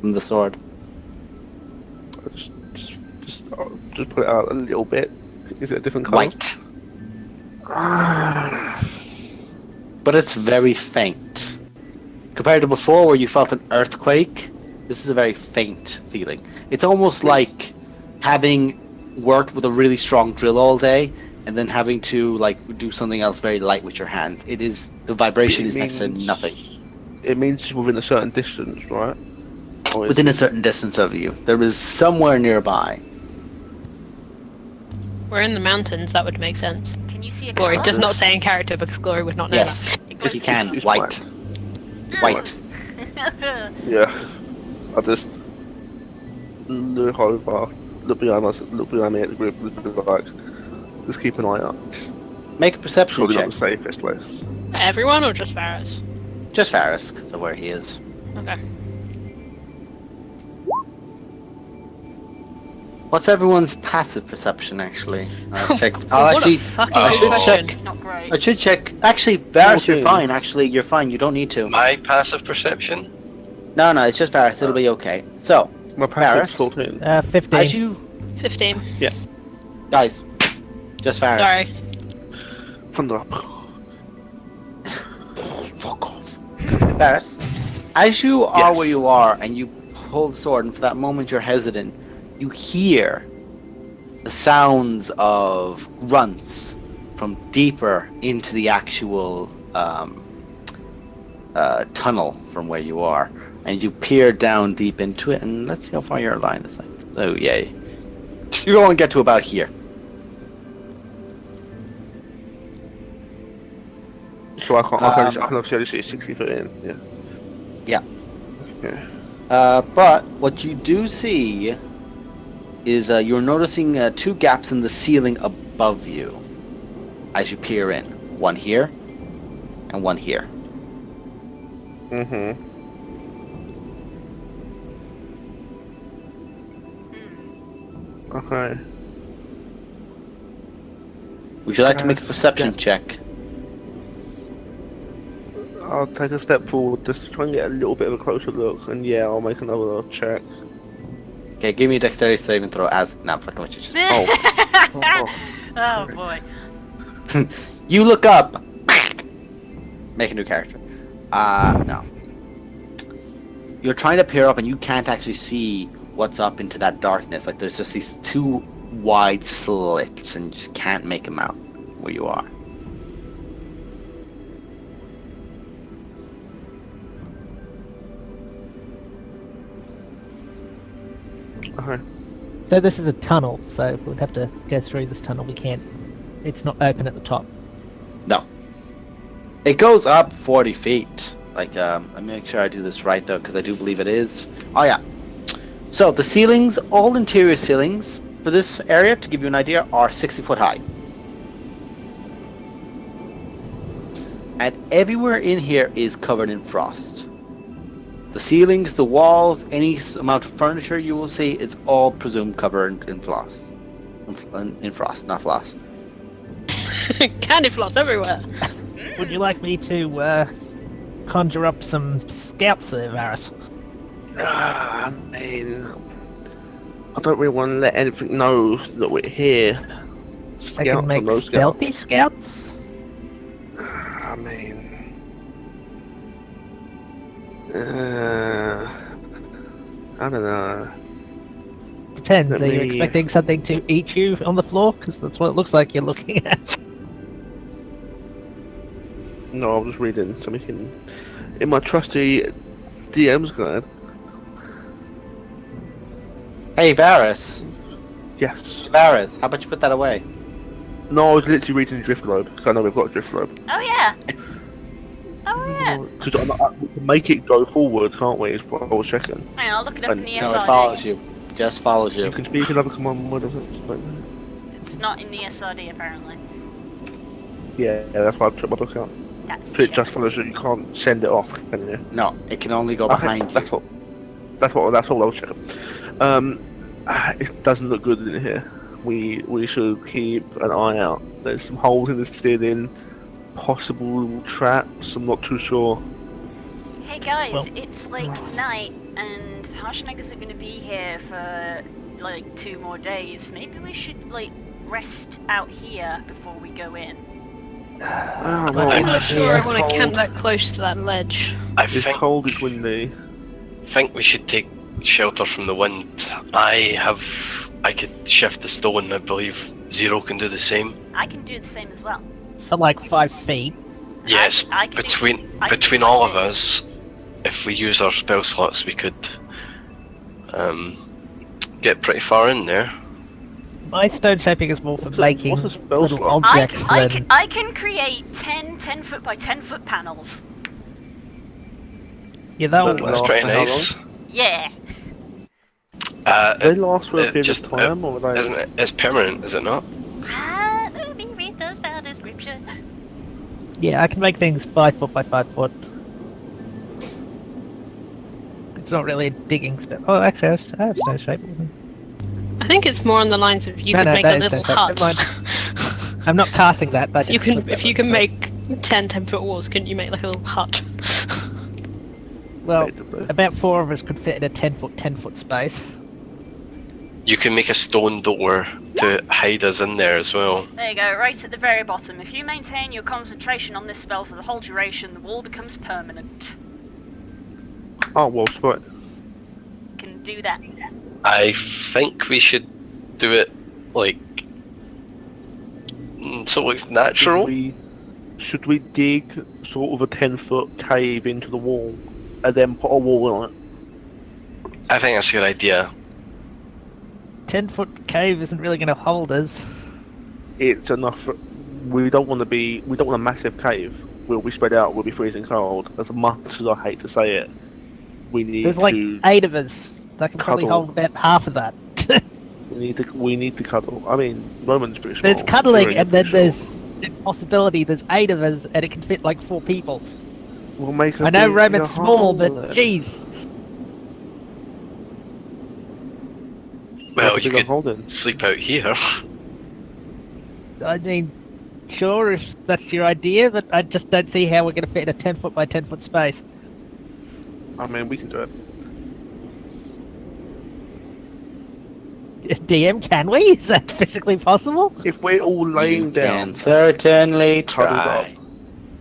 from the sword. Just put it out a little bit. Is it a different color? White. But it's very faint. Compared to before where you felt an earthquake, this is a very faint feeling. It's almost like having worked with a really strong drill all day and then having to like do something else very light with your hands. It is, the vibration is next to nothing. It means within a certain distance, right? Or is Within a certain distance of you. There is somewhere nearby. We're in the mountains, that would make sense. Can you see a Glory colour? does not say in character because Glory would not know Yes, It if glows you can, It's white. White. Yeah. I just look over, look behind us, look behind me at the group, look like, just keep an eye out. It's Make a perception probably check. not the safest place. Everyone or just Varys? Just Varys, because of where he is. Okay. What's everyone's passive perception, actually? I'll check. What I'll a actually. fucking I good should question. check. Not great. I should check. Actually, Varys, you're 14. fine. Actually, you're fine. You don't need to. My passive perception? No, it's just Varys. It'll be okay. So, My passive's Varys? 14. 15. as you 15. guys, just Varys. Sorry. Thunder up. Fuck off. Varys, as you are Yes. where you are and you hold the sword, and for that moment you're hesitant, you hear the sounds of grunts from deeper into the actual tunnel from where you are, and you peer down deep into it, and let's see how far your line is. Oh yay, you only get to about here. So I can obviously only see 60 foot in. Yeah. Yeah. Yeah. But what you do see is you're noticing 2 gaps in the ceiling above you as you peer in. One here, and one here. Mm-hmm. Okay. Would you like to make a perception check? I'll take a step forward just to try and get a little bit of a closer look, and yeah, I'll make another check. Okay, give me a dexterity saving throw as... No, I'm fucking with you. Oh boy. You look up. Make a new character. No. You're trying to peer up and you can't actually see what's up into that darkness. Like there's just these 2 wide slits and you just can't make them out where you are. Okay. So this is a tunnel, so we'd have to go through this tunnel. We can't. It's not open at the top. No. It goes up 40 feet. Like, let me make sure I do this right, though, because I do believe it is. Oh, yeah. So, the ceilings, all interior ceilings for this area, to give you an idea, are 60 foot high. And everywhere in here is covered in frost. The ceilings, the walls, any amount of furniture you will see is all presumed covered in frost. In frost, not floss. Candy floss everywhere. Would you like me to conjure up some scouts there, Varus? I mean, I don't really want to let anything know that we're here. I can make stealthy scouts. I mean, I don't know. Depends. Let Are you me- expecting something to eat you on the floor? Because that's what it looks like you're looking at. No, I'm just reading so we can. In my trusty DM's guide. Hey, Varus. Yes. Varus, how about you put that away? No, I was literally reading Drift Globe because I know we've got a Drift Globe. Oh yeah. Oh yeah. Because we can make it go forward, can't we? Is what I was checking. Hang on, I'll look it up in the No, it SRD. follows you. Just follows you. You can speak another command. What is it? It's not in the SRD apparently. Yeah, that's why I took my book out. That's So it shit. just follows you. You can't send it off, can you? No, it can only go Okay, behind you. That's all. That's all I was checking. It doesn't look good in here. We should keep an eye out. There's some holes in the ceiling, possible traps. I'm not too sure. Hey guys, Well- it's like night and Harshnag isn't going to be here for like 2 more days. Maybe we should like rest out here before we go in. Well, I'm not it's sure I want to cold. camp that close to that ledge. I It's think cold. It's windy. we should take shelter from the wind. I could shift the stone. I believe Zero can do the same. I can do the same as well. For like 5 feet. Yes, I can do- I can between do all like of us, if we use our spell slots, we could get pretty far in there. My stone shaping is more for making what's a spell little slot? objects than... I can create 10 10-foot by 10-foot panels. Yeah, that'll That's That's work. pretty for how long? nice. Yeah. They last for a it period just- of time, or are they? Isn't it? It's permanent, is it not? Let me read the spell description. Yeah, I can make things 5 foot by 5 foot. It's not really a digging spell. Oh, actually, I have stone shape. I think it's more on the lines of you No, could no, make that a is little stone shape. hut. I'm not casting that. that You just can, put that if you on can the make 10-foot walls, couldn't you make like a little hut? Well, Effectively. about 4 of us could fit in a 10-foot space. You can make a stone door to hide us in there as well. There you go, right at the very bottom. If you maintain your concentration on this spell for the whole duration, the wall becomes permanent. Oh well, spot. Can do that. I think we should do it like so it looks natural. Should we dig sort of a 10-foot cave into the wall and then put a wall on it? I think that's a good idea. 10-foot cave isn't really going to hold us. It's enough. We don't want a massive cave. We'll be spread out. We'll be freezing cold. As much as I hate to say it, we need There's like to. 8 of us that can probably cuddle. hold about half of that. We need to cuddle. I mean, Roman's pretty small. There's cuddling, Tyrion and then pretty there's the possibility there's 8 of us, and it can fit like 4 people. short. We'll make. A I know big Roman's small, hole but there. jeez. Well, Make a you bigger could hole then. sleep out here. I mean, sure, if that's your idea, but I just don't see how we're going to fit in a 10-foot by 10-foot space. I mean, we can do it. DM, can we? Is that physically possible? If we're all laying You down, can certainly cuddled up, try.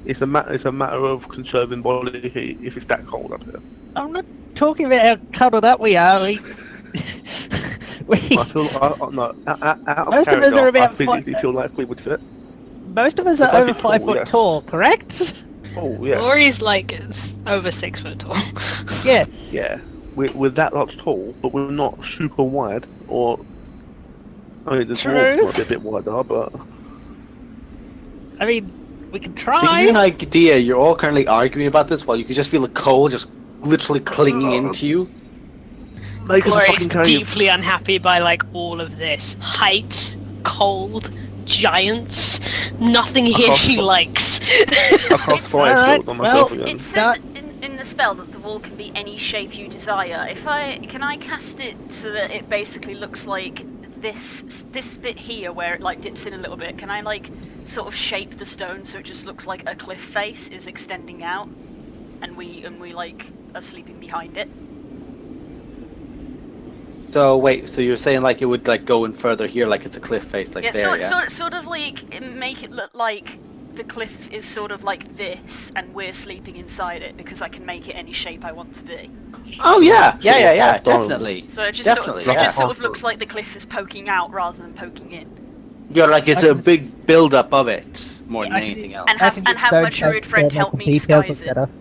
it's a matter of conserving body heat. If it's that cold up here, I'm not talking about how cuddled up we are. We I feel no. Out of Most of us character, are about I physically feel like we would fit. most of us are 5 over feet 5 tall, foot yes. tall, correct? Oh yeah, Laurie's like over 6 foot tall. Yeah. yeah. we're that lot tall, but we're not super wide. Or I mean, the True. dwarves might be a bit wider, but I mean, we can To give you an try. idea, you're all currently arguing about this while you can just feel the cold just literally clinging into you. make us a Glory's fucking cave. deeply unhappy by like all of this. Height, cold, giants, nothing here can't she stop. likes. I cast It's- fire alright, shield on myself well, again. It says in the spell that the wall can be any shape you desire. Can I cast it so that it basically looks like this bit here where it like dips in a little bit? Can I like sort of shape the stone so it just looks like a cliff face is extending out, and we like are sleeping behind it? So wait, so you're saying like it would like go in further here, like it's a cliff face, like Yeah, there, yeah? sort of like make it look like the cliff is sort of like this, and we're sleeping inside it because I can make it any shape I want to be. Oh yeah, Sort of half dome. definitely. So it just Definitely, so it yeah. just sort of looks like the cliff is poking out rather than poking in. Yeah, like it's I a can- big build up of it more than I see. anything else. And I have can and get have stone my shape druid friend to help make me the details disguise look it. better.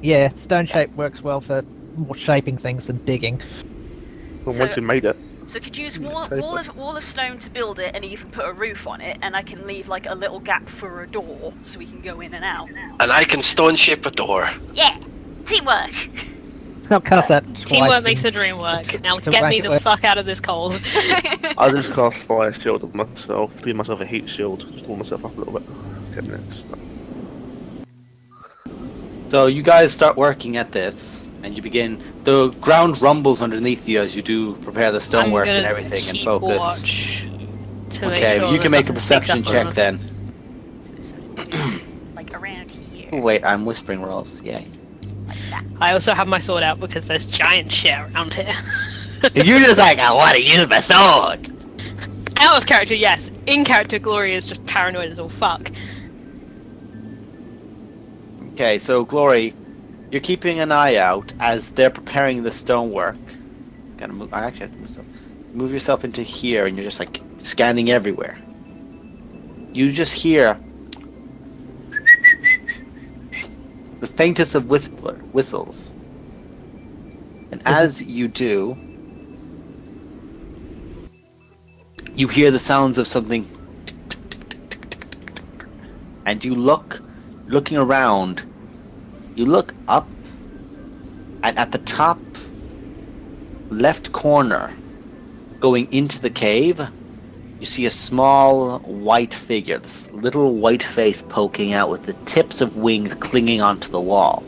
Yeah, stone shape works well for more shaping things than digging. But So- once you made it, So I could use Paper. wall of stone to build it, and even put a roof on it, and I can leave like a little gap for a door so we can go in and out. And I can stone shape a door. Yeah, teamwork. I'll cast that twice. Teamwork makes and- the dream work. Now to get rank me it the with- fuck out of this cold. I just cast fire shield on myself, give myself a heat shield, just warm myself up a little bit. It's 10 minutes. So you guys start working at this, and you begin. The ground rumbles underneath you as you do prepare the I'm stonework gonna and everything, and keep focus. watch to make Okay, sure you that can make a nothing sneaks perception up on check us. then. So it's sort of doing, like around here, Oh, wait, I'm whispering rolls. Yay. like that. I also have my sword out because there's giant shit around here. You're just like, I want to use my sword. Out of character, yes. In character, Gloria is just paranoid as all fuck. Okay, so Glory, you're keeping an eye out as they're preparing the stonework. Gotta move. I actually have to move stuff. Move yourself into here, and you're just like scanning everywhere. You just hear the faintest of whistles, and as you do, you hear the sounds of something. And you looking around. You look up, and at the top left corner, going into the cave, you see a small white figure, this little white face poking out with the tips of wings clinging onto the wall.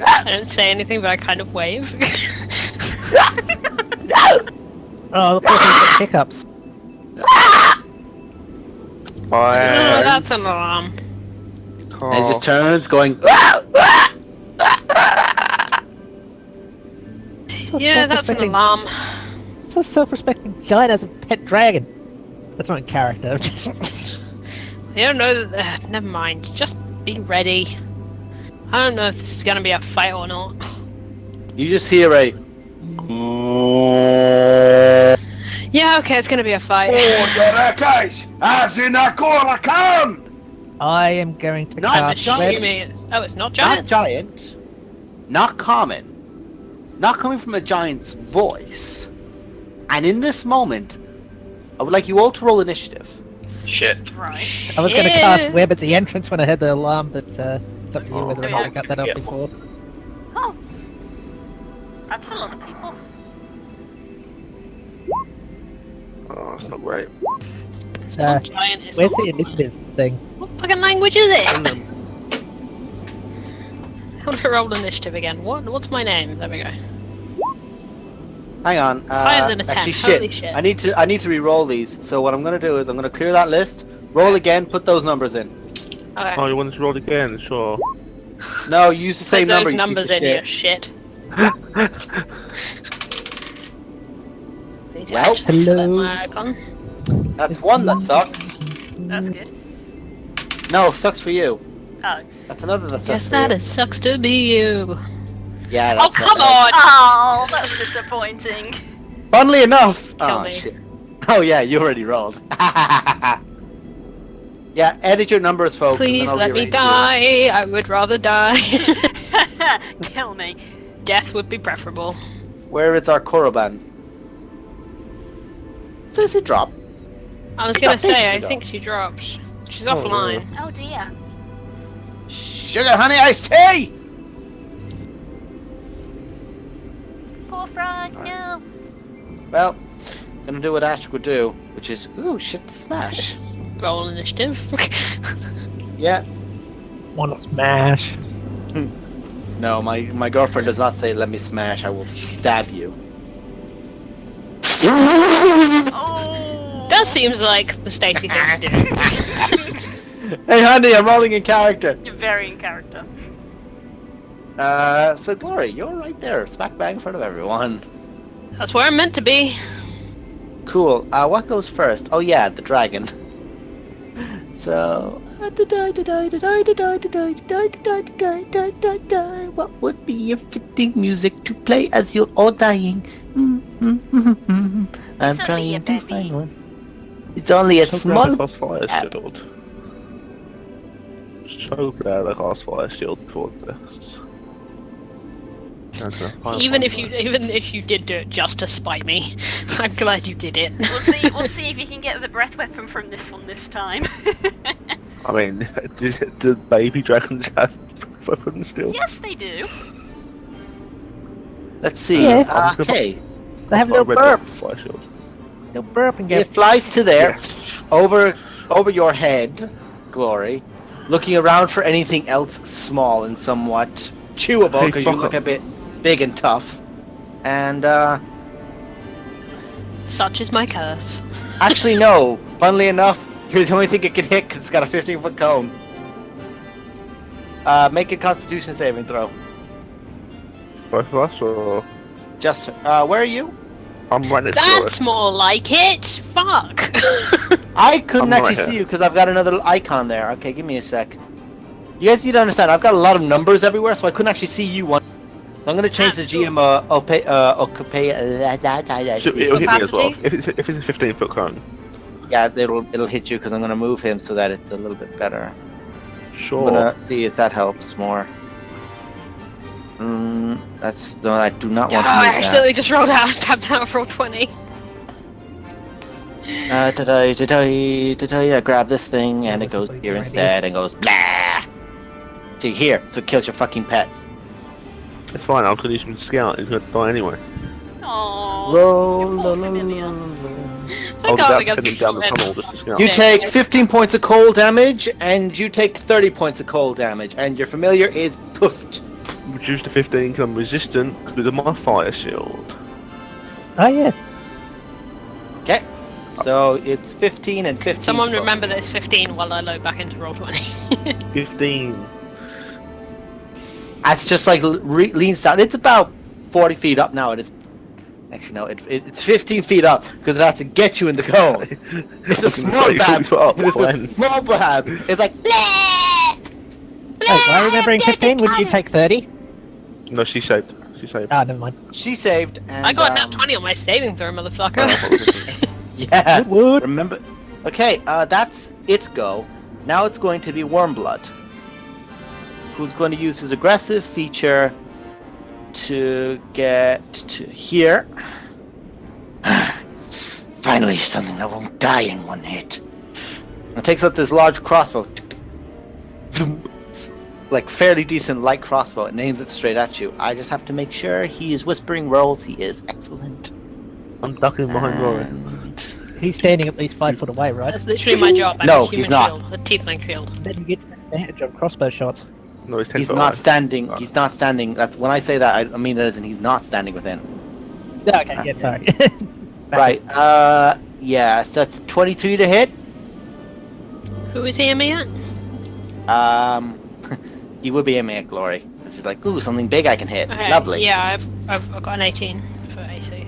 I don't say anything, but I kind of wave. Oh, the poor thing's got hiccups. Bye. Oh, that's an alarm. And it just turns, going. It's a Yeah, that's an self-respecting- alarm. It's a self-respecting giant as a pet dragon. That's not in character. Just You don't know that. Never mind. Just be ready. I don't know if this is gonna be a fight or not. You just hear a. Yeah, okay, it's gonna be a fight. I am going to Not I'm cast giant. web. assuming it's. Oh, it's not Not giant. giant, not common, not coming from a giant's voice. And in this moment, I would like you all to roll initiative. Shit. Right. I was going to cast Yeah. web at the entrance when I heard the alarm, but it's up to you whether or not I got that up Yeah. before. Oh, that's a lot of people. Oh, it's not great. It's not giant. It's Where's not the initiative thing? What fucking language is it? And then, I want to roll initiative again. What's my name? There we go. Hang on. Higher than a 10. Actually, Holy shit. I need to re-roll these. So what I'm gonna do is I'm gonna clear that list, roll again, put those numbers in. Okay. oh, you wanted to roll again? Sure. No, use the Put same those number. numbers you in, piece you of shit. shit. Need to Well, actually select hello. my icon. That's one that sucks. That's good. No, sucks for you. Oh. That's another that sucks Guess for that you. it sucks to be you. Yeah. Oh, That's come not on! Oh, that's disappointing. bad. Funnily enough. Kill Oh me. shit. Oh yeah, you already rolled. Yeah, edit your numbers, folks. and then Please I'll let me rearrange it. die. I would rather die. Kill me. Death would be preferable. Where is our Koroban? Does it drop? I was It gonna got fixed say, I ago. think she dropped. She's Oh, offline. Oh dear. Sugar honey iced tea! Poor frog, no. Well, gonna do what Ash would do, which is, ooh, shit the smash. Roll initiative. Yeah. Wanna smash? No, my girlfriend does not say let me smash, I will stab you. Oh. That seems like the Stacy thing to do. Hey honey, I'm rolling in character. You're very in character. So Glory, you're right there, smack bang in front of everyone. That's where I'm meant to be. Cool. What goes first? Oh yeah, the dragon. So what would be a fitting music to play as you're all dying? I'm It's only a trying to baby. find one. It's only a So small. glad I cast fire app. shield. So glad I cast fire shield before this. Even if you did do it just to spite me, I'm glad you did it. We'll see. We'll see if you can get the breath weapon from this one this time. I mean, do baby dragons have weapons still? Yes, they do. Let's see. Yeah. Okay. They have Well, little red dot burps. fire shield. They'll burp and go. It flies to there, over your head, Glory, looking around for anything else small and somewhat chewable Hey, because you fuck look up. a bit big and tough. And Such is my curse. actually, no. Funnily enough, you're the only thing it can hit because it's got a 15-foot cone. Make a Constitution saving throw. Both of us, or Just where are you? I'm right next to That's more like it. Fuck. I couldn't I'm actually right see here. you because I've got another icon there. Okay, give me a sec. You guys need to understand, I've got a lot of numbers everywhere, so I couldn't actually see you one. So I'm gonna change the That's cool. GM So it'll hit me as well. Capacity? If it's a 15-foot cone. Yeah, it'll hit you because I'm gonna move him so that it's a little bit better. Sure. I'm gonna see if that helps more. That's no, I do not Oh, want to I move that. accidentally just rolled out, tapped out for roll 20. I grab this thing and it That was goes a here good instead and goes blah. To here, so it kills your fucking pet. It's fine, I'm gonna use some scout, he's gonna die anyway. Aww. Roll, You're la, poor la, familiar. la, la. I I'll can't be think able of to send him down the it. tunnel just to scout. You Yeah. take 15 points of cold damage, and you take 30 points of cold damage, and your familiar is poofed. Reduce to 15 because I'm resistant because of my fire shield. Oh yeah. Okay. So it's 15 and 15. Someone total. remember that it's 15 while I load back into roll 20. 15. As it just like leans down. It's about 40 feet up now. It's actually no, it's 15 feet up because it has to get you in the cone. It's a small bab. It's a small bab. It's like. Hey, am I remembering 15? Wouldn't you take 30? No, she saved. She saved. Ah, never mind. She saved. And, I got a nat 20 on my saving throw, motherfucker. Yeah. Good wood. Remember. Okay. That's its go. Now it's going to be Wormblood, who's going to use his aggressive feature to get to here. Finally, something that won't die in one hit. And takes out this large crossbow. Like fairly decent light crossbow and aims it straight at you. I just have to make sure he is whispering rolls. He is excellent. I'm ducking behind Rory. And He's standing at least 5 foot away, right? That's literally my job. I'm No, a human he's not. shield, a tiefling shield. Then you get disadvantage on crossbow shots. No, he's 10 he's foot not away. standing. He's not standing. That's when I say that. I mean that as in he's not standing within. Yeah, okay, yeah, sorry. Right. Yeah. So that's 23 to hit. Who is he aiming at? He would be aiming at Glory. This is like, ooh, something big I can hit. Okay, Lovely. Yeah, I've got an 18 for AC.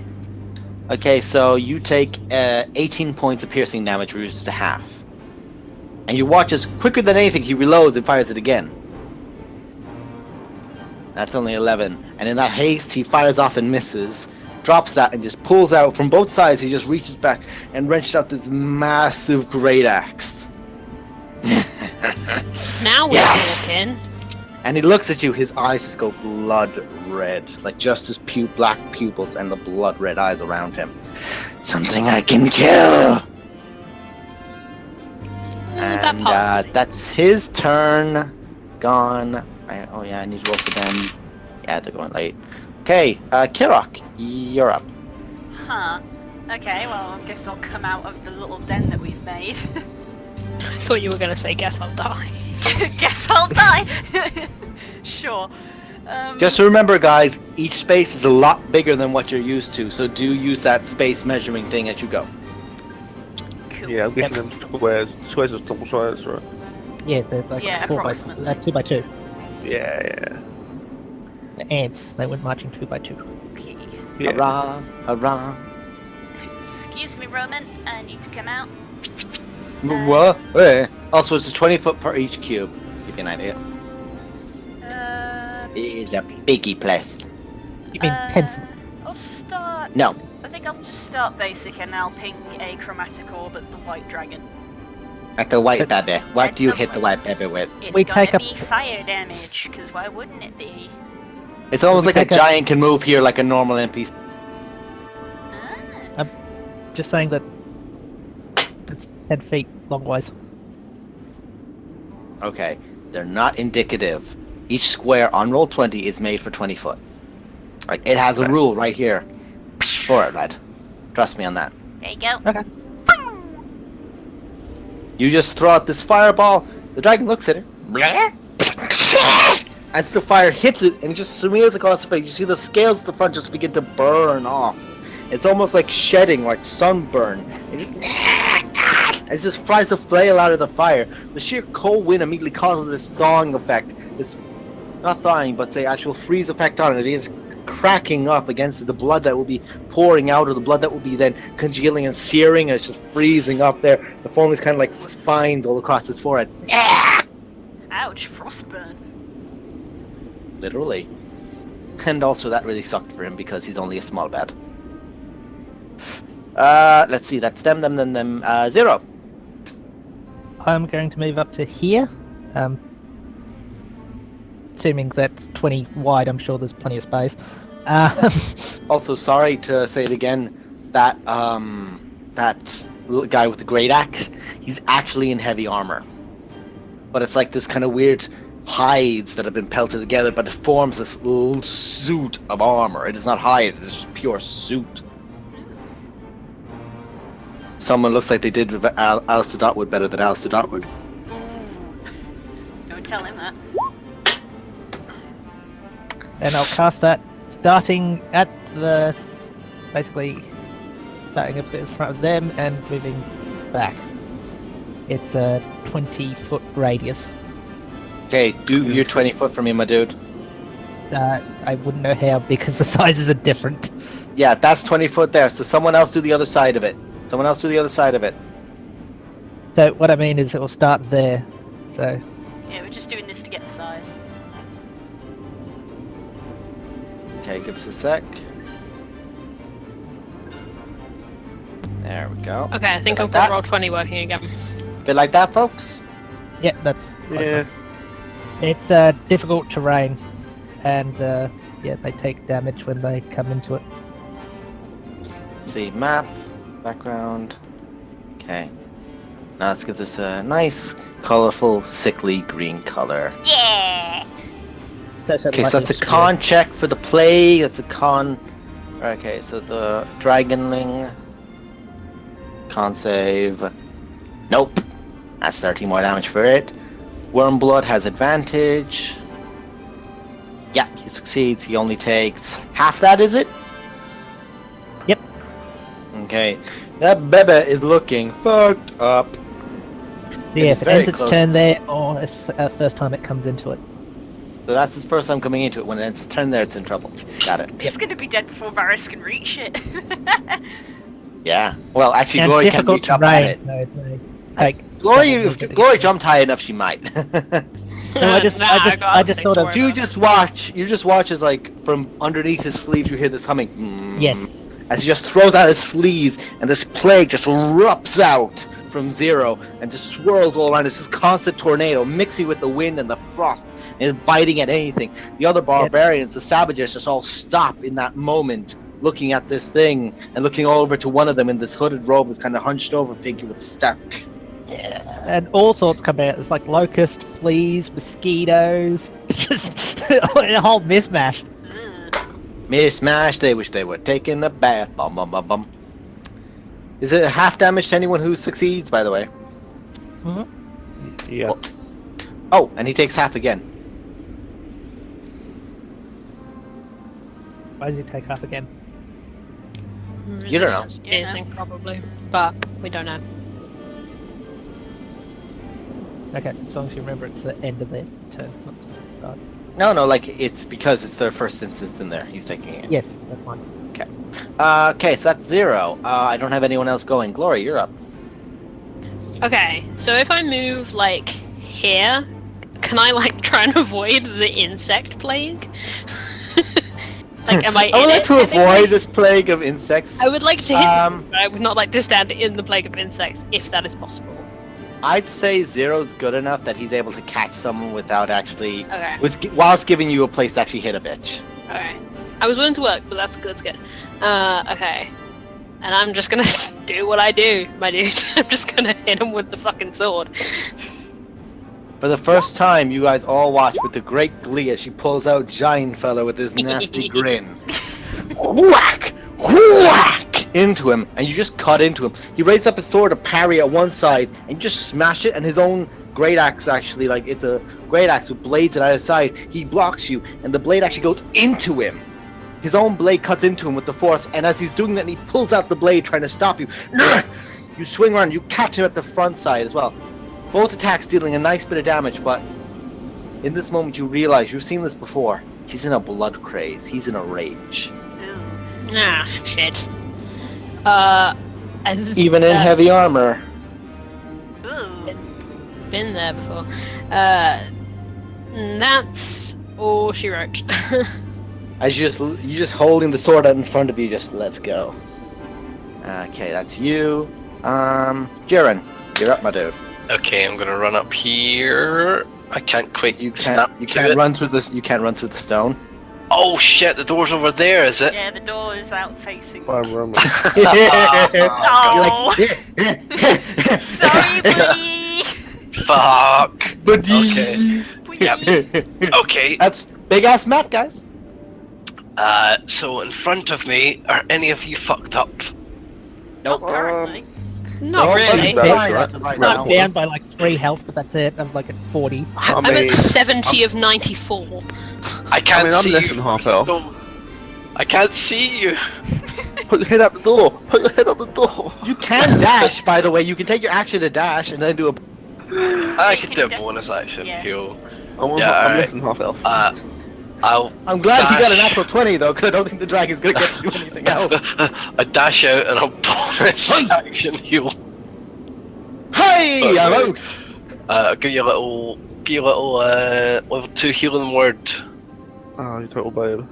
Okay, so you take 18 points of piercing damage reduced to half. And you watch as quicker than anything he reloads and fires it again. That's only 11. And in that haste, he fires off and misses. Drops that and just pulls out from both sides. He just reaches back and wrenched out this massive great axe. Now we're Yes! talking. And he looks at you, his eyes just go blood red. Like just his black pupils and the blood red eyes around him. Something I can kill! That And paused. that's his turn. Gone. Oh yeah, I need to roll for them. Yeah, they're going late. Okay, Kirok, you're up. Huh. Okay, well, I guess I'll come out of the little den that we've made. I thought you were gonna say, "Guess I'll die." Guess I'll die! Sure. Just remember, guys, each space is a lot bigger than what you're used to, so do use that space measuring thing as you go. Cool. Yeah, I'm guessing them squares. Squares are double size, right? Yeah, they're like Yeah, 4x, 2x2. Yeah. The ants, they went marching 2x2. Okay. Yeah. Hurrah, hurrah. Excuse me, Roman. I need to come out. What? Eh. Also, it's a 20 foot per each cube. Give you an idea. It's a biggie place. You mean 10 foot? I'll start. No. I think I'll just start basic and I'll ping a chromatic orb at the white dragon. At the white baby. What do you hit the white baby with? It's We gonna take a- be fire damage, because why wouldn't it be? It's almost We like a take a- giant can move here like a normal NPC. Ah. Just saying that it's 10 feet long-wise. Okay, they're not indicative. Each square on roll 20 is made for 20 foot. Like, it has a rule right here for it, Red. Trust me on that. There you go. Okay. You just throw out this fireball, the dragon looks at it. As the fire hits it and it just smears across the face, you see the scales at the front just begin to burn off. It's almost like shedding, like sunburn. It just fries the flail out of the fire. The sheer cold wind immediately causes this thawing effect. This, not thawing, but say actual freeze effect on it. It is cracking up against the blood that will be pouring out, or the blood that will be then congealing and searing, and it's just freezing up there. The foam is kind of like spines all across his forehead. Ouch, frostburn. Literally. And also that really sucked for him because he's only a small bat. Let's see, that's them, 0. I'm going to move up to here. Assuming that's 20 wide, I'm sure there's plenty of space. Also, sorry to say it again, that little guy with the great axe, he's actually in heavy armor. But it's like this kind of weird hides that have been pelted together, but it forms this little suit of armor. It is not hide, it is just pure suit. Someone looks like they did Alistair Dotwood better than Alistair Dotwood. Ooh. Don't tell him that. And I'll cast that starting at the... basically starting a bit in front of them and moving back. It's a 20-foot radius. Okay, do your 20 foot for me, my dude. I wouldn't know how because the sizes are different. Yeah, that's 20 foot there, so someone else do the other side of it. Someone else do the other side of it. So what I mean is it will start there. So Yeah, we're just doing this to get the size. Okay, give us a sec. There we go. Okay, I think Like I've got that? roll 20 working again. Bit like that, folks? yeah, that's Yeah. It's difficult terrain, and yeah, they take damage when they come into it. See, map, background. Okay. Now let's give this a nice, colorful, sickly green color. Yeah! So Okay, so that's a con check for the plague. That's a con. Okay, so the dragonling. Con save. Nope. That's 13 more damage for it. Wormblood has advantage. Yeah, he succeeds. He only takes half that, is it? Yep. Okay. That Bebe is looking fucked up. Yeah, It's if it very ends its close. turn there, or if first time it comes into it. So that's his first time coming into it. When it ends its turn there, it's in trouble. Got it. It's gonna be dead before Varys can reach it. Yeah. Well, actually, And Glory it's can difficult reach up at terrain, it. so it's like Glory, if Glory jumped high enough, she might. I just sort of- You just watch as like from underneath his sleeves you hear this humming. Yes. as he just throws out his sleeves, and this plague just erupts out from Zero and just swirls all around. It's this constant tornado mixing with the wind and the frost, and it's biting at anything. The other barbarians, the savages, just all stop in that moment, looking at this thing and looking all over to one of them in this hooded robe, this kind of hunched over figure with the staff. And all sorts come out. It's like locusts, fleas, mosquitoes, just a whole mismatch. Mismatch, they wish they were taking a bath. Bum bum bum bum. Is it half damage to anyone who succeeds, by the way? Yeah. Oh, and he takes half again. Why does he take half again? You don't know. Resistance piercing, probably, but we don't know. Okay, as long as you remember it's the end of their turn. Not the start. No, like it's because it's their first instance in there. He's taking it. Yes, that's fine. Okay, so that's 0. I don't have anyone else going. Glory, you're up. Okay, so if I move like here, can I like try and avoid the insect plague? Like, am I? I would in like it, to avoid technically? this plague of insects. I would like to hit, them, but I would not like to stand in the plague of insects if that is possible. I'd say 0's good enough that he's able to catch someone without actually, Okay. whilst giving you a place to actually hit a bitch. Okay. I was willing to work, but that's good. Okay. And I'm just gonna do what I do, my dude. I'm just gonna hit him with the fucking sword. For the first time, you guys all watch with the great glee as she pulls out Giant Fella with his nasty grin. Whack! Whack! Into him, and you just cut into him. He raises up his sword to parry at one side, and you just smash it, and his own great axe actually, like, it's a great axe with blades at either side. He blocks you, and the blade actually goes into him. His own blade cuts into him with the force, and as he's doing that, he pulls out the blade trying to stop you. You swing around, you catch him at the front side as well. Both attacks dealing a nice bit of damage, but in this moment you realize, you've seen this before, he's in a blood craze, he's in a rage. Ah, shit. And Even in heavy armor. Ooh. been there before. That's all she wrote. As you just holding the sword out in front of you, just let's go. Okay, that's you. Jiren, you're up, my dude. Okay, I'm gonna run up here. I can't quite snap You to can't it. run through this. You can't run through the stone. Oh shit, the door's over there, is it? Yeah, the door is out facing. I'm running. Oh, You're sorry, buddy. Fuck. Buddy. Okay. Yep. Okay. That's big ass map, guys. So in front of me, are any of you fucked up? Not currently. Not Oh, really. That's fine right. right I'm now. down by like 3 health, but that's it. I'm like at 40. I'm mean, at 70 of 94. I can't I'm see less you. than half from health. stone. I can't see you. Put your head out the door. Put your head out the door. You can dash, by the way. You can take your action to dash and then do a. I You could can do a def- bonus action. yeah. Cool. I'm Yeah, less alright. than half health. I'll I'm glad you got a dash. natural 20 though, because I don't think the dragon's gonna get to do anything else. I dash out and I'll bonus Hey! action heal. Hey, I'm out. I'll give you a little level 2 healing word. Oh, you total babe.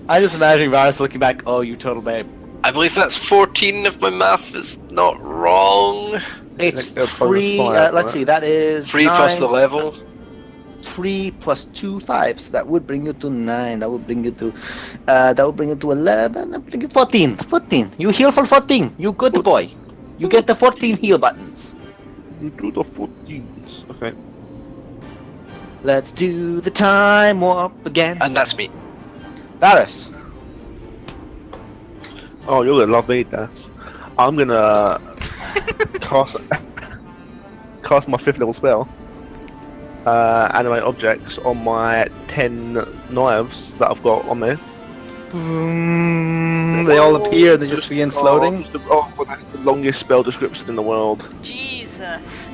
I just imagine Varus looking back. Oh, you total babe. I believe that's 14 if my math is not wrong. It's They're bonus 3. fire, Let's right? see. That is 3 plus the 9, level. 3 plus 2, 5. So that would bring you to 9. That would bring you to. That would bring you to 11. That would bring you 14. 14. You heal for 14. You good boy. You get the 14 heal buttons. You do the 14s. Okay. Let's do the time warp again. And that's me. Varus. Oh, you're gonna love me, Das. I'm gonna cast my 5th level spell. Animate objects on my 10 knives that I've got on me. They all appear. They just begin floating. Well, that's the longest spell description in the world. Jesus.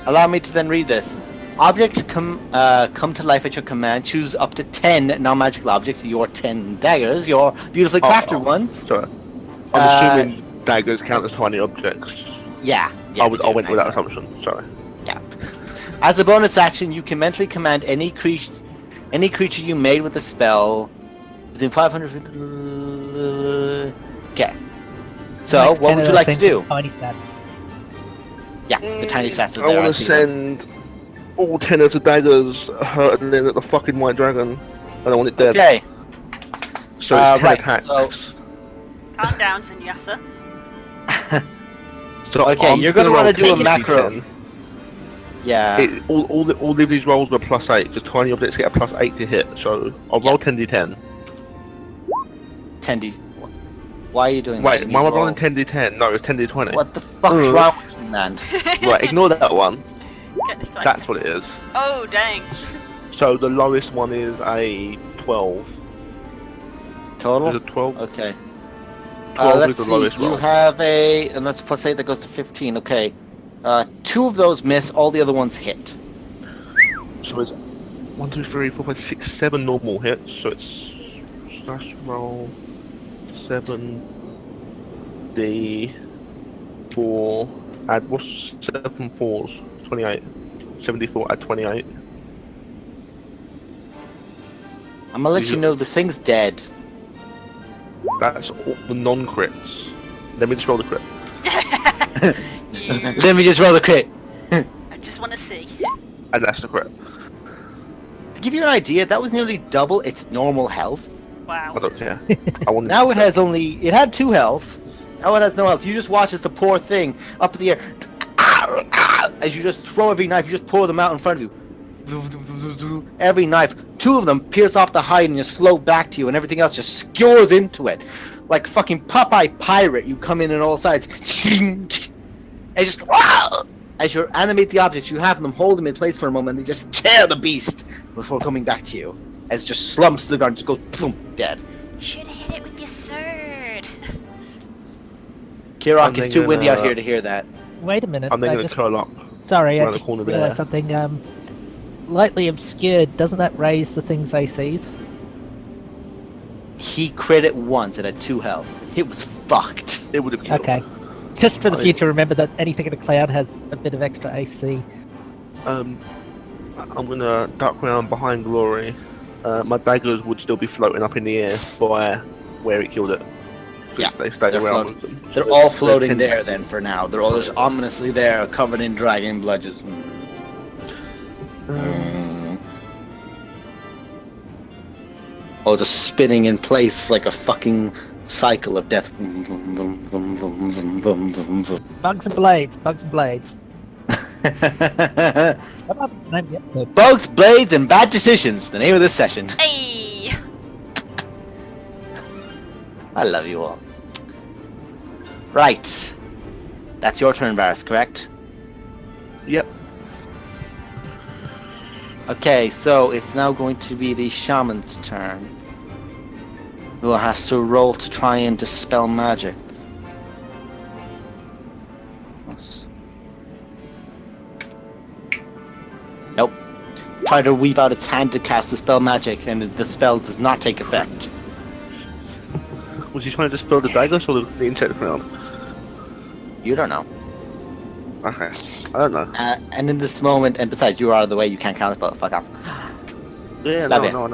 Allow me to then read this. Objects come to life at your command. Choose up to 10 non-magical objects. Your 10 daggers. Your beautifully crafted ones. Sorry. I'm assuming daggers count as tiny objects. Yeah. I went with that assumption. Sorry. As a bonus action, you can mentally command any creature you made with the spell Within 500 feet. Okay. So, Makes 10 what would of you those like to things do? with tiny stats. Yeah, the tiny stats are I there. want I to see them. send all 10 of the daggers hurting in at the fucking white dragon. I don't want it dead. Okay. So it's 10 right, attacks. so- Calm down, Sunyasa. So Okay, I'm you're just gonna roll wanna do a 10 macro. D10. Yeah. All of these rolls were +8 because tiny objects get a +8 to hit. So I'll roll 10d10. 10d. Why are you doing that? Wait, You why am I need to rolling roll. 10d10? No, it's 10d20. What the fuck's wrong with you, man? Right, ignore that one. Like, That's what it is. oh, dang. So the lowest one is a 12. Is Total? it 12? Okay. 12 is Let's the see. lowest You roll. have a, and that's +8 that goes to 15. Okay. 2 of those miss. All the other ones hit. So it's 1, 2, 3, 4, 5, 6, 7 normal hits. So it's slash roll 7 D4. Add what's 7 4s? 28. 74. Add 28. I'm gonna let you know this thing's dead. That's all the non-crits. Let me just roll the crit. Let me just roll the crit. I just want to see. And that's the crit. To give you an idea, that was nearly double its normal health. Wow. I don't care. I want Now it had 2 health. Now it has no health. You just watch as the poor thing up in the air, as you just throw every knife, you just pour them out in front of you. Every knife, 2 of them pierce off the hide and just float back to you, and everything else just skewers into it. Like fucking Popeye Pirate, you come in on all sides. And just as you animate the objects, you have them hold them in place for a moment, and they just tear the beast before coming back to you. As it just slumps to the ground, just goes boom, dead. Should hit it with your sword. Kirok I'm is then too windy out gonna- here to hear that. Wait a minute. I'm then I going to just, curl up. sorry, I around the just corner realized there. something. Lightly obscured, doesn't that raise the thing's ACs? He crit it once and had 2 health. It was fucked. It would have killed. Okay. Just for the I- future, remember that anything in a cloud has a bit of extra AC. I'm gonna duck round behind Glory. My daggers would still be floating up in the air by where it killed it. Yeah, They stay they're around floating. with them. They're So all there's floating 10 there then for now. They're all just ominously there, covered in dragon blood. Just... Oh, just spinning in place like a fucking cycle of death. Bugs and blades, bugs and blades. What about the name of the episode? Bugs, blades, and bad decisions. The name of this session. Hey! I love you all. Right. That's your turn, Varus, correct? Yep. Okay, so it's now going to be the shaman's turn. Who has to roll to try and dispel magic. Nope. Try to weave out its hand to cast dispel magic, and the spell does not take effect. Was he trying to dispel the daggers or the insect round? You don't know. Okay. I don't know. And in this moment, and besides, you are out of the way, you can't counterspell it. Fuck off. Yeah, Love no, it. no, I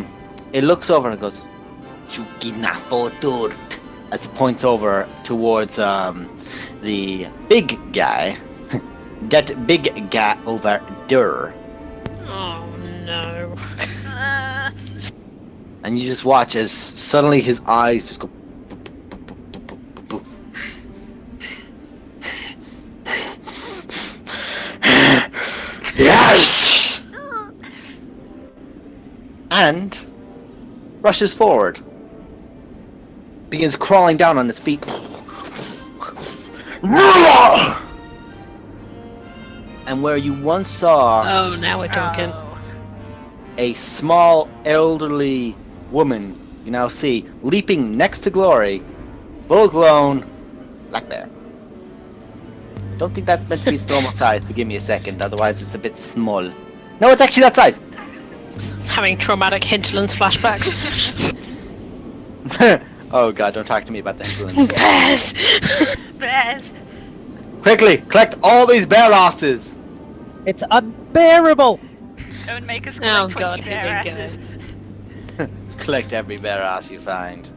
know. It looks over and it goes, "Chukinafotur," as it points over towards the big guy. That big guy over there. Oh no. And you just watch as suddenly his eyes just go. Yes! And rushes forward. Begins crawling down on its feet. And where you once saw Oh, now we're talking. Oh. a small elderly woman, you now see leaping next to Glory, full grown, black bear. Don't think that's meant to be its normal size, so give me a second, otherwise it's a bit small. No, it's actually that size! Having traumatic hinterlands flashbacks. Oh god, don't talk to me about the influence. Bears! Bears! Quickly, collect all these bear asses! It's unbearable! Don't make us Oh, collect 20 God, here bear we go. asses. collect every bear ass you find,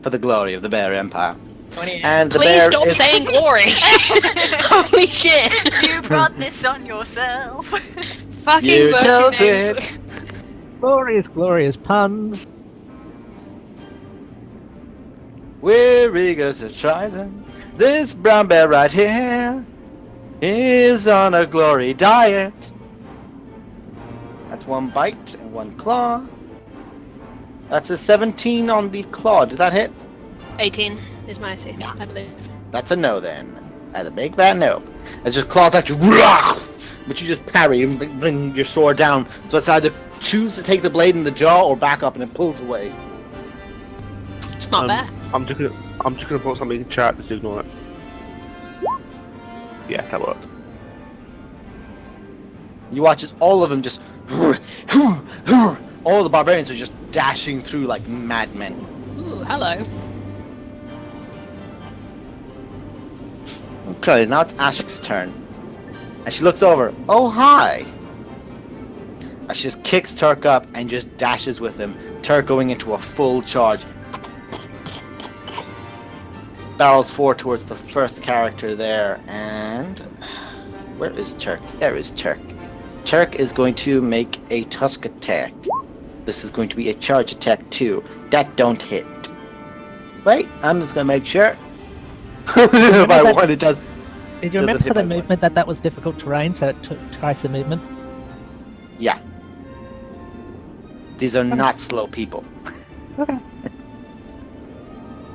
for the glory of the Bear Empire. 28. And the Please bear stop is... saying glory. Holy shit. You brought this on yourself. Fucking You virtue chose names. it. Glorious, glorious puns. We're eager to try them. This brown bear right here is on a glory diet. That's 1 bite and 1 claw. That's a 17 on the claw. Did that hit? 18 is my AC, I believe. That's a no then. That's a big fat no. It's just claws at you, but you just parry and bring your sword down. So it's either choose to take the blade in the jaw or back up and it pulls away. It's not bad. I'm just gonna put something in chat to ignore it. Yeah, that worked. You watch as all of them just... All the barbarians are just dashing through like madmen. Ooh, hello. Okay, now it's Ashik's turn. And she looks over. Oh, hi! And she just kicks Turk up and just dashes with him. Turk going into a full charge. Barrels forward towards the first character there. And... where is Turk? There is Turk. Turk is going to make a tusk attack. This is going to be a charge attack too. That don't hit. Wait, I'm just gonna make sure. By one, it does. Did you Doesn't remember hit for the by one. movement that was difficult terrain, so it took twice the movement? Yeah. These are not slow people. Okay.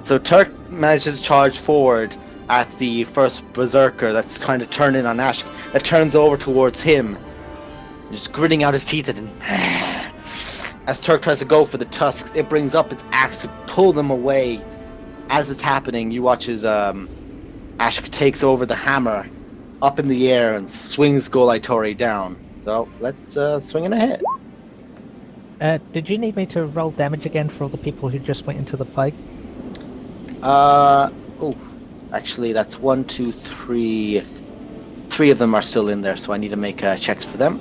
So Turk manages to charge forward at the first berserker that's kind of turning on Ash. That turns over towards him, just gritting out his teeth at him. As Turk tries to go for the tusks, it brings up its axe to pull them away. As it's happening, you watch as Ash takes over the hammer up in the air and swings Golaitori down. So let's swing in a hit. Did you need me to roll damage again for all the people who just went into the plague? Oh, actually, that's 1, 2, 3. 3 of them are still in there, so I need to make checks for them.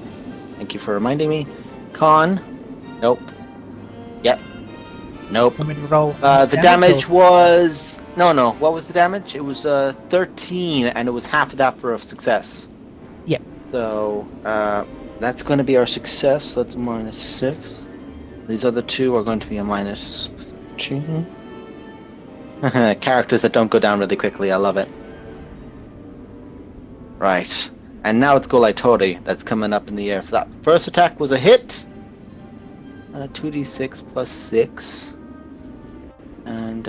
Thank you for reminding me. Con. Nope. Yep. Nope. Want me to roll The damage or- was... No. What was the damage? It was 13, and it was half of that for a success. Yep. So, that's going to be our success. That's -6. These other 2 are going to be a -2. Characters that don't go down really quickly. I love it. Right. And now it's Golaitori that's coming up in the air. So that first attack was a hit. 2d6 plus 6. And,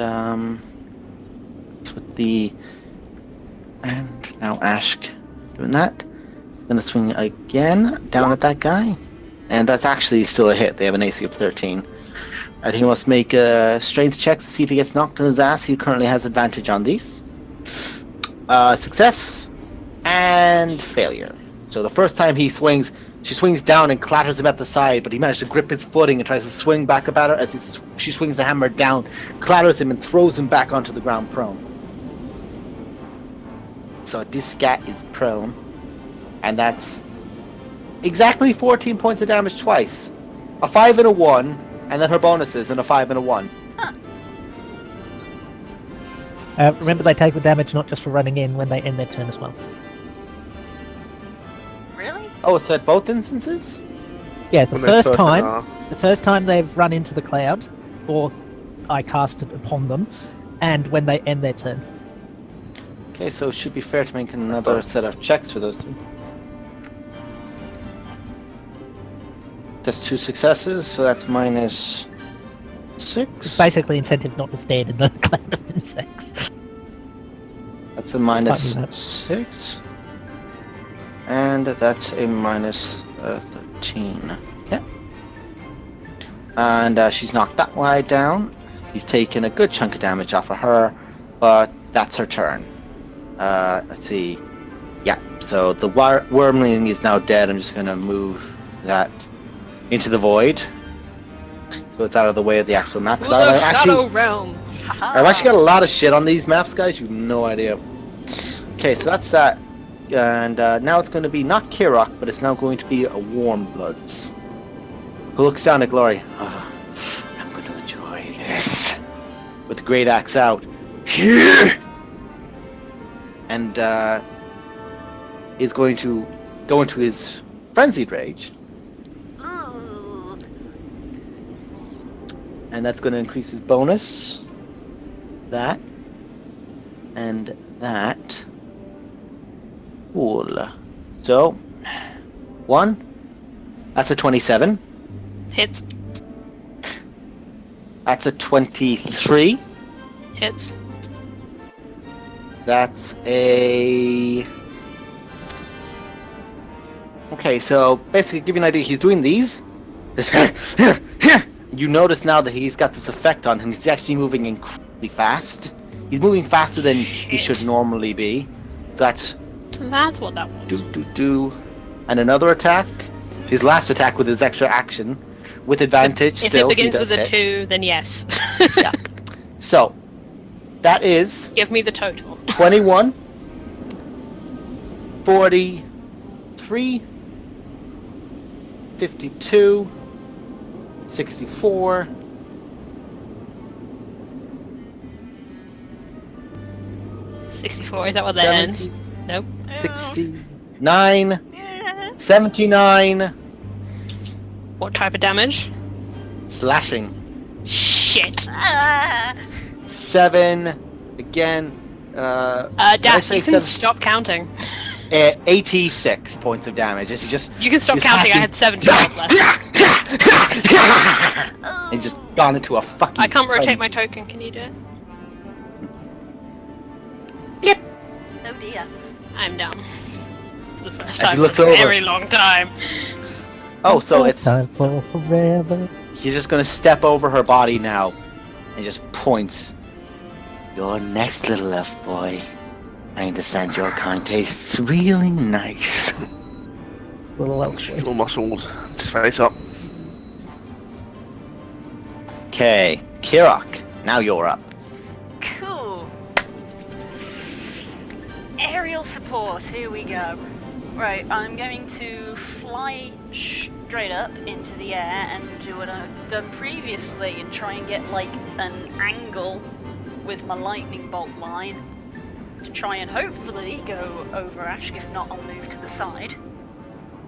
it's with the... And now Ashk doing that. Gonna swing again down at that guy. And that's actually still a hit. They have an AC of 13. And he must make a strength check to see if he gets knocked on his ass. He currently has advantage on these. Success and failure. So the first time he swings, she swings down and clatters him at the side, but he managed to grip his footing and tries to swing back about her as she swings the hammer down, clatters him and throws him back onto the ground prone. So this guy is prone, and that's exactly 14 points of damage twice. A 5 and a 1, and then her bonuses and a 5 and a 1. remember, they take the damage not just for running in when they end their turn as well. Really? Oh, it's at both instances? Yeah, the When they first first time, are. the first time they've run into the cloud, or I cast it upon them, and when they end their turn. Okay, so it should be fair to make another set of checks for those two. That's 2 successes, so that's -6. It's basically incentive not to stand in the cloud of insects. That's a Can't do that. -6. And that's a -13. Yeah. And she's knocked that guy down. He's taken a good chunk of damage off of her, but that's her turn. Let's see. Yeah, so the wormling is now dead. I'm just going to move that into the void. So it's out of the way of the actual map. 'Cause The I've Shadow Realm. actually got a lot of shit on these maps, guys. You have no idea. Okay, so that's that. And now it's going to be not Kirok, but it's now going to be a Warmbloods. Who looks down at Glory. I'm going to Yes! With the great axe out. Here! And is going to go into his frenzied rage. Ooh. And that's going to increase his bonus. That. And that. Cool. So, 1. That's a 27. Hits. That's a 23. Hits. That's a... Okay, so basically give you an idea, he's doing these. You notice now that he's got this effect on him. He's actually moving incredibly fast. He's moving faster than he should normally be. So that's... So that's what that was. And another attack. His last attack with his extra action. With advantage If still. it begins he with does a hit. 2, then yes. Yeah. So, that is Give me the total. 21, 43, 52, 64, 64, is that what that ends? 70, Nope. 69, Yeah. 79, What type of damage? slashing, Shit. Ah. 7, again, Dash, you can 7, stop counting. 86 points of damage. It's just... You can stop he's counting, I hacking. had 70 left. And just gone into a fucking... I can't rotate my token, can you do it? Oh dear. I'm down. For the first As he time looks in a over. very long time. Oh, so it's... time for forever. He's just gonna step over her body now and just points. Your next little elf boy. I understand your kind tastes really nice. Little elf. All muscled, his face up. Okay, Kirok, now you're up. Cool. Aerial support, here we go. Right, I'm going to fly straight up into the air and do what I've done previously and try and get like an angle with my lightning bolt line to try and hopefully go over Ash. If not, I'll move to the side.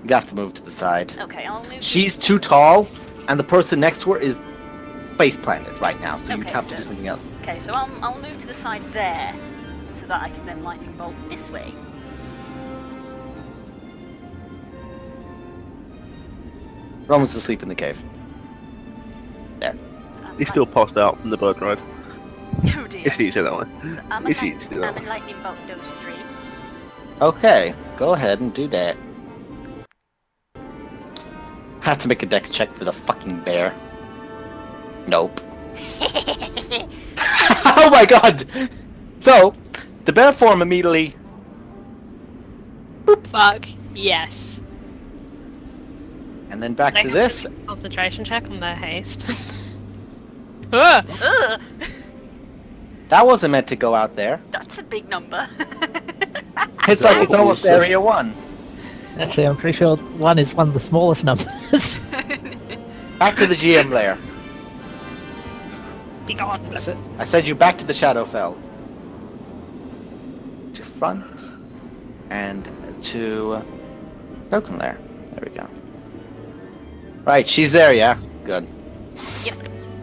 You have to move to the side. Okay, I'll move. She's too tall, and the person next to her is face planted right now, so you Okay, have to so- do something else. Okay, so I'll move to the side there so that I can then lightning bolt this way. Roman's asleep in the cave. There. He's still passed out from the bird ride. Oh dear. It's easier that way. So I'm It's a easier that way. lightning bolt those 3. Okay, go ahead and do that. Have to make a dex check for the fucking bear. Nope. Oh my god! So, the bear form immediately... Fuck. Yes. And then back They to have this. make a concentration check on their haste. Ah! Ugh, That wasn't meant to go out there. that's a big number. It's like it's almost area 1. Actually, I'm pretty sure 1 is one of the smallest numbers. Back to the GM lair. Be gone. I send you back to the Shadowfell. To front. And to token lair. There we go. Right, she's there, yeah? Good.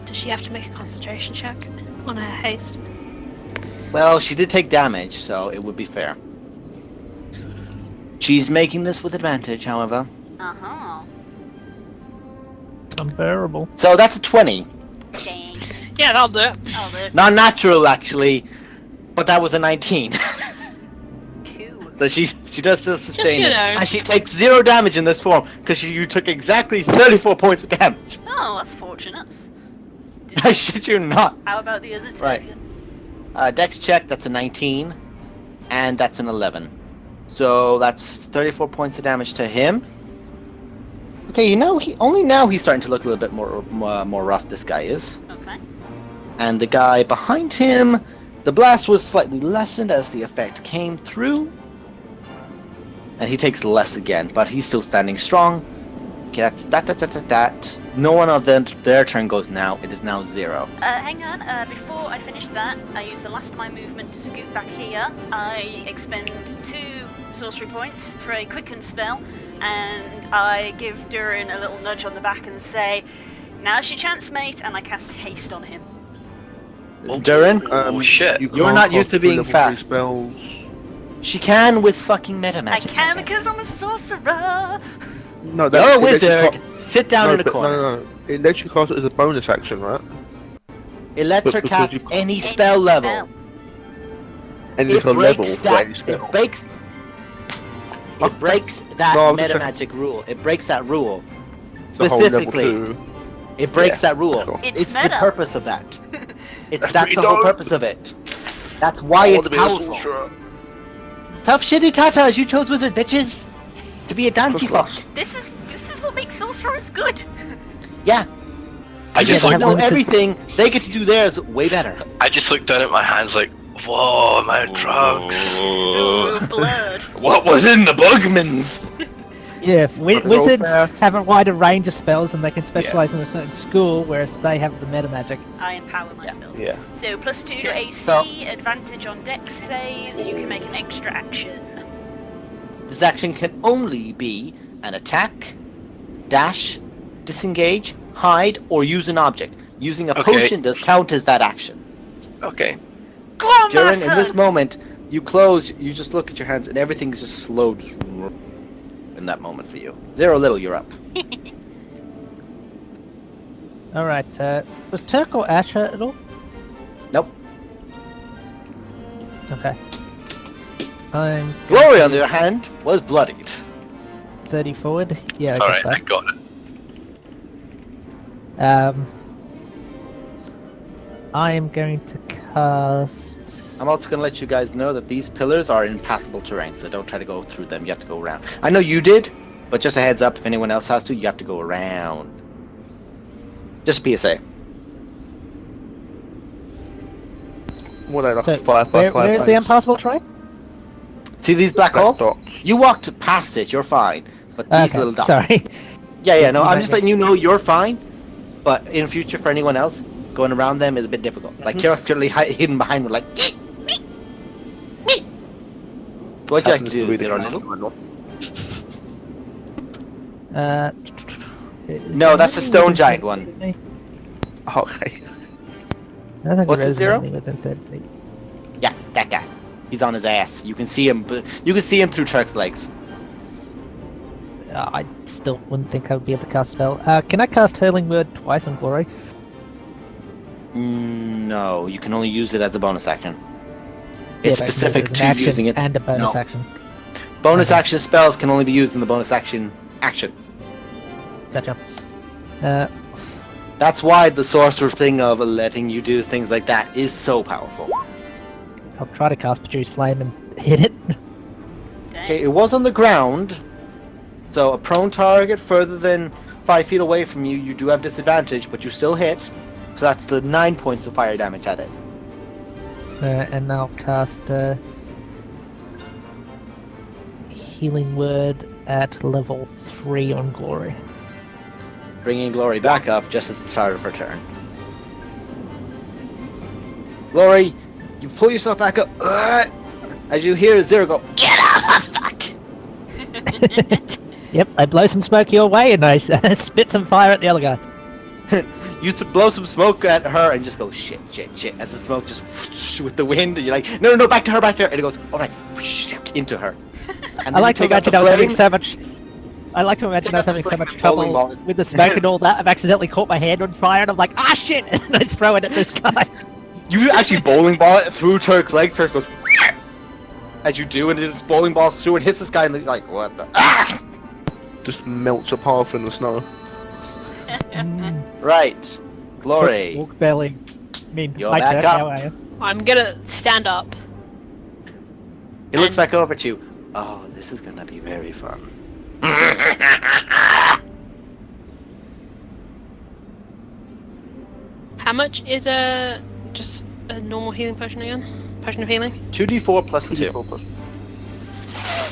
Does she have to make a concentration check on her haste? Well, she did take damage, so it would be fair. She's making this with advantage, however. Uh-huh. Unbearable. So that's a 20. Dang. Yeah, that'll do it. Oh, look. Not natural, actually, but that was a 19. Cool. So she does still sustain you it. know. And she takes 0 damage in this form, because you took exactly 34 points of damage. Oh, that's fortunate. I shit you not. How about the other 2? Right. Dex check, that's a 19, and that's an 11. So that's 34 points of damage to him. Okay, you know, only now he's starting to look a little bit more rough, this guy is. Okay. And the guy behind him, the blast was slightly lessened as the effect came through. And he takes less again, but he's still standing strong. Okay, that's that. No one of their turn goes now. It is now 0. Hang on, before I finish that, I use the last of my movement to scoot back here. I expend 2 sorcery points for a quicken spell, and I give Durin a little nudge on the back and say, "Now's your chance, mate," and I cast haste on him. Durin, Oh shit! You're not used to being level 3 fast. Spells. she can with fucking meta I magic. can because I'm a sorcerer! No, You're a it lets you wizard. ca- Sit down no, in a but corner. No. It lets you cast it as a bonus action, right? It lets But her because cast you've- any spell level. And It it's a level breaks for that. any spell. It breaks. It breaks that No, I'm just meta checking. magic rule. It breaks that rule. The whole level Specifically, 2. it breaks Yeah, that rule. that's cool. It's It's the meta. purpose of that. That's pretty the whole dope. purpose of it. That's why it's powerful. Tough shitty tatas, you chose wizard bitches to be a dancey fuck. This is what makes sorcerers good! Yeah, I just Yeah, they have looked. know limited- everything. They get to do theirs way better. I just looked down at my hands like, whoa, I'm on drugs. Ooh, blood. What was in the bugmans? Yeah, Roll wizards fast. have a wider range of spells and they can specialize in a certain school, whereas they have the meta magic. I empower my spells. Yeah. So +2 to Okay, AC, so- advantage on dex saves, you can make an extra action. This action can only be an attack, dash, disengage, hide, or use an object. Using a Okay. potion does count as that action. Okay. Go on, Durin, in Massa! this moment, you close, you just look at your hands, and everything's just slow in that moment for you. 0 little, you're up. Alright, was Turk or Asher at all? Nope. Okay. I'm Glory, on the other hand, was bloodied. 30 forward. Yeah, I Alright, got I got it. that. I am going to cast. I'm also going to let you guys know that these pillars are impassable terrain, so don't try to go through them. You have to go around. I know you did, but just a heads up, if anyone else has to, you have to go around. Just a PSA. What are they, like So, 5 by 5 where's the impassable terrain? See these black holes? dots? You walked past it, you're fine. But these Okay, little dots. sorry. Yeah, no, You I'm might just get- letting you know you're fine. But in future, for anyone else, going around them is a bit difficult. Like, Kira's currently hidden behind one, like, me. So what do you like to Happens do, be the Zero case. Little? No, that's the stone giant one. Okay. I think What's the there is zero? nothing within 30 feet. Yeah, that guy. He's on his ass. You can see him, but you can see him through Turk's legs. I still wouldn't think I would be able to cast a spell. Can I cast Hurling Word twice on Glory? No, you can only use it as a bonus action. Yeah, It's but I can use specific it as an to action using it. and a bonus No. action. Bonus Okay. action spells can only be used in the bonus action. Gotcha. That's why the sorcerer thing of letting you do things like that is so powerful. I'll try to cast Produce Flame and hit it. Okay, it was on the ground, so a prone target further than 5 feet away from you, you do have disadvantage, but you still hit. So that's the 9 points of fire damage at it. And I'll cast Healing Word at level 3 on Glory. Bringing Glory back up just at the start of her turn. Glory, you pull yourself back up. As you hear Zero go, get up! Fuck! Yep, I blow some smoke your way and I spit some fire at the other guy. You blow some smoke at her and just go shit. As the smoke just with the wind, and you're like, no, back to her, back there. And it goes, all right, into her. And I like to you take out imagine the I was having flame. so much. I like to imagine I was having so much trouble with the smoke and all that. I've accidentally caught my hand on fire and I'm like, ah shit! And I throw it at this guy. You actually bowling ball it through Turk's legs. Turk goes, as you do, and it just bowling balls through and hits this guy, and they're like, what the? Ah! Just melts a path in the snow. Right, Glory. Walk belly. I mean, You're my back turn, up. how are you? I'm gonna stand up. He looks And- back over at you. Oh, this is gonna be very fun. How much is just a normal healing potion again? Potion of healing? 2d4 plus 2. It'd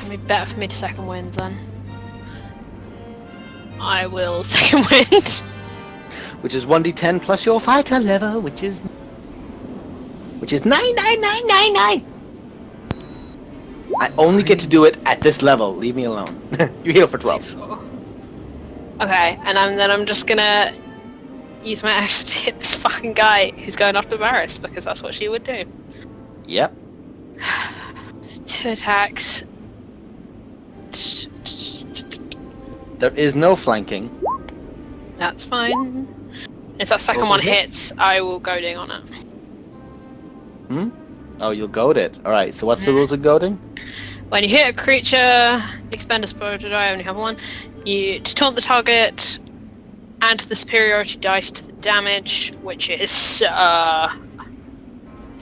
be better for me to second wind then. I will second wind. Which is 1d10 plus your fighter level, which is 99999. I only get to do it at this level. Leave me alone. You heal for 12. Okay, and I'm just gonna use my action to hit this fucking guy who's going after Varys, because that's what she would do. Yep. It's 2 attacks. There is no flanking. That's fine. If that second one hits, I will goading on it. Hmm? Oh, you'll goad it. Alright, so what's the rules of goading? When you hit a creature, expend a spell to die, I only have one. You to taunt the target, add the superiority dice to the damage, which is it's a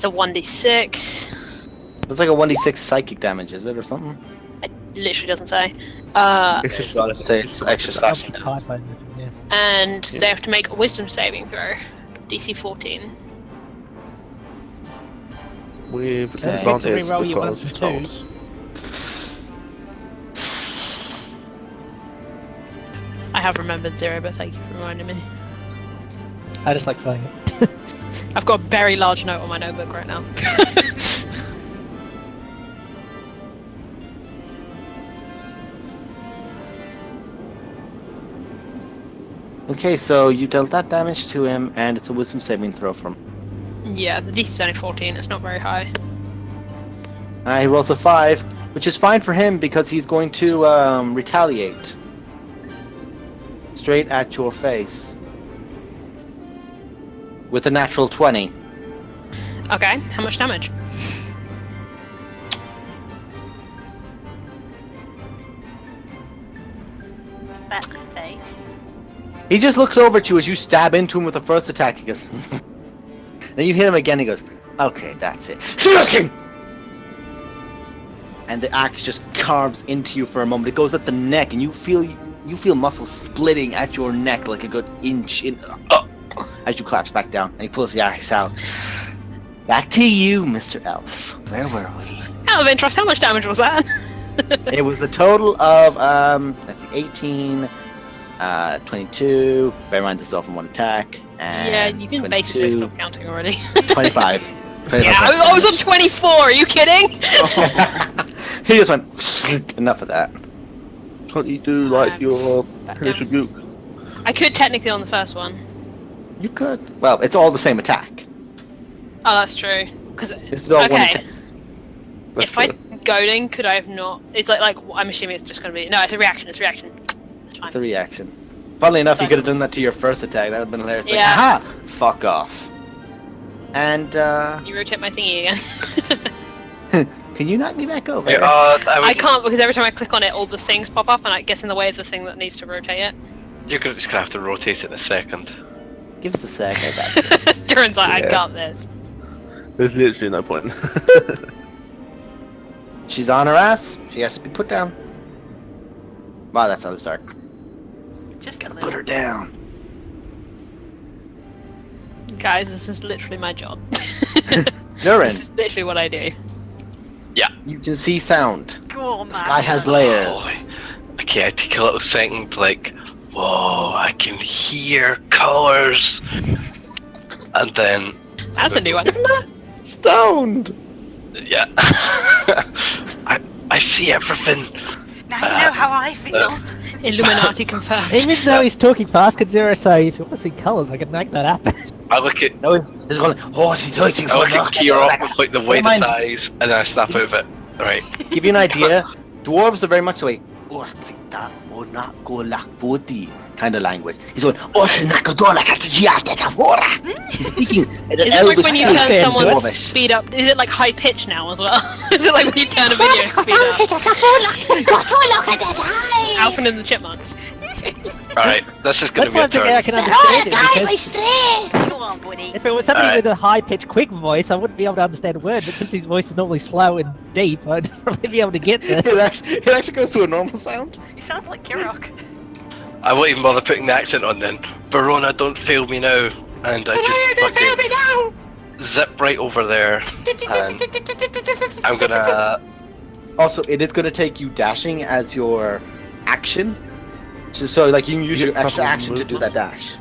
1d6. It's like a 1d6 psychic damage, is it, or something? It literally doesn't say. It's just I'll say it's extra slashing. Typo, yeah. And they have to make a wisdom saving throw. DC 14. with Okay. Don't forget to advantage reroll your because ones and it's twos. I have remembered 0, but thank you for reminding me. I just like playing it. I've got a very large note on my notebook right now. Okay, so you dealt that damage to him, and it's a wisdom saving throw from. Yeah, the DC is only 14, it's not very high. He rolls a 5, which is fine for him because he's going to retaliate. Straight at your face. With a natural 20. Okay, how much damage? That's a face. He just looks over at you as you stab into him with the first attack. He goes. Then you hit him again. He goes, "Okay, that's it." And the axe just carves into you for a moment. It goes at the neck, and you feel muscles splitting at your neck like a good inch in. As you collapse back down, and he pulls the axe out. Back to you, Mr. Elf. Where were we? Out of interest, how much damage was that? It was a total of let's see, 18, 22. Bear in mind this is all from one attack. And Yeah, you can 22, basically stop counting already. 25. 25. Yeah, I was on 24, are you kidding? He just went. Enough of that. Can't you do like your Back Hellish down. Rebuke? I could technically on the first one. You could. Well, it's all the same attack. Oh, that's true. Because This is all one okay, attack. That's if I true. goading, could I have not? It's like I'm assuming it's just gonna be no. It's a reaction. It's a reaction. It's fine. It's a reaction. Funnily enough, you Fine. could have done that to your first attack. That would have been hilarious. Like, Yeah. aha! Fuck off. And You rotate my thingy again. can you knock me back over? Yeah, I can't because every time I click on it, all the things pop up, and it gets in the way of the thing that needs to rotate it. You're just gonna have to rotate it in a second. Give us a sec. I got you. Duran's like, I Yeah. got this. There's literally no point. She's on her ass. She has to be put down. Wow, that's how they start. Just a Gotta little. put her down. Guys, this is literally my job. Duran, This is literally what I do. you can see sound. Go on, The sky has master. layers. Holy. Okay, I take a little second, like, whoa, I can hear colours. And then, That's a new one. Stoned. yeah, I see everything. Now you know how I feel. Illuminati confirmed. Even though he's talking fast, could Zero say, if you want to see colours, I can make that happen. I look at No, he's going. Oh, she's waiting I for look at Kira with like the widest mind. eyes, and then I snap out of it. Right. Give you an idea. Dwarves are very much the way. Kind of language. He's going. He's speaking at an Is it like elvish when you pace. turn Fair someone's Dwarvish. speed up? Is it like high pitch now as well? Is it like when you turn a video and speed up? Alvin and the Chipmunks. Alright, this is gonna That's be a one thing I turn. can understand it, because Go on, buddy. if it was somebody Alright. with a high-pitched, quick voice, I wouldn't be able to understand a word, but since his voice is normally slow and deep, I'd probably be able to get It this. actually goes to a normal sound. He sounds like Kirok. I won't even bother putting the accent on then. Verona, don't fail me now. And I just fucking zip right over there. And I'm gonna. Also, it is going to take you dashing as your action. So like you can use You your get extra double action to do that dash.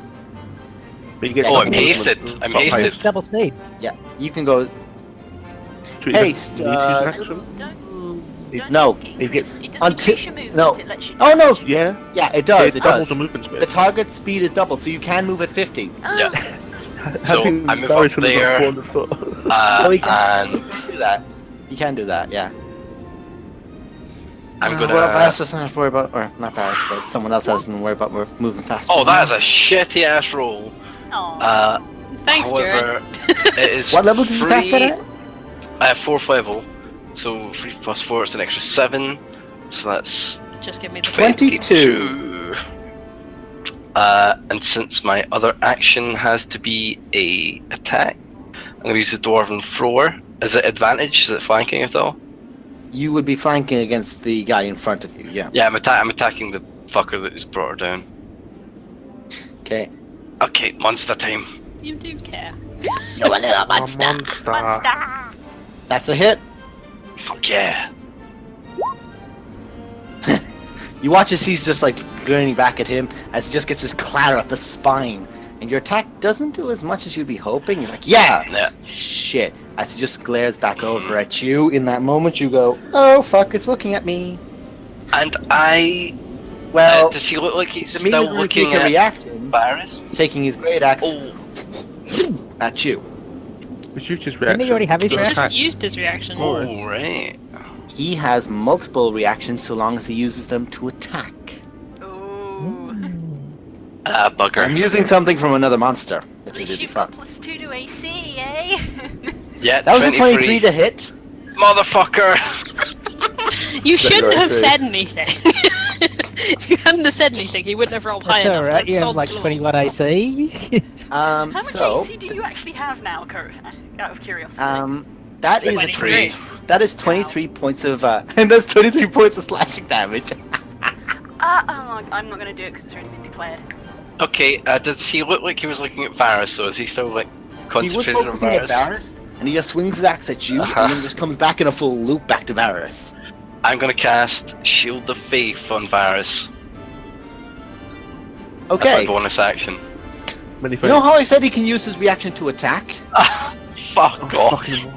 But you get Oh, I'm double hasted. movement, I'm but hasted. haste. Double speed. Yeah, you can go. So you don't Haste, need to use an action? Don't No, it it gets- increase? It does until- increase your movement. no. It lets you. Oh, no. damage. Yeah. Yeah, it does. It It doubles does. the movement speed. The target speed is double, so you can move at 50. Yeah. So Having I move Barry's up gonna there. go 400 foot. Oh, he And can do that. You can do that. Yeah. I'm gonna. Well, Varus doesn't have to worry about, or not Varus, but someone else doesn't worry about moving faster. Oh, that is a shitty ass roll. Aw. Thanks, However, it is What level did you cast that at? 4th level. So 3 plus 4 is an extra 7. So that's Just give me the 22. And since my other action has to be a attack, I'm gonna use the dwarven thrower. Is it advantage? Is it flanking at all? You would be flanking against the guy in front of you. Yeah. Yeah, I'm attacking the fucker that just brought her down. Okay. Okay, monster time. You do care. You a little A monster. Monster. That's a hit. Fuck yeah. You watch as he's just like grinning back at him as he just gets his clatter up the spine, and your attack doesn't do as much as you'd be hoping. You're like, yeah, Yeah. shit. As he just glares back over at you, in that moment you go, oh fuck, it's looking at me. And I. Well, does he look like he's immediately still looking take a at reaction, Varus? taking his great axe Oh, at you. It's used his Didn't reaction. he already have his to He's reaction? attack. just used his reaction. oh, right. He has multiple reactions so long as he uses them to attack. Ooh. Bugger. I'm using something from another monster. At Which least would be you've got fun. +2 to AC, eh? Yeah, That was a 23 to hit. Motherfucker! You shouldn't your have AC. said anything. If you hadn't have said anything, he wouldn't have rolled high That's enough. alright, you have Sod's like law. 21 AC. How much So, AC do you actually have now, Kurt? Out of curiosity. that is a 23. that is 23 points of and that's 23 points of slashing damage. I'm not gonna do it because it's already been declared. Okay, does he look like he was looking at Varus, or is he still like He was concentrated on focusing at Varus? Varus, and he just swings his axe at you, Uh-huh. and then just comes back in a full loop back to Varus. I'm gonna cast Shield of Faith on Varus. That's Okay. my bonus action. Many You know things. how I said he can use his reaction to attack? Fuck Oh, off. fucking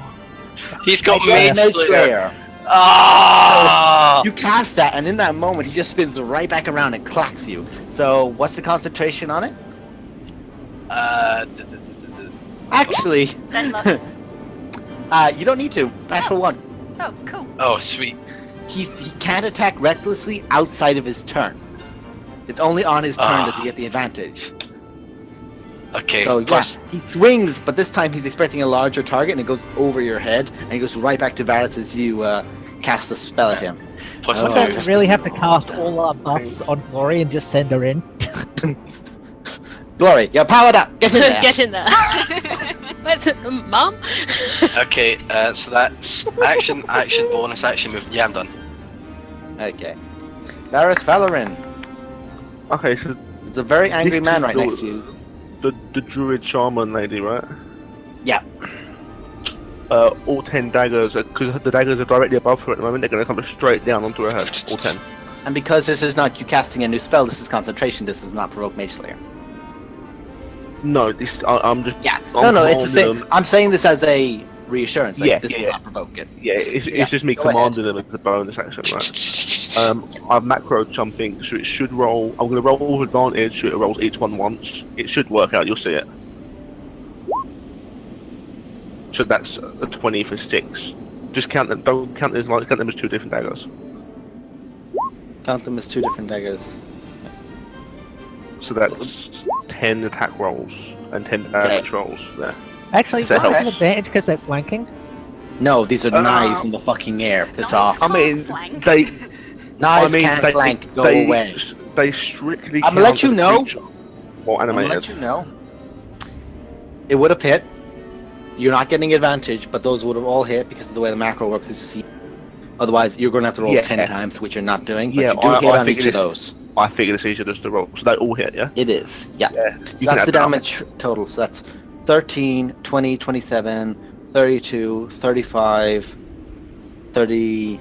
He's got Mage Mage Slayer. Slayer. Ah! You cast that, and in that moment, he just spins right back around and clacks you. So, what's the concentration on it? Actually, Then luck. you don't need to. Natural one. Oh, cool. Oh, sweet. He can't attack recklessly outside of his turn. It's only on his turn does he get the advantage. Okay, So plus yeah, he swings, but this time he's expecting a larger target, and it goes over your head, and he goes right back to Varus as you cast the spell at him. plus Oh. Don't 2. really have to cast all our buffs on Glory and just send her in. Glory, you're powered up. Get in there. Get in there. Where's it, Mom? Okay, so that's action, bonus action move. Yeah, I'm done. Okay. Varus Valorin. Okay, so It's a very angry This man is right the- next to you. the druid shaman lady, right? Yeah. All 10 daggers, because the daggers are directly above her at the moment, they're going to come straight down onto her head. All 10. And because this is not you casting a new spell, this is concentration. This is not provoke Mage Slayer. No, this I'm just. Yeah. I'm No, it's the commanding same. them. I'm saying this as a reassurance. Like, Yeah, this will yeah. not provoke it. Yeah, it's Yeah, just me go ahead. commanding them as a bonus action, right? I've macroed something, so it should roll. I'm going to roll with advantage, so it rolls each one once. It should work out, you'll see it. So that's a 20 for 6. Just count them, don't count them as like, count them as 2 different daggers. Count them as two different daggers. So that's 10 attack rolls and 10 damage rolls there. Actually, That don't have helps. advantage because they're flanking. No, these are knives in the fucking air. Piss off. I mean, Flank. they. Knives I mean, can't they, flank. Go they, away. They strictly. I'ma let count you as know. creature or I'm gonna animated. let you know. It would have hit. You're not getting advantage, but those would have all hit because of the way the macro works. Is you see. Otherwise, you're going to have to roll Yeah. 10 times, which you're not doing. But Yeah, you do I hit on figured each of it's- those. I figure it's easier just to roll. So they all hit, yeah. It is. Yeah. Yeah. So You can that's the add that up. damage total. So that's 13, 20, 27, 32, 35, 30,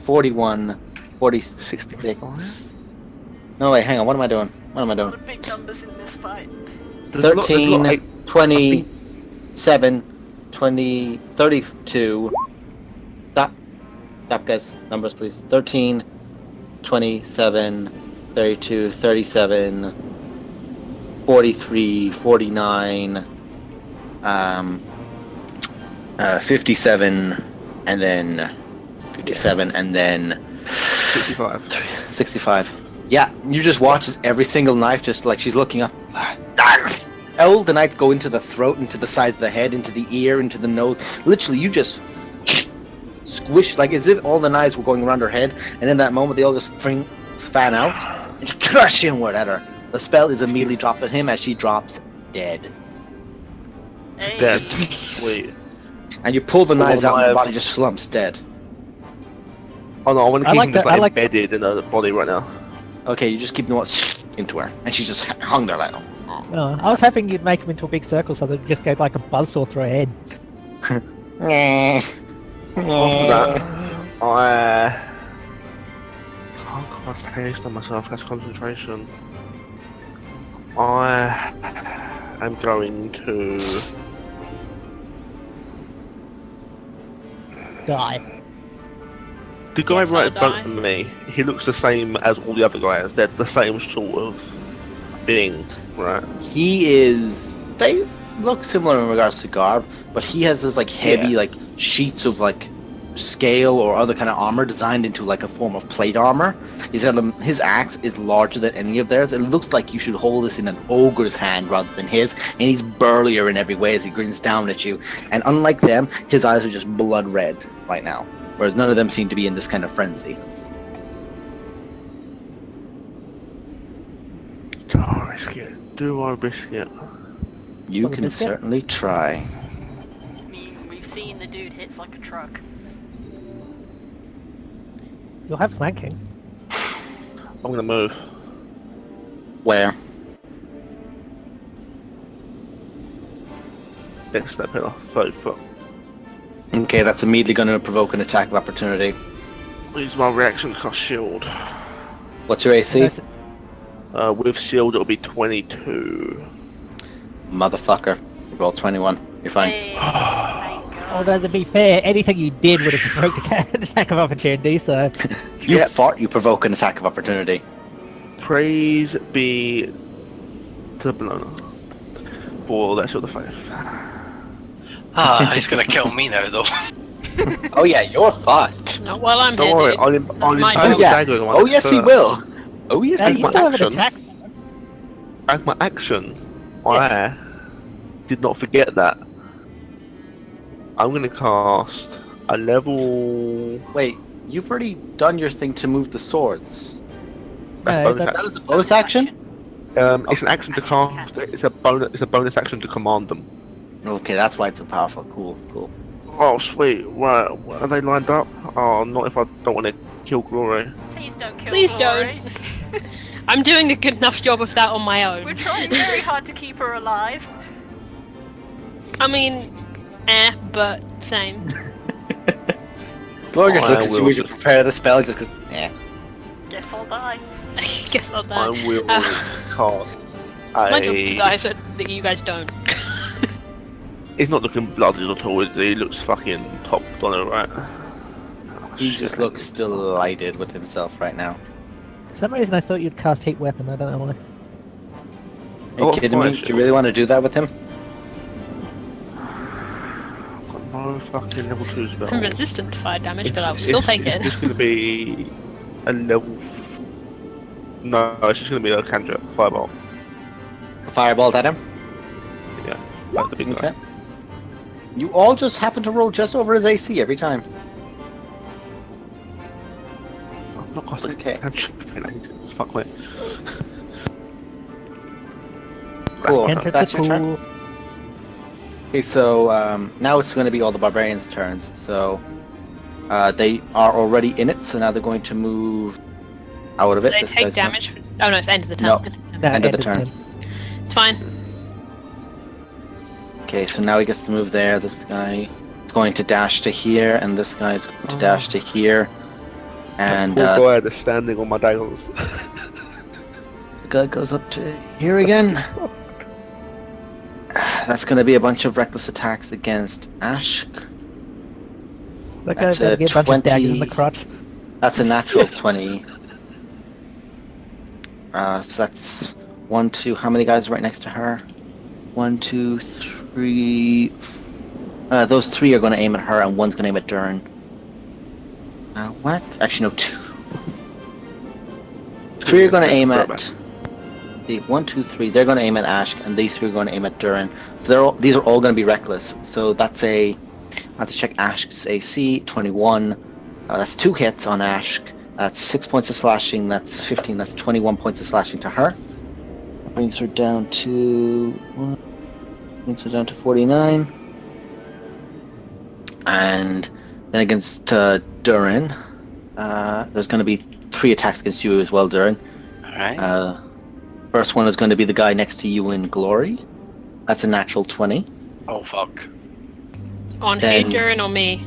41, 46, No, wait, hang on. What am I doing? What am I There's a lot doing? of big numbers in this fight. There's a lot- 13, 20, I 7, 20, 32. Stop. Stop, guys. Numbers, please. 13, 27, 32, 37, 43, 49, 57, and then 57, and then 65. 65. Yeah, you just watch as every single knife, just like she's looking up. All the knives go into the throat, into the sides of the head, into the ear, into the nose. Literally, you just squish, like as if all the knives were going around her head, and in that moment they all just fan out and just crush inward at her. The spell is immediately dropped at him as she drops dead. Hey. Dead. Sweet. And you pull the Pull the knives out, and the knives. body just slumps dead. Oh no, I want to I keep like him just that- I like like- embedded in her body right now. Okay, you just keep going into her, and she just hung there like. Oh, I was hoping you'd make him into a big circle so that just go like a buzzsaw through her head. After that, I can't cast haste on myself. That's concentration. I am going to Die. the guy Yes, right I'll in front die. of me. He looks the same as all the other guys. They're the same sort of being, right? He is. They look similar in regards to garb, but he has this like heavy like sheets of like scale or other kind of armor designed into like a form of plate armor. He's got his axe is larger than any of theirs. It looks like you should hold this in an ogre's hand rather than his, and he's burlier in every way as he grins down at you. And unlike them, his eyes are just blood red right now, whereas none of them seem to be in this kind of frenzy. Do I risk it? Do I risk it? You Well, the can biscuit? certainly try. I mean, we've seen the dude hits like a truck. You'll have flanking. I'm gonna move. Where? Next step pillar, 30 foot. Okay, that's immediately going to provoke an attack of opportunity. Use my reaction to cast shield. What's your AC? That's- With shield, it'll be 22. Motherfucker. Roll 21. You're fine. Hey, thank God. Although to be fair, anything you did would have provoked an attack of opportunity, so You Yep. fought, you provoke an attack of opportunity. Praise be to Bologna for that sort of faith. Ah, he's gonna kill me now, though. Oh yeah, you're fucked. Not while I'm Don't here, worry, dude. I'll my impale Oh job. yeah. dagger on Oh yes, he first. will. Oh yes, you he still will. have an action. attack. As my action, I did not forget that. I'm gonna cast a level. Wait, you've already done your thing to move the swords. That's No, bonus that's- action. Bonus action? It's an action to cast. It's a bonus. It's a bonus action to command them. Okay, that's why it's so powerful. Cool, cool. Oh sweet! Right, are they lined up? Oh, not if I don't want to kill Glory. Please don't kill Please Glory. don't. I'm doing a good enough job of that on my own. We're trying very hard to keep her alive. I mean, but same. Gloria just I looks at you will when you just- prepare the spell, just goes, eh. Guess I'll die. I guess I'll I die. will cast My job is to die a. so that you guys don't. He's not looking bloody at all, is he? He looks fucking top dollar, right? Oh, He shit. just looks delighted with himself right now. For some reason I thought you'd cast Heat Weapon, I don't know why. Are you Oh, kidding me? fine, Do you really want to do that with him? I've got no fucking level 2 spell. I'm resistant to fire damage, but I'll still take It's it. just going to be a level. No, it's just going to be a cantrip, fireball. Fireball at him? Yeah, like the big guy. Okay. You all just happen to roll just over his AC every time. I'm not casting Okay. a cantrip in ages. Fuck me. Cool. Cantrips That's are your turn? cool. Okay, so now it's going to be all the barbarians' turns. So they are already in it, so now they're going to move out of it. They This take guy's not- damage. Oh no, it's end of the turn. No. End of the turn. No, End of the turn. It's fine. Okay, so now he gets to move there. This guy is going to dash to here, and this guy is going to dash to here. And Poor guy that's standing on my daggers. guy goes up to here again. That's going to be a bunch of reckless attacks against Ashk. That That's guy's got to a get a bunch of daggers in the 20. crotch. That's a natural 20. So that's 1, 2. How many guys are right next to her? 1, 2, 3. Those 3 are going to aim at her, and one's going to aim at Durin. What? Actually, no, 2. 3 are going to aim at. The 1, 2, 3. They're going to aim at Ashk, and these 3 are going to aim at Durin. So these are all going to be reckless. So that's a. I have to check Ashk's AC. 21. That's 2 hits on Ashk. That's 6 points of slashing. That's 15. That's 21 points of slashing to her. That brings her down to 49. And then against Durin, there's going to be 3 attacks against you as well, Durin. Alright. First one is going to be the guy next to you in Glory. That's a natural 20. Oh fuck. On Then- who, Durin or me?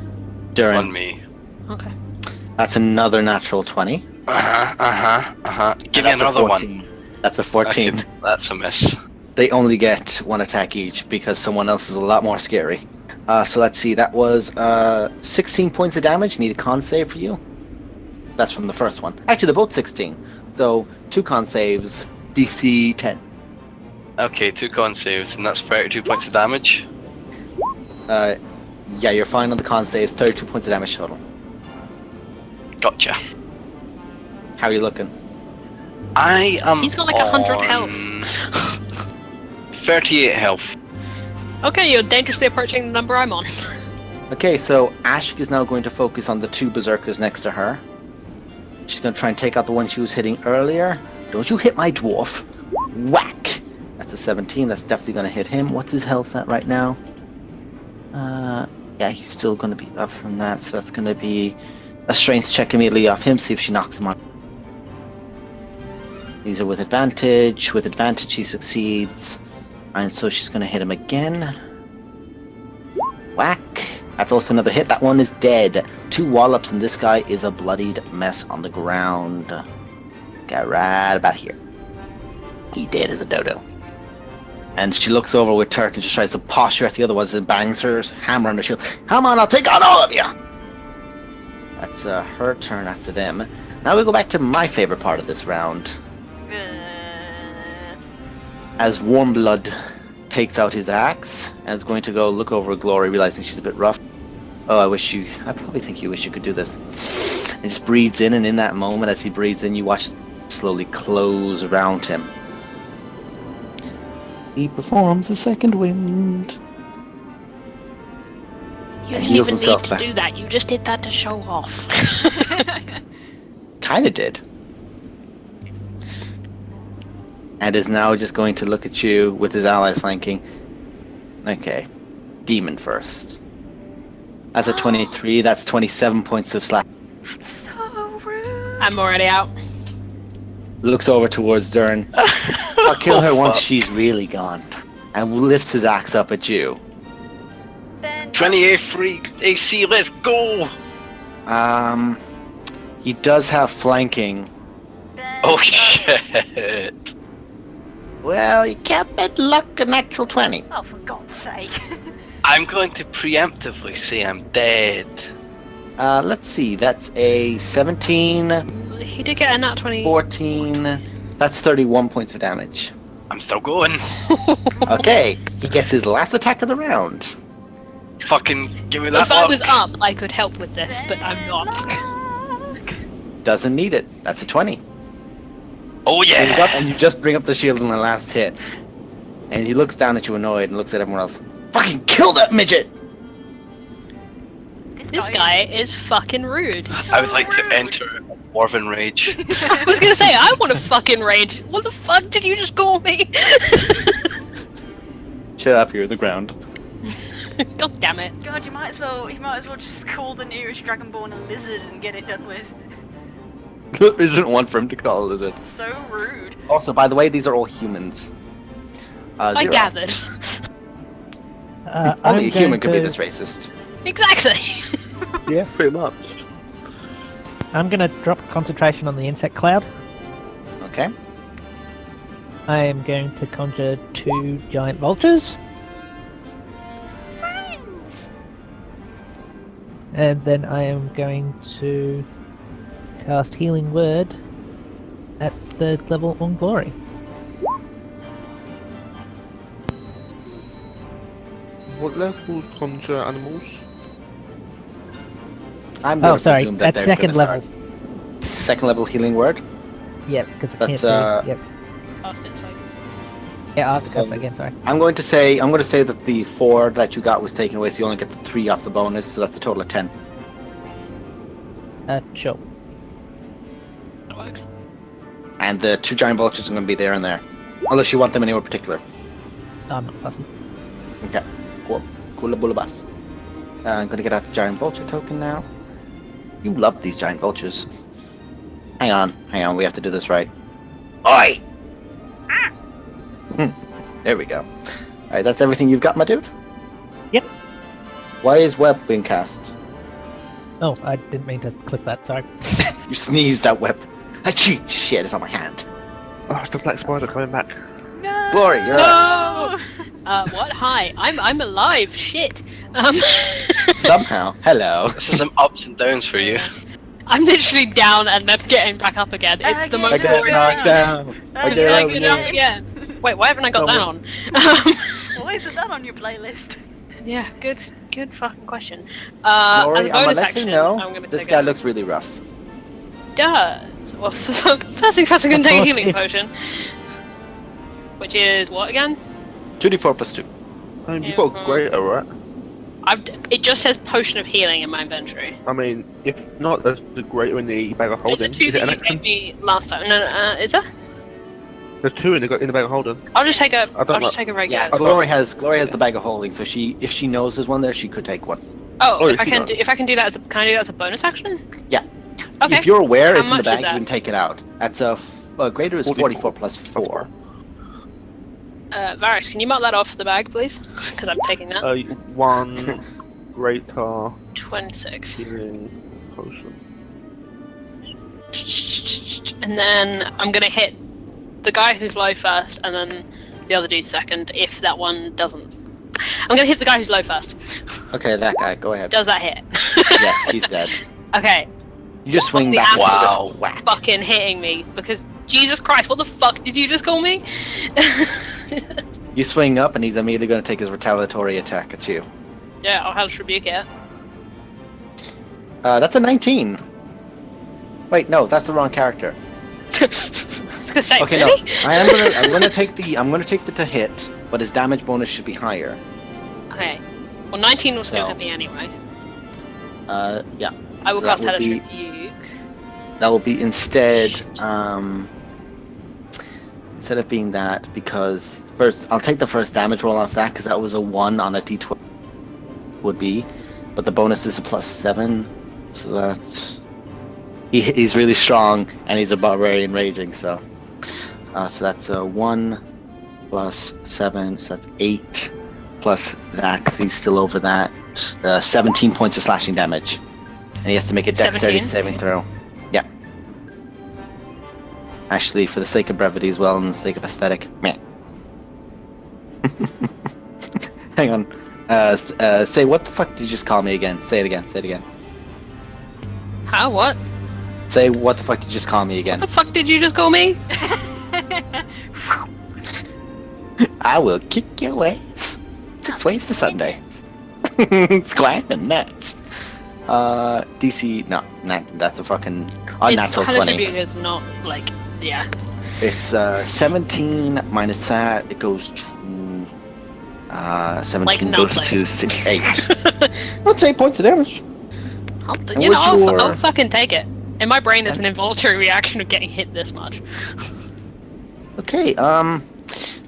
Durin. On me. Okay. That's another natural 20. Give me And that's a another 14. one. That's a 14. Okay, that's a miss. They only get 1 attack each because someone else is a lot more scary. So let's see, that was 16 points of damage. Need a con save for you. That's from the first one. Actually, they're both 16. So 2 con saves, DC 10. Okay, 2 con saves, and that's 32 points of damage. Yeah, you're fine on the con saves. 32 points of damage total. Gotcha. How are you looking? I am. He's got like 100 on health. 38 health. Okay, you're dangerously approaching the number I'm on. Okay, so Ashk is now going to focus on the 2 berserkers next to her. She's going to try and take out the one she was hitting earlier. Don't you hit my dwarf. Whack! That's a 17. That's definitely going to hit him. What's his health at right now? Yeah, he's still going to be up from that. So that's going to be a strength check immediately off him. See if she knocks him on. These are with advantage. With advantage, he succeeds. And so she's going to hit him again. Whack! That's also another hit. That one is dead. 2 wallops, and this guy is a bloodied mess on the ground. Get right about here. He dead as a dodo. And she looks over with Turk and just tries to posture at the other ones and bangs her hammer on the shield. Come on, I'll take on all of you! That's her turn after them. Now we go back to my favorite part of this round. As Warmblood takes out his axe and is going to go look over at Glory, realizing she's a bit rough. Oh, I probably think you wish you could do this. And just breathes in, and in that moment, as he breathes in, you watch it slowly close around him. He performs a second wind. You And didn't heals even need himself to back. do that. You just did that to show off. Kinda did. And is now just going to look at you with his allies flanking. Okay. Demon first. That's a 23. That's 27 points of slash. That's so rude. I'm already out. Looks over towards Durin. I'll kill her once she's really gone. And lifts his axe up at you. Ben, 28 free AC, let's go! He does have flanking. Ben, Oh shit! Well, you kept it luck a natural 20. Oh, for God's sake. I'm going to preemptively say I'm dead. Let's see. That's a 17, He did get a nat 20. 14. That's 31 points of damage. I'm still going. Okay, he gets his last attack of the round. Fucking give me that If I luck. was up, I could help with this, but I'm not. Luck. Doesn't need it. That's a 20. Oh He's yeah! up, and you just bring up the shield in the last hit. And he looks down at you annoyed and looks at everyone else. Fucking kill that midget! This guy is fucking rude. so I would like to rude. enter a Dwarven Rage. I was gonna say, I want to fucking rage. What the fuck did you just call me? Shut up, you're on the ground. God damn it. God, you might as well just call the nearest Dragonborn a lizard and get it done with. There isn't one for him to call, is it? So rude. Also, by the way, these are all humans. I Zero. gathered. Only a I'm human going could be to- this racist. Exactly. Yeah, pretty much. I'm gonna drop concentration on the insect cloud. Okay. I am going to conjure 2 giant vultures, Friends! and then I am going to cast Healing Word at 3rd level on Glory. What levels conjure animals? I'm Oh, going to sorry, assume that at they're 2nd gonna level. start. Second level healing word. Yep, because I That's, can't do. Yep. Cast insight. Yeah, I'll have to cast So- that again. Sorry. I'm going to say that the 4 that you got was taken away, so you only get the 3 off the bonus, so that's a total of 10. Sure. That works. And the 2 giant vultures are going to be there and there, unless you want them anywhere particular. I'm not fussy. Okay, cool. Cool bullabus. I'm going to get out the giant vulture token now. You love these giant vultures. Hang on, we have to do this right. Oi! There we go. Alright, that's everything you've got, my dude? Yep. Why is web being cast? Oh, I didn't mean to click that. Sorry. You sneezed at web. Achoo! Shit, it's on my hand. Oh, it's the black spider coming back. No! Glory, you're No! What? Hi, I'm alive. Shit. Somehow. Hello. This is some ups and downs for you. I'm literally down and then getting back up again. It's the Again. most I get glorious knocked thing. down. I Okay, get I up get again. up again. Wait, why haven't I got that on? Why isn't that on your playlist? Yeah, good fucking question. As a Glory, I'm gonna bonus let action, you know, I'm gonna this take guy a... looks really rough. Does. Well, first thing first, I'm gonna Of take a course, healing if- potion. Which is what again? 2d4 plus 2. You've got a greater, right? It just says potion of healing in my inventory. I mean, if not, there's the greater in the bag of The holding. two Is it that an you action? gave me last time. No, is there? There's 2 in the bag of holding. I'll just take a. I don't I'll know. just take a regular. Yeah, Glory has the bag of holding, so if she knows there's one there, she could take one. Oh, Oh, if I she can does. do that as a bonus action? Yeah. Okay. If you're aware How it's in the much is bag, you that? can take it out. That's greater is 44 plus 4. Varys, can you mark that off the bag, please? Because I'm taking that. 1 greater 26. healing potion. And then I'm gonna hit the guy who's low first, and then the other dude second. If that one doesn't, I'm gonna hit the guy who's low first. Okay, that guy, go ahead. Does that hit? Yes, he's dead. Okay. You just swing The back and asshole just Wow. whack. Fucking hitting me because Jesus Christ, what the fuck did you just call me? You swing up and he's immediately going to take his retaliatory attack at you. Yeah, I'll Hellish Rebuke it. That's a 19. Wait, no, that's the wrong character. I was gonna say, Okay, really? no. I'm gonna take the to hit, but his damage bonus should be higher. Okay. Well, 19 will still So- hit me anyway. Yeah. I will So that cast would Hellish be- Rebuke. That will be instead of being that, because first I'll take the first damage roll off that because that was a 1 on a d12 would be, but the bonus is a +7, so that's he's really strong and he's a barbarian raging, so that's a 1 plus 7, so that's 8 plus that because he's still over that, 17 points of slashing damage, and he has to make a dexterity 17? saving throw. Yeah. Actually, for the sake of brevity as well, and the sake of aesthetic, meh. Hang on. Say, what the fuck did you just call me again? Say it again. Say it again. How? What? Say, what the fuck did you just call me again? What the fuck did you just call me? I will kick your ass. 6 ways to Sunday. Square the nuts. DC, no, that's a fucking unnatural Hellish 20. Rebuke is not, like, yeah. It's 17 minus that, it goes to 17 Like goes nothing. to 8. That's 8 points of damage. And I'll fucking take it. In my brain, there's an involuntary reaction of getting hit this much. Okay,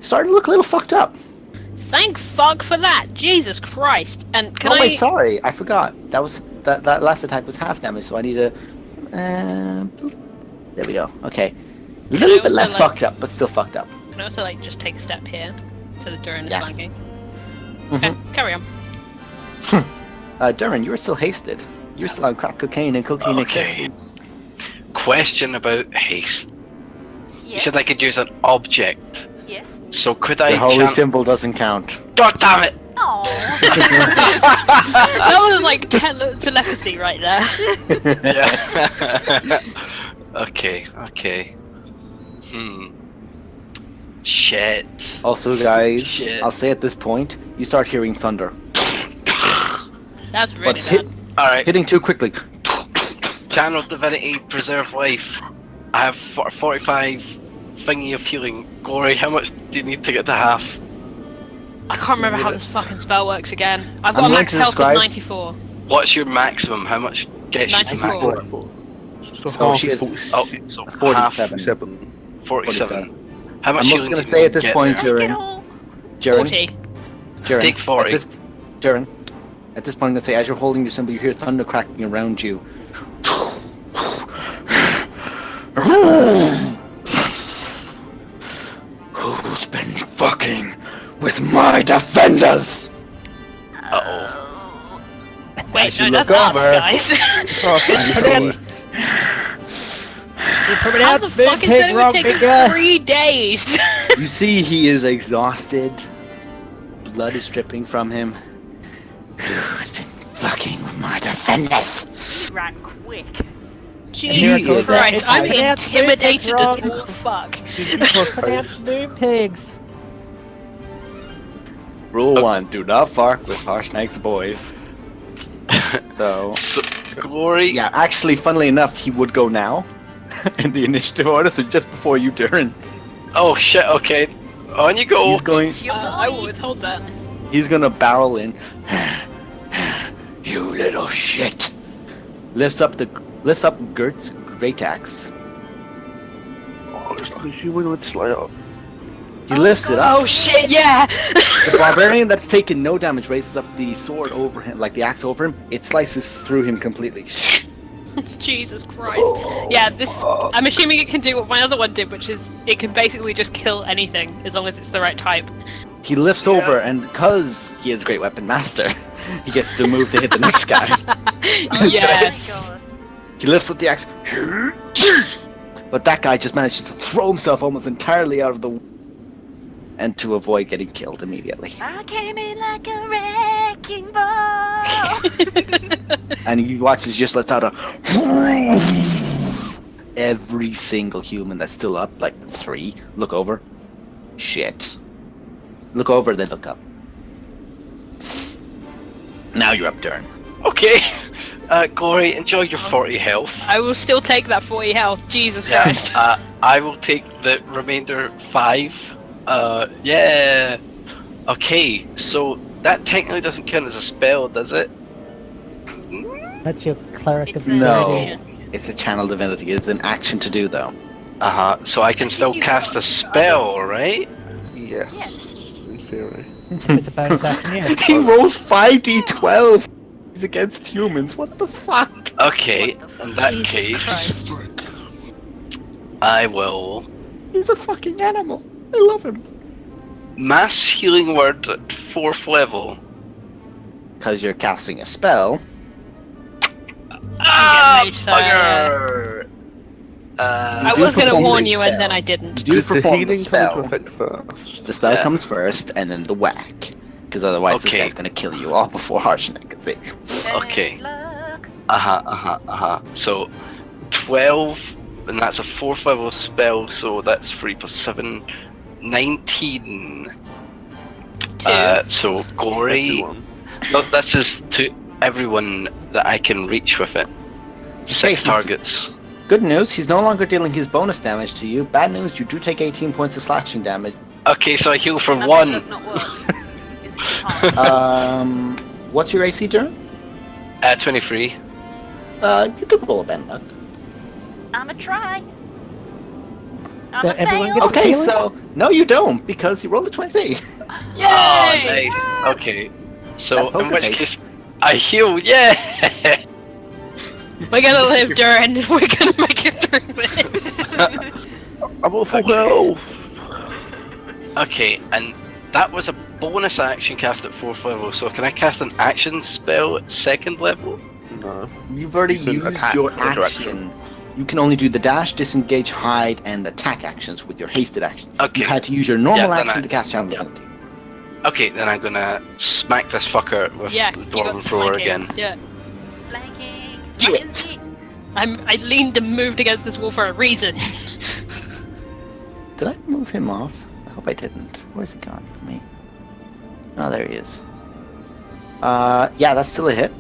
starting to look a little fucked up. Thank fuck for that. Jesus Christ. And can Wait, sorry, I forgot. That last attack was half damage, so I need to. There we go. Okay, a little bit also, less like- fucked up, but still fucked up. Can I also, like, just take a step here so that Durin is Yeah. flanking? Okay, carry on. Durin, you were still hasted. You're still on crack cocaine and cocaine Okay. accessories. Question about haste. You Yes. said I could use an object. Yes. So could The I holy chant... symbol doesn't count. God damn it! Oh. That was like telepathy right there. Yeah. Okay. Shit. Also, guys, Shit. I'll say at this point, you start hearing thunder. That's But really it's bad. Alright. hitting too quickly. Channel Divinity, preserve life. I have 45 thingy of healing. Gory, how much do you need to get to half? I can't remember how this fucking spell works again. I've got I'm a going max to health of describe- 94. What's your maximum? How much gets you to 94. maximum? So So half she is is- 46. Oh, so half 47. 47. How much I'm just healing gonna do you say need at this to get point, there? Take it Jaren, all. Jaren, 40. Jaren, Take 40. Jaren, at this point, I'm gonna say, as you're holding your symbol, you hear thunder cracking around you. Who's been fucking with my defenders? Uh-oh. Wait, As you no, that's look us, over- guys. How the fuck is that it would take 3 days? You see, he is exhausted. Blood is dripping from him. Who's been fucking with my defenders? Ran quick. Jesus is Christ, I'm It's intimidated as wrong. all fuck. Pronounce new pigs. Rule 1, do not fuck with Harshnag's boys. So, So, Glory, yeah, actually, funnily enough, he would go now. In the initiative order, so just before you, Darren. oh shit, okay. On you go. He's going, It's your I will boy. withhold that. he's gonna barrel in. You little shit. Lifts up Gert's great axe. Oh, it's like a humanoid slayer. He lifts it up. Oh shit, yeah! The barbarian that's taken no damage raises up the sword over him, like the axe over him. It slices through him completely. Jesus Christ. Yeah, this. I'm assuming it can do what my other one did, which is it can basically just kill anything as long as it's the right type. He lifts over, and because he is Great Weapon Master, he gets to move to hit the next guy. Yes. Oh my god. He lifts up the axe, but that guy just manages to throw himself almost entirely out of the and to avoid getting killed immediately. I came in like a wrecking ball. And he watches, just lets out a every single human that's still up, like 3, look over. Shit. Look over, then look up. Now you're up, Darren. Okay. Glory, enjoy your 40 health. I will still take that 40 health. Jesus Yeah, Christ. I will take the remainder 5. Yeah. Okay, so that technically doesn't count as a spell, does it? That's your cleric It's of an No. action. It's a channel divinity. It's an action to do, though. Uh-huh. So I can still cast a spell, right? Yes. Yes. In theory. It's a bonus action, yeah. He rolls 5d12. He's against humans. What the fuck? Okay, What the in that Jesus case, Christ. I will He's a fucking animal. I love him. mass healing word at 4th level. Because you're casting a spell. Ah, mage, so, yeah. bugger! I do was gonna perform warn the you and spell. then I didn't. Do Does the perform the healing come into spell. effect first? The spell Yeah. comes first, and then the whack. Because otherwise, this Okay. guy's gonna kill you all before Harshnag can save you. Okay. Luck. So 12, and that's a 4th level spell, so that's 3 plus 7, 19. 2. So Glory. Everyone. No, this is to everyone that I can reach with it. 6 he's- targets. Good news, he's no longer dealing his bonus damage to you. Bad news, you do take 18 points of slashing damage. Okay, so I heal for Remember, 1. love not work. Is it hard? What's your AC, Darren? 23. You could roll a bend luck. I'ma try. So I'ma everyone fail. gets- Okay, healing? so no, you don't because you rolled a 20. Yay! Oh, nice. Okay. So, That in poker which face. case, I heal, yeah! We're gonna live, Durin. We're gonna make it through this. I'm at full health. Okay, and that was a bonus action cast at 4th level, so can I cast an action spell at 2nd level? No. You've already You can used attack your as your action you can only do the dash, disengage, hide, and attack actions with your hasted action. Okay. You've had to use your normal Yeah, then action to cast channel yeah. ability. Okay, then I'm gonna smack this fucker with Yeah, the you got dwarven thrower flanking. again. Yeah. Flanking. Do Flanking it. seat. I leaned and moved against this wall for a reason. Did I move him off? I hope I didn't. Where's he gone from me? Oh, there he is. Yeah, that's still a hit.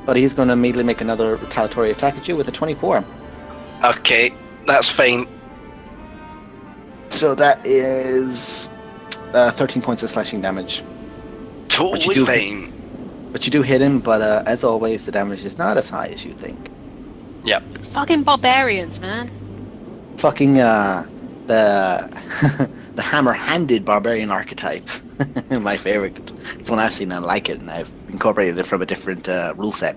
But he's going to immediately make another retaliatory attack at you with a 24. Okay, that's fine. So that is 13 points of slashing damage. Totally do- fine. But you do hit him, but as always, the damage is not as high as you think. Fucking barbarians, man. Fucking the the hammer-handed barbarian archetype. My favorite. It's one I've seen and I like it, and I've incorporated it from a different rule set.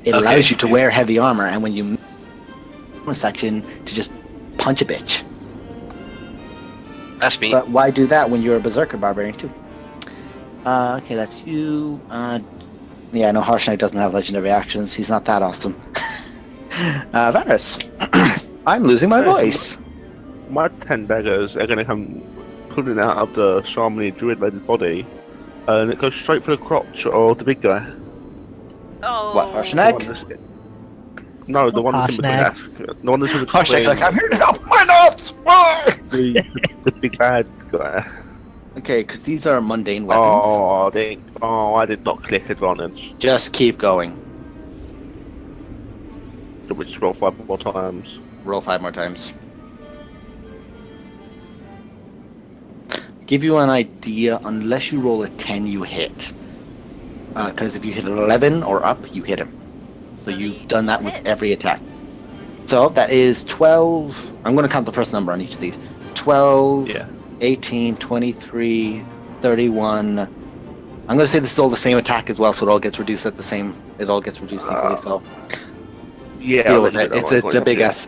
It allows you to wear heavy armor, and when you bonus action to just punch a bitch. That's me. But why do that when you're a berserker barbarian too? Okay, that's you. Yeah, no, Harsh Knight doesn't have legendary actions. He's not that awesome. Varus, I'm losing my voice. My 10 daggers are going to come pulling out of the Shamani druid-lady's body, and it goes straight for the crotch of the big guy. Oh. What, Harsh The Knight? one that's- No, the one that's in between Harshnag. us. The one that's in Harsh Knight's between like, I'm here to help. Why not? Why? the big bad guy. Okay, because these are mundane weapons. I did not click advantage. Just keep going. Which roll 5 more times. Roll 5 more times. Give you an idea, unless you roll a 10, you hit. Because if you hit an 11 or up, you hit him. So you've done that with every attack. So that is 12. I'm going to count the first number on each of these. 12, Yeah. 18, 23, 31. I'm going to say this is all the same attack as well, so it all gets reduced at the same. It all gets reduced equally. So Yeah, deal I'll with let it. you do that It's one. a big ass.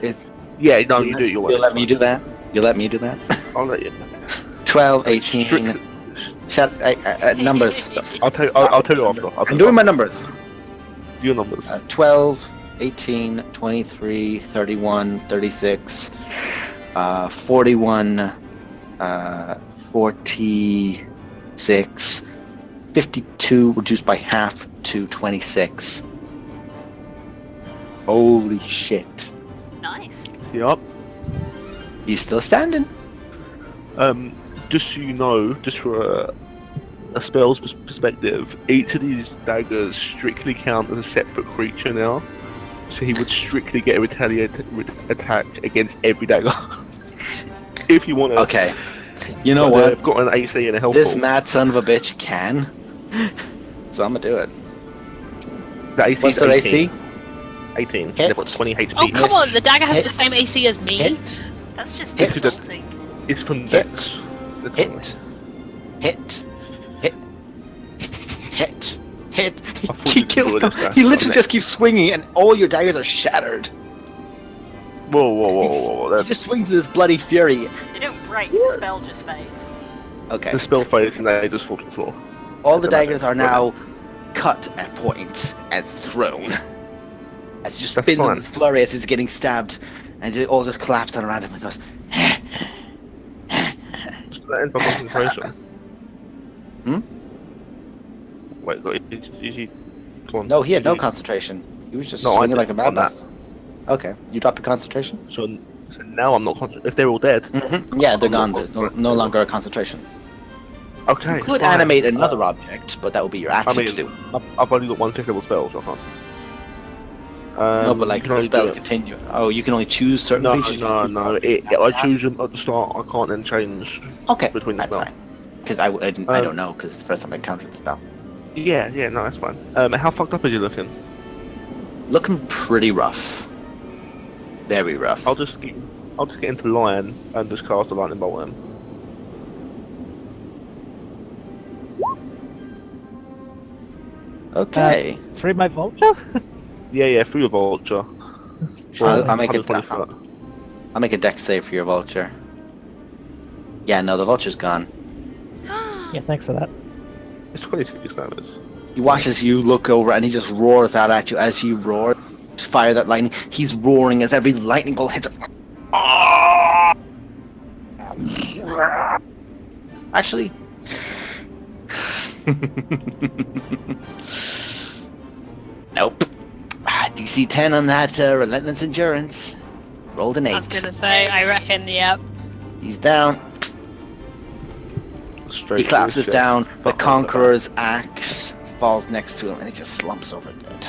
Yeah, no, you do. You'll let me do that. You let me do that. I'll let you. 12, 18. Strict- Shut. Numbers. I'll tell you after. I'm doing my numbers. Your numbers. 12, 18, 23, 31, 36, 41, 46, 52, reduced by half to 26. Holy shit. Nice. Yup. He's still standing. Just so you know, just for a spell's perspective, each of these daggers strictly count as a separate creature now. So he would strictly get a retaliate attack against every dagger. If you want to. Okay. You know what? I've got an AC and a health This ball. mad son of a bitch can. So I'm gonna do it. The AC What's is their 18. AC? 18. Hit. They've got 20 HP. Oh, come on, the dagger has Hit. the same AC as me. Hit. That's just Hit. insulting. It's from Hit. Dex. Hit. Hit. Hit. Hit. Hit. I thought He you kills could them. do this, He guy. literally just keeps swinging, and all your daggers are shattered. Whoa. He just swings with this bloody fury. They don't break, the spell just fades. Okay. The spell fades and they just fall to the floor. All the the magic. daggers are now cut at points and thrown. As he just That's spins on fine. his flurry as he's getting stabbed, and it all just collapses around him and goes. Just let end by concentration. Hmm? Wait, is he? Come on. No, he had no Is concentration. He was just No, I swinging did like a on madman. Okay, you drop your concentration? So now I'm not if they're all dead. Yeah, they're I'm gone. not There's no longer a concentration. Okay. You could fine. animate another object, but that would be your action I to mean, do. I've only got one fifth level spell, so I can't. No, but you like can the only spells do it- continue. Oh, you can only choose certain No, features. no. I choose them at the start. I can't then change. Okay, between the that's spell. fine. Because I don't Um, know, because it's the first time I encountered the spell. Yeah, no, that's fine. How fucked up is he looking? Looking pretty rough. Very rough. I'll just get into Lion and just cast a lightning bolt at him. Okay. Through my vulture? Yeah, through your vulture. I'll make it. 120 foot. I'll make a dex save for your vulture. Yeah, no, the vulture's gone. Yeah, thanks for that. It's 26 damage. He watches you look over and he just roars out at you. As he roars, fire that lightning. He's roaring as every lightning bolt hits him. Actually, nope. DC 10 on that relentless endurance. Rolled an 8. I was gonna say, I reckon, yep. He's down. Straight He to collapses his chest. down. The Fuck on Conqueror's axe falls next to him, and he just slumps over dead.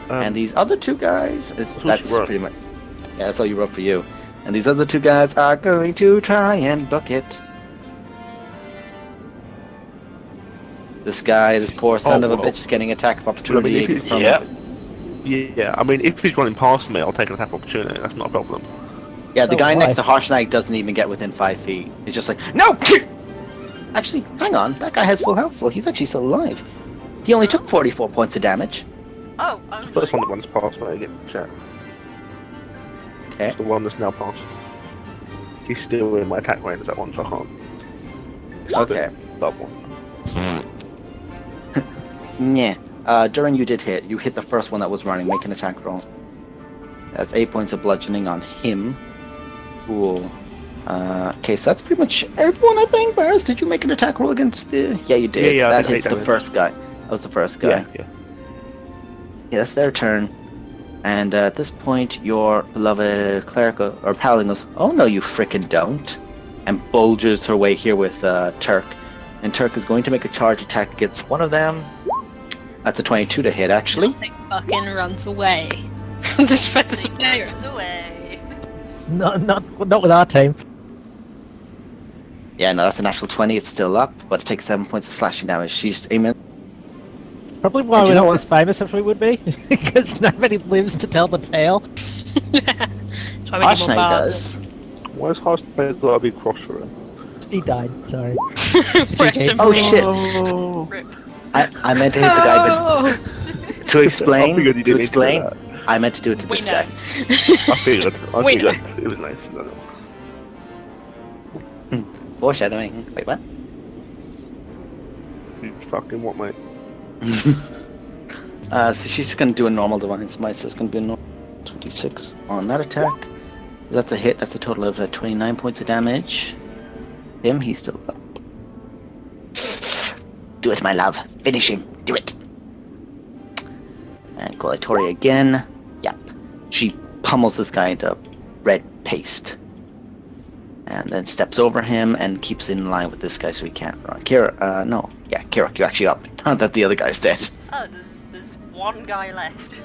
And these other two guys, that's you wrote. pretty much. Yeah, that's all you wrote for you. And these other two guys are going to try and book it. This guy, this poor son of a bitch, is getting attack of opportunity. Yeah, I mean, if he's running past me, I'll take an attack opportunity. That's not a problem. Yeah, the Oh, guy why? next to Harshnag doesn't even get within 5 feet. He's just like, no! Actually, hang on. That guy has full health, so he's actually still alive. He only took 44 points of damage. Oh, The first one that runs past me, I get shot. Okay. It's the one that's now passed. He's still in my attack range, that one, so I can't. Okay. That one. Yeah. Durin, you did hit. You hit the first one that was running. Make an attack roll. That's 8 points of bludgeoning on him. Cool. Okay, so that's pretty much everyone, I think. Barris, did you make an attack roll against the... Yeah, you did. Yeah, I that did hits 8 the damage. first guy. That was the first guy. Yeah. Yeah, that's their turn. And at this point, your beloved cleric or paladin goes, oh no, you frickin' don't. And bulges her way here with Turk. And Turk is going to make a charge attack against one of them. That's a 22 to hit, actually. Nothing fucking runs away from this first player. runs away. Not with our team. Yeah, no, that's a natural 20. It's still up, but it takes 7 points of slashing damage. She's aiming. Probably why And you we're know not what? as famous as we would be, because nobody lives to tell the tale. That's why we need more Harshnag bards. does. Why is Harshnag got a big cross for him? He died. Sorry. Rest in Oh, peace. shit. Rip. I meant to hit the guy, but Oh, to explain, I figured you to didn't need to do explain, that. I meant to do it to we this know. guy. I figured. We know. It was nice. No. Foreshadowing. Wait, what? You fucking what, mate? So she's just gonna do a normal divine smite, so it's gonna be a normal 26 on that attack. That's a hit. That's a total of 29 points of damage. Him, he's still up. Do it, my love. Finish him. Do it. And Colatori again. Yep. She pummels this guy into red paste. And then steps over him and keeps in line with this guy so he can't run. Kira, no. Yeah, Kira, you're actually up. Not that the other guy's dead. Oh, there's one guy left.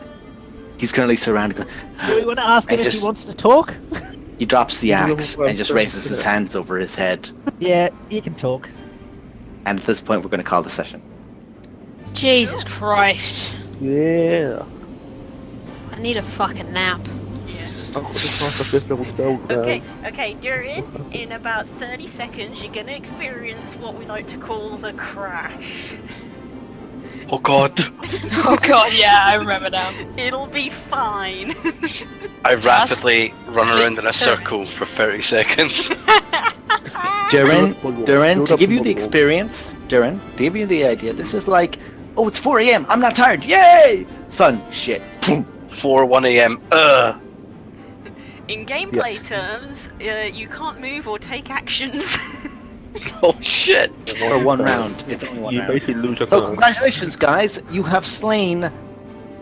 He's currently surrounded. Do we want to ask him I if just- he wants to talk? He drops the He's a axe little and just raises his hands over his head. Yeah, you can talk. And at this point, we're going to call the session. Jesus Christ. Yeah. I need a fucking nap. Yeah. I've got this nice 5th level spell. Okay, guys. okay, Durin, in about 30 seconds you're gonna experience what we like to call the crash. Oh god. Oh god, yeah, I remember now. It'll be fine. I rapidly run sleep around in a through. circle for 30 seconds. Durin, Build to up give you the model. experience, Durin, to give you the idea, this is like, oh, it's 4 a.m., I'm not tired, yay! Sun, shit. 4 1 a.m. In gameplay terms, you can't move or take actions. Oh shit. For one round. It's only one You round. basically lose your So turn. congratulations, guys! You have slain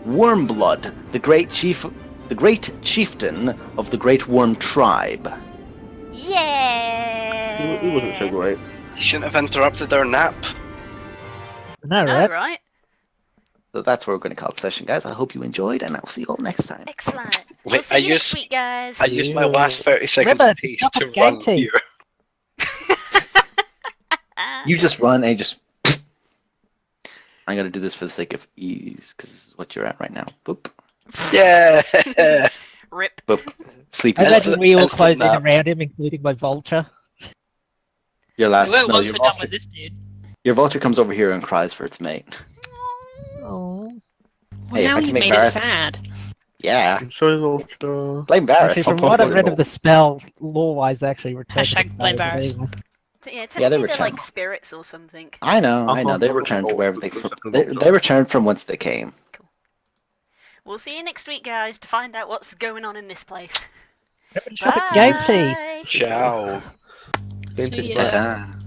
Wormblood, the great chieftain of the Great Worm Tribe. Yeah. It wasn't so great. You shouldn't have interrupted our nap. No, No, right? right? So that's what we're going to call the session, guys. I hope you enjoyed, and I'll see you all next time. Excellent. Wait, We'll see I you next use- week, guys. I used my last 30 seconds Remember, piece stop to at run game here. You just run and just... I'm going to do this for the sake of ease, because this is what you're at right now. Boop, Yeah. Rip. boop. Sleep. I imagine we all instant close in nap. around him, including my vulture. Your last... We won't no, once your we're done vulture, with this dude. your vulture comes over here and cries for its mate. Oh. Well, Hey, if now I can you make made Barris- it sad. Yeah. I'm sorry, Vulture. Blame Barris. Actually, from I'll what talk I've read about of the spell, lore-wise, they actually return. to Hashtag the blame state of Varys. evil. Yeah, Yeah, they technically were they're like chill. spirits or something. I know. They returned to wherever they... They returned from whence they came. We'll see you next week, guys, to find out what's going on in this place. Game tea. Bye. Ciao. Game See to ya. play. Ta-ta.